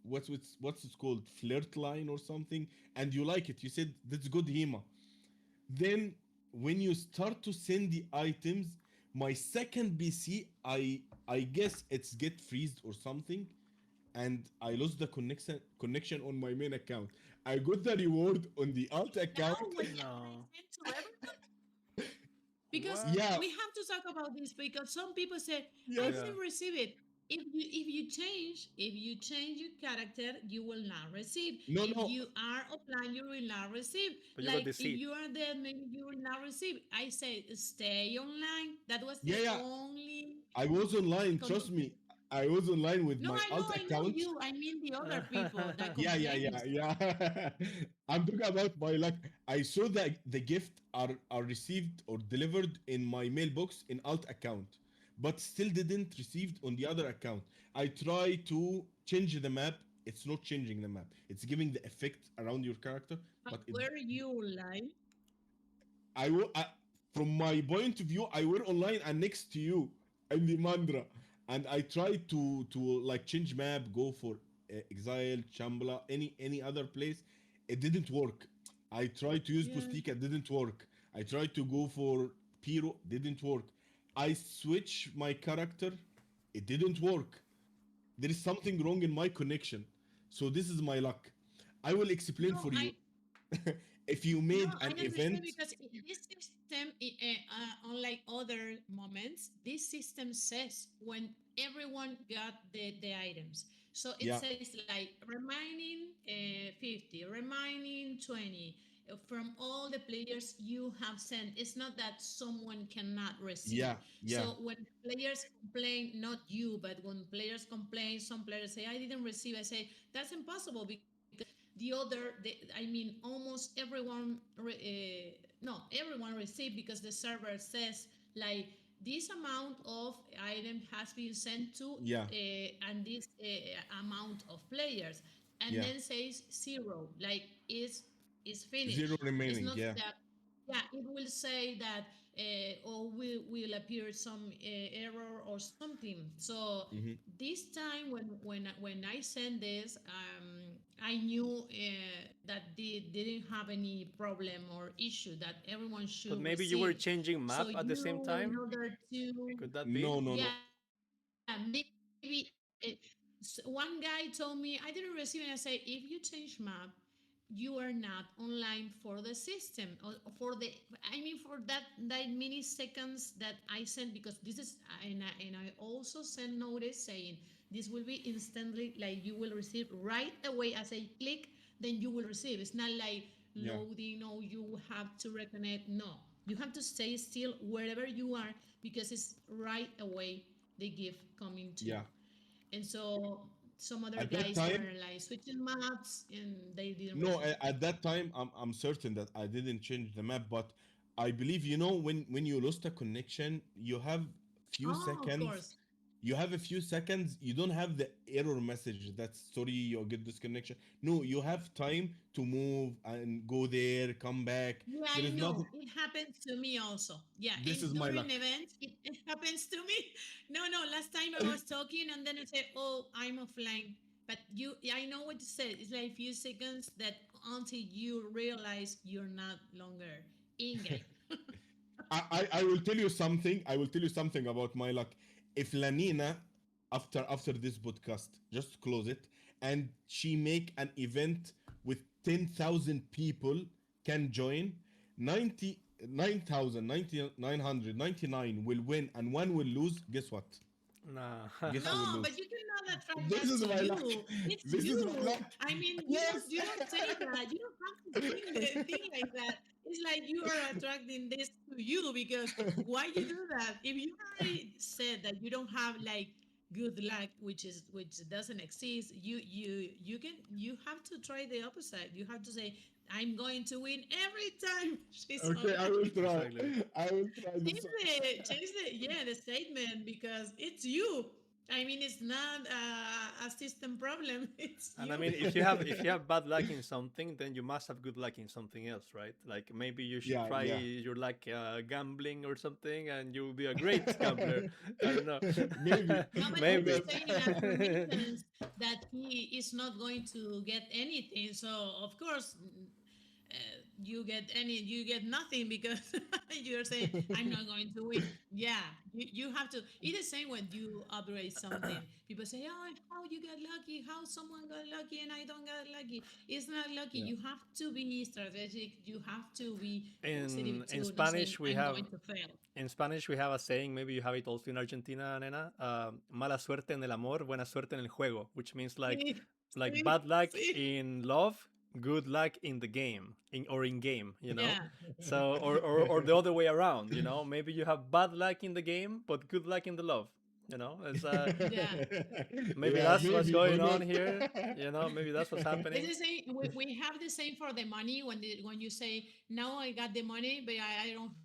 what's it called, flirt line or something, and you like it. You said that's good, Hema. Then when you start to send the items, my second BC, I guess it's get freezed or something, and I lost the connection on my main account. I got the reward on the alt Now account. when I No. sent to everyone, because What? Yeah, we have to talk about this, because some people say I yes. Yeah. didn't receive it. If you change your character, you will not receive. No, If no. you are offline, you will not receive. But you got Like the if seat. you are dead, maybe you will not receive. I said stay online. That was Yeah, the yeah. only I was online. Trust condition. me. I was online with No, my alt I know account. you. I mean the other people that Yeah, yeah, yeah, complains. yeah. I'm talking about my luck. I saw that the gift are received or delivered in my mailbox in alt account, but still didn't received on the other account. I try to change the map. It's not changing the map. It's giving the effect around your character, But but it were you live? I will. From my point of view, I were online and next to you in the Mandra, and I tried to like change map, go for Exile, Chambla, any other place. It didn't work. I tried to use Yeah. Pustika, didn't work. I tried to go for Piro, didn't work. I switch my character, it didn't work. There is something wrong in my connection. So this is my luck. I will explain No, for you. I If you No, made I an understand event, because this system, unlike other moments, this system says when everyone got the items. So it yeah, says like remaining 50, remaining 20 from all the players you have sent. It's not that someone cannot receive. yeah, yeah, So when players complain, not you, but when players complain, some players say, I didn't receive. I say, that's impossible because I mean, almost everyone, no, everyone received because the server says like this amount of item has been sent to yeah, and this amount of players, and yeah. then says zero, like is Zero finished. It's remaining. not Yeah. that. Yeah, it will say that or will appear some error or something. So Hmm. this time when I sent this, I knew that they didn't have any problem or issue that everyone But should maybe you were receive. changing So map at the same you, in time. order to, Could that be? No, no, no. yeah, maybe one guy told me I didn't receive it. I say if you change map, you are not online for the system or for the. I mean for that many seconds that I sent because this is and I also sent notice saying this will be instantly like you will receive right away as I click then you will receive. It's not like Yeah, loading or you have to reconnect. No, you have to stay still wherever you are because it's right away the gift coming to yeah. you. And so some other At that guys time, were like switching maps and they didn't no. receive. At that time, I'm certain that I didn't change the map, but I believe when you lost a connection, you have few Oh, of seconds. course. You have a few seconds. You don't have the error message that's sorry you get disconnection. No, you have time to move and go there, come back. Yeah, There I is nothing. know. It happens to me also. Yeah, This is my during luck. events, it happens to me. No, no, last time I was talking and then I said, oh, I'm offline. But I know what you said. It's like a few seconds that until you realize you're not longer in game. I will tell you something. I will tell you something about my luck. If Lanina, after this podcast, just close it, and she make an event with 10,000 people can join, 99,999 will win and one will lose. Guess what? Nah. Guess who will No, lose? but you cannot attract This that is to my luck. you. It's This is my you. luck. I mean, Yes. you don't say that. You don't have to think the thing like that. It's like you are attracting this to you because why you do that? If you already said that you don't have like good luck, which doesn't exist, you have to try the opposite. You have to say, I'm going to win every time she's Okay, I will online. try. Exactly. I will try this. Change the statement because it's you. I mean, it's not a system problem. It's And I you. mean, if you have bad luck in something, then you must have good luck in something else, right? Like maybe you should Yeah, try yeah. your luck gambling or something, and you'll be a great gambler. I don't know. Maybe. No, but Why he was Maybe. not? saying affirmations that he is not going to get anything. So of course, you get nothing because you're saying I'm not going to win. Yeah, you have to. It's the same when you upgrade something. People say, "Oh, how you got lucky? How someone got lucky and I don't get lucky?" It's not lucky. Yeah. You have to be strategic. You have to be in positive in too. Not saying Spanish we I'm have going to fail. in Spanish we have a saying. Maybe you have it also in Argentina, Nena. Mala suerte en el amor, buena suerte en el juego, which means See, like see, bad luck see. in love, good luck in the game, in game. Yeah, So or the other way around. Maybe you have bad luck in the game, but good luck in the love. It's yeah. maybe Yeah, that's what's maybe. Why going on not? here. Maybe that's what's It's happening. the same. We have the same for the money when you say now I got the money, but I don't have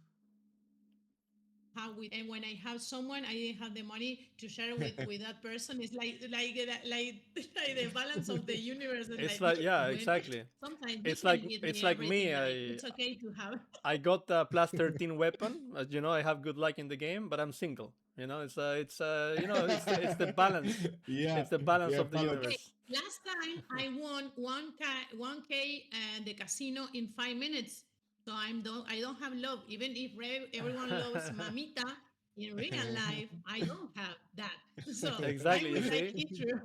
the money. have with, and when I have someone, I didn't have the money to share with that person. It's like the balance of the universe. And It's like like, yeah, when exactly. sometimes you It's can like give it's me like everything. me. Like it's okay to have. I got the plus 13 weapon. As you know, I have good luck in the game, but I'm single. You know, it's the balance. Yeah, It's the balance yeah, of the Okay, balance. universe. last time I won 1K and the casino in 5 minutes. So I don't have love. Even if everyone loves Mamita in real life, I don't have that. So I Exactly. You would like see? it true.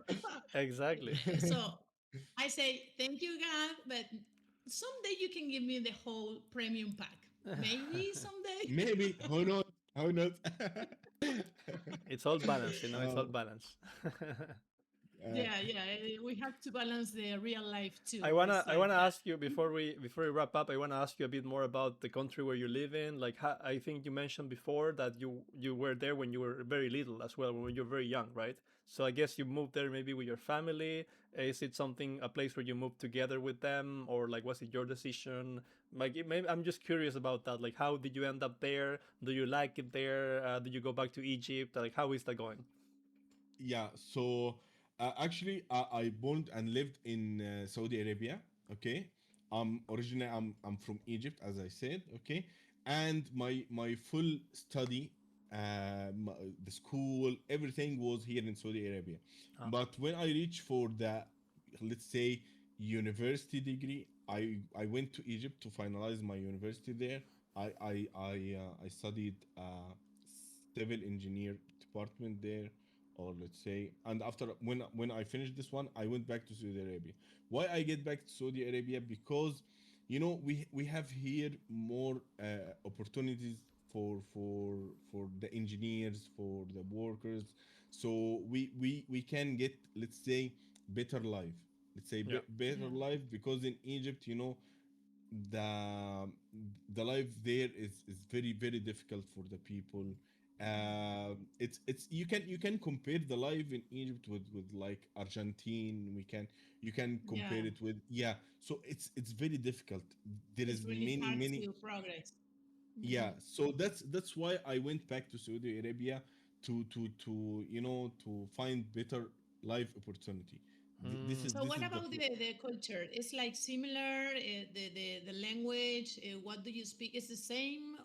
Exactly. So I say thank you, God, but someday you can give me the whole premium pack. Maybe someday. Maybe, who knows? Who knows? It's all balance. You know, it's all Oh, balance. uh, Yeah, yeah. We have to balance the real life I too. wanna It's I wanna like that. ask you before we wrap up. I wanna ask you a bit more about the country where you live in. Like, I think you mentioned before that you were there when you were very little as well, when you were very young, right? So I guess you moved there maybe with your family. Is it something, a place where you moved together with them, or like was it your decision? Like, maybe I'm just curious about that. Like, how did you end up there? Do you like it there? Did you go back to Egypt? Like, how is that going? yeah, so actually, I born and lived in Saudi Arabia. Okay, originally I'm from Egypt, as I said. Okay, and my full study, my, the school, everything was here in Saudi Arabia. Ah, But when I reached for the, let's say, university degree, I went to Egypt to finalize my university there. I studied civil engineer department there, or let's say, and after when I finished this one, I went back to Saudi Arabia. Why I get back to Saudi Arabia? Because we have here more opportunities for the engineers, for the workers, so we can get, let's say, better life, let's say, yeah. better Yeah, life, because in Egypt, the the life there is very very difficult for the people. It's you can compare the life in Egypt with like Argentine. You can yeah. compare it with, yeah. So it's very difficult. There It's is really many hard many, to progress. yeah. Hmm. So that's why I went back to Saudi Arabia to to find better life opportunity. This Mm. is So this what is the about the culture? It's like similar. The language. What do you speak? Is the same.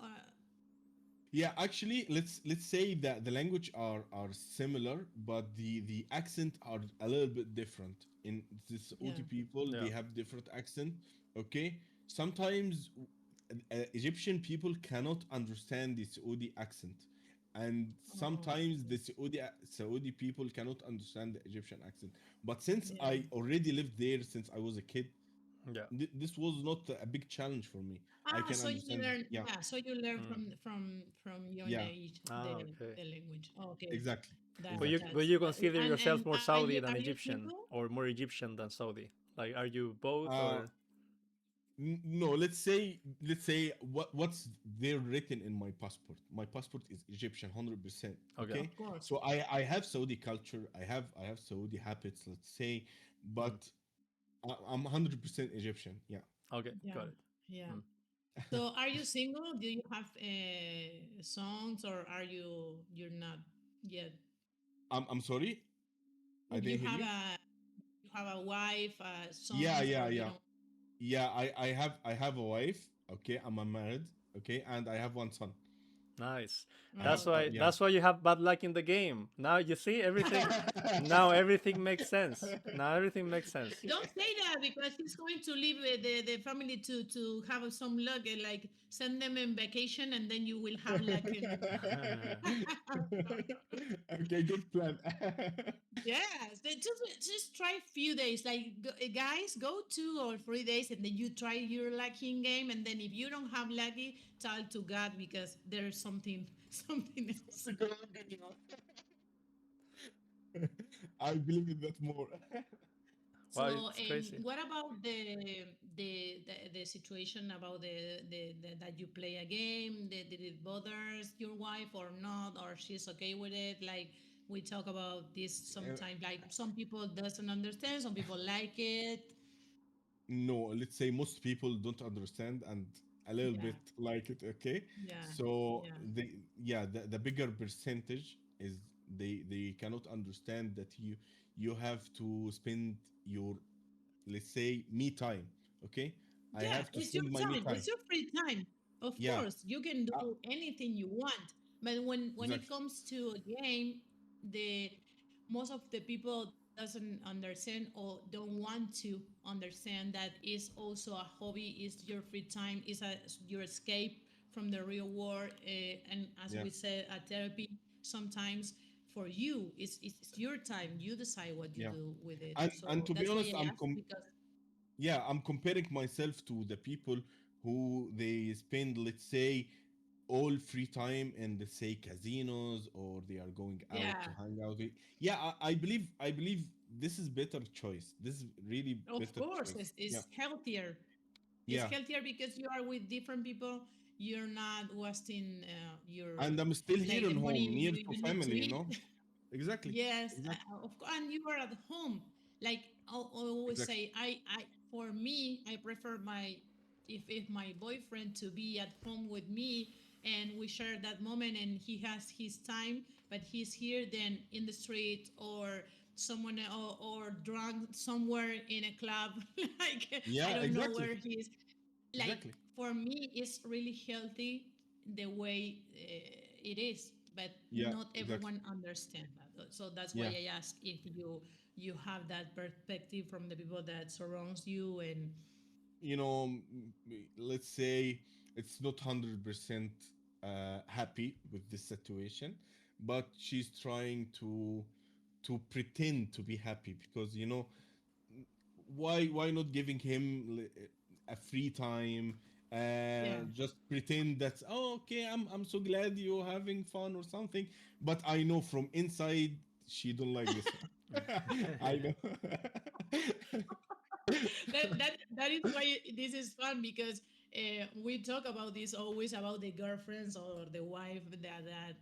Yeah, actually, let's say that the language are similar, but the accent are a little bit different. In the Yeah. Saudi people, Yeah. they have different accent. Okay, sometimes Egyptian people cannot understand the Saudi accent, and Oh, sometimes okay. the Saudi people cannot understand the Egyptian accent. But since Yeah. I already lived there since I was a kid, Yeah. this was not a big challenge for me. I Ah, can so you understand. learn. Yeah, Yeah. So you learn Mm. from young yeah, age Ah, okay. the language. Okay. exactly, That But you exactly. but that's you that. consider And yourself more Saudi than are you Egyptian, single? or more Egyptian than Saudi? Like, are you both Uh, or? no, let's say what's there written in my passport. My passport is Egyptian, 100%. Okay. Okay, Of course. so I have Saudi culture. I have Saudi habits. Let's say, Mm. but I'm 100% Egyptian. Yeah. Okay, Yeah. got it. Yeah. Mm. So are you single? Do you have songs, or you're not yet? I'm sorry, I If you didn't hear have you. a wife, Yeah, sons, yeah, or you yeah, don't. yeah. I have a wife. Okay, I'm married. Okay, and I have one son. Nice. Oh, okay. Yeah. That's why you have bad luck in the game. Now you see everything. Now everything makes sense. Now everything makes sense. Don't say that because he's going to leave the family to have some luck and like send them in vacation, and then you will have like in. Okay, good plan. Yes, just try a few days. Like guys, go 2 or 3 days, and then you try your lucky in game. And then if you don't have lucky, tell to God because there's something something else. I believe in that more. Wow, So, it's crazy. what about the situation about the that you play a game? Did it bothers your wife or not, or she's okay with it? Like we talk about this sometimes. Like some people doesn't understand, some people like it. No, let's say most people don't understand, and a little Yeah, bit like it. Okay, yeah, so yeah, the bigger percentage is they cannot understand that you have to spend your, let's say, me time. Okay, I yeah. have to It's your spend my me time. time. It's your free time. Of Yeah, course, you can uh, do anything you want. But when it exactly. comes to a game, the most of the people doesn't understand or don't want to understand that is also a hobby. Is your free time. Is a your escape from the real world. And as Yeah, we said, a therapy sometimes for you it's your time. You decide what you yeah. do with it. And So to be that's why honest, I asked because yeah, I'm comparing myself to the people who they spend, let's say, all free time in the say casinos, or they are going out to yeah. hang out. Yeah, I believe this is better choice. This is really Of better course, choice. Yeah, it's healthier. It's yeah. healthier because you are with different people. You're not wasting your And I'm still here like in the money home, near to you need to family. eat. Exactly, Yes, exactly, of course, and you are at home. Like I always exactly. say, I for me, I prefer my if my boyfriend to be at home with me and we share that moment and he has his time, but he's here then in the street or someone or drunk somewhere in a club. Like I Yeah, don't know exactly, where he is. Like exactly. for me, it's really healthy the way it is, but Yeah, not exactly. everyone understand that. So that's why Yeah. I ask if you have that perspective from the people that surrounds you and Let's say it's not 100% happy with this situation, but she's trying to pretend to be happy, because why not giving him a free time, yeah. just pretend that, oh, okay, I'm so glad you're having fun or something, but I know from inside she don't like this one. I know. That is why this is fun because we talk about this always about the girlfriends or the wife that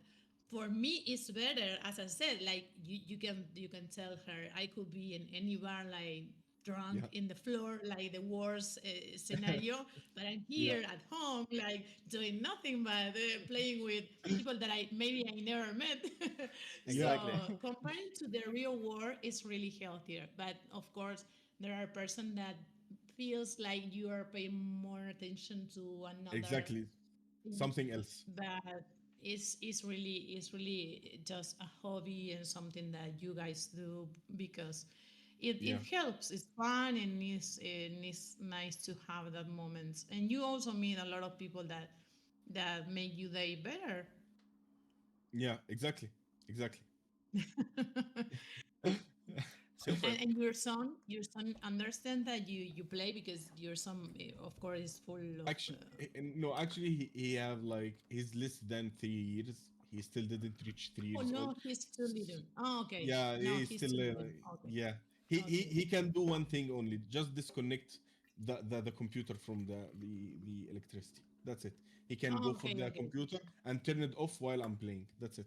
for me it's better as I said like you can tell her I could be in any bar like drunk Yeah, in the floor like the worst scenario but I'm yeah, here at home like doing nothing but playing with people that I maybe I never met. So yeah. Exactly. comparing to the real world is really healthier but of course there are person that feels like you are paying more attention to another Exactly. thing Something else. that is really just a hobby and something that you guys do because Yeah. it helps it's fun and it's nice to have that moments and you also meet a lot of people that make you day better. Yeah, exactly. Exactly. Super. And your son understand that you play because your son of course is full of No, actually, he have like he's less than 3 years. He still didn't reach three oh years old. no he's too little. Oh okay, Yeah, no he's he's still too little. Okay, yeah. He okay. he can do one thing only: just disconnect the computer from the electricity. That's it. He can go for Okay, the okay. computer and turn it off while I'm playing. That's it.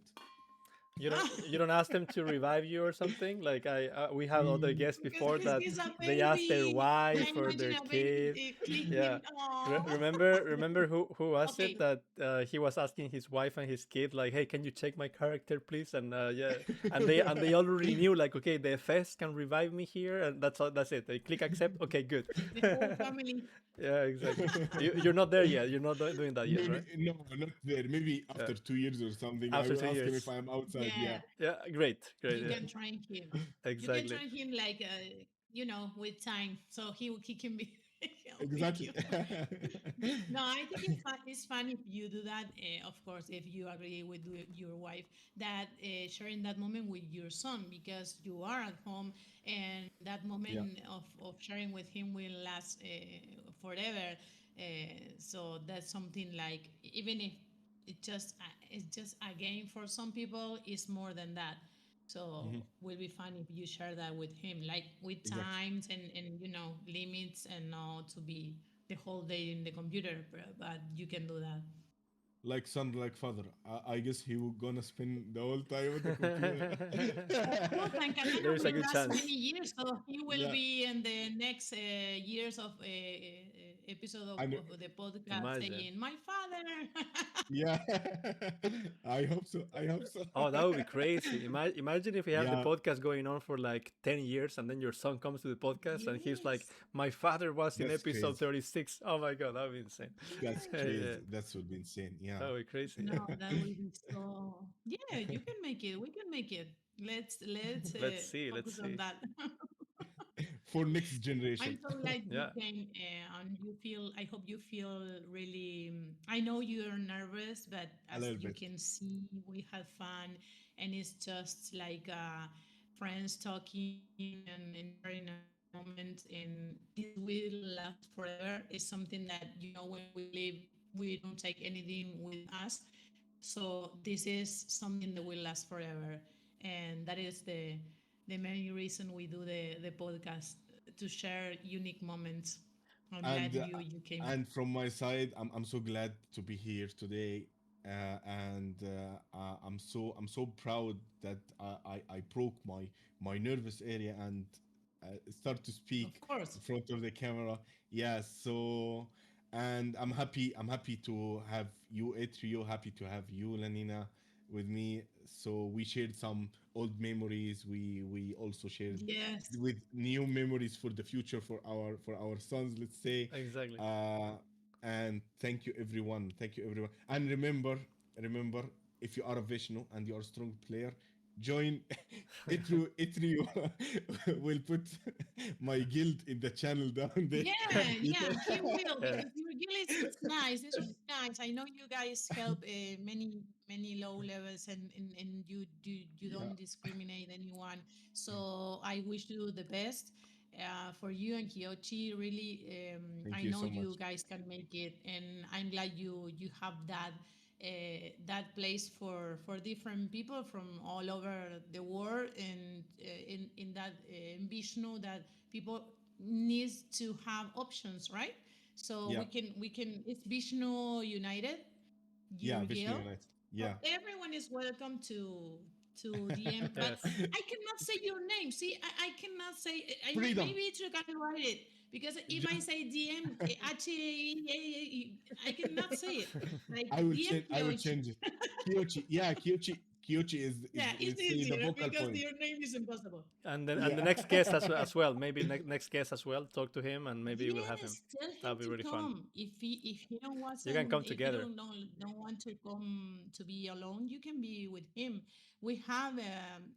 You don't ask them to revive you or something like we had other Mm, guests before Because that he's a they asked their baby. I wife or imagine their a baby kid. Yeah. clicking. Oh, Remember who was it okay. that he was asking his wife and his kid like, "Hey, can you check my character, please?" And yeah, and they already knew like, okay, the FS can revive me here, and that's all. That's it. They click accept. Okay, good. The whole family. Yeah, exactly. You're not there yet. You're not doing that yet, maybe right? no, not there. Maybe Yeah. after 2 years or something, I After will two ask him if years. I'm outside. Yeah, Yeah, Yeah, great, great. you Yeah, can train him. You can exactly. train him like with time, so he can be helping exactly. you. No, I think it's fun if you do that. Of course, if you agree with your wife that sharing that moment with your son because you are at home and that Yeah. moment of sharing with him will last forever. So that's something like even if it's just a game for some people, it's more than that. Hmm. So will be fun if you share that with him, like with Exactly. times and limits and not to be the whole day in the computer, but you can do that. Like son, like father. I guess he will gonna spend the whole time at the computer. Of course, and Katana There is a will good last many chance. years, so he will Yeah. be in the next years of episode And of the podcast Imagine. saying my father. yeah, I hope so. I hope so. Oh, that would be crazy. Imagine if we have the Yeah, podcast going on for like 10 years and then your son comes to the podcast and he's like, Yes. my father was in that's episode crazy. 36. Oh my God, that would be insane. That's Yeah, crazy. That would be insane. Yeah. that would be crazy. No, that will be so. Yeah, you can make it. We can make it. Let's Let's see. Let's focus on see. that. For next generation. I'm so glad you Yeah, came, and you feel. I hope you feel really. I know you're nervous, but A as little you bit. can see, we had fun, and it's just like friends talking and sharing a moment. And this will last forever. It's something that when we live, we don't take anything with us. So this is something that will last forever, and that is the main reason we do the podcast, to share unique moments. I'm glad and uh, you came. and from my side, I'm so glad to be here today, and I'm so proud that I broke my nervous area and start to Of speak course. in front of the camera. Yeah, so and I'm happy to have you, Itryo, happy to have you, Lanina, with me. So we shared some old memories. We also shared Yes. with new memories for the future for our sons, let's say. exactly. uh and thank you everyone, thank you everyone, and remember, if you are a Vishnu and you are a strong player, join Itryo will put my guild in the channel down there. Yeah, You yeah, know? he will, Yeah. because your guild is it's nice. It's really nice. I know you guys help many low levels, and you Yeah, don't discriminate anyone. So I wish you the best for you and Kyochi. Really, thank I you know so much. you guys can make it, and I'm glad you have that place for different people from all over the world, and in that Vishnu, that people needs to have options, right? So Yeah, we can it's Vishnu United, yeah, your Vishnu guild. United. So Yeah. everyone is welcome to DM, but Yes. I cannot say your name. See, I cannot say. Freedom. Maybe you can write it, because if I Just say DM, I cannot say it. Like DM I will Kyochi. change it. Kyochi. Yeah, Kyochi is Yeah, it's let's say the easier vocal because point. your name is impossible. And the Yeah. next guest as well. Maybe next guest as well. Talk to him and maybe we'll have him. Yes, tell him That'll be to really fun. come. If he don't You can wasn't come if he together. don't want to come to be alone, you can be with him. We have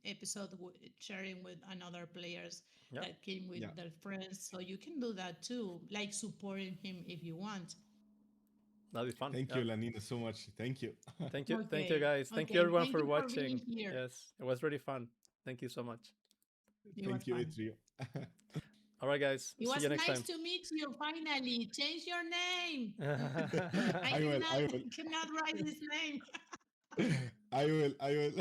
episode sharing with another players Yeah, that came with Yeah. their friends, so you can do that too, like supporting him if you want. that'll be fun. Thank Yeah. you, Lanina, so much. Thank you. Thank you Okay, guys. Thank you okay. everyone Thank for you for being watching. here. Yes, it was really fun. Thank you so much. It was Thank you, fun. Itrio. All right, guys. It See was you next nice time. to meet you. Finally, change your name. I I will. cannot I will. cannot write his name. I will. I will.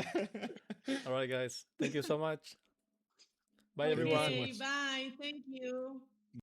All right, guys. Thank you so much. Bye, Thank you so everyone. Okay, much. bye. Thank you.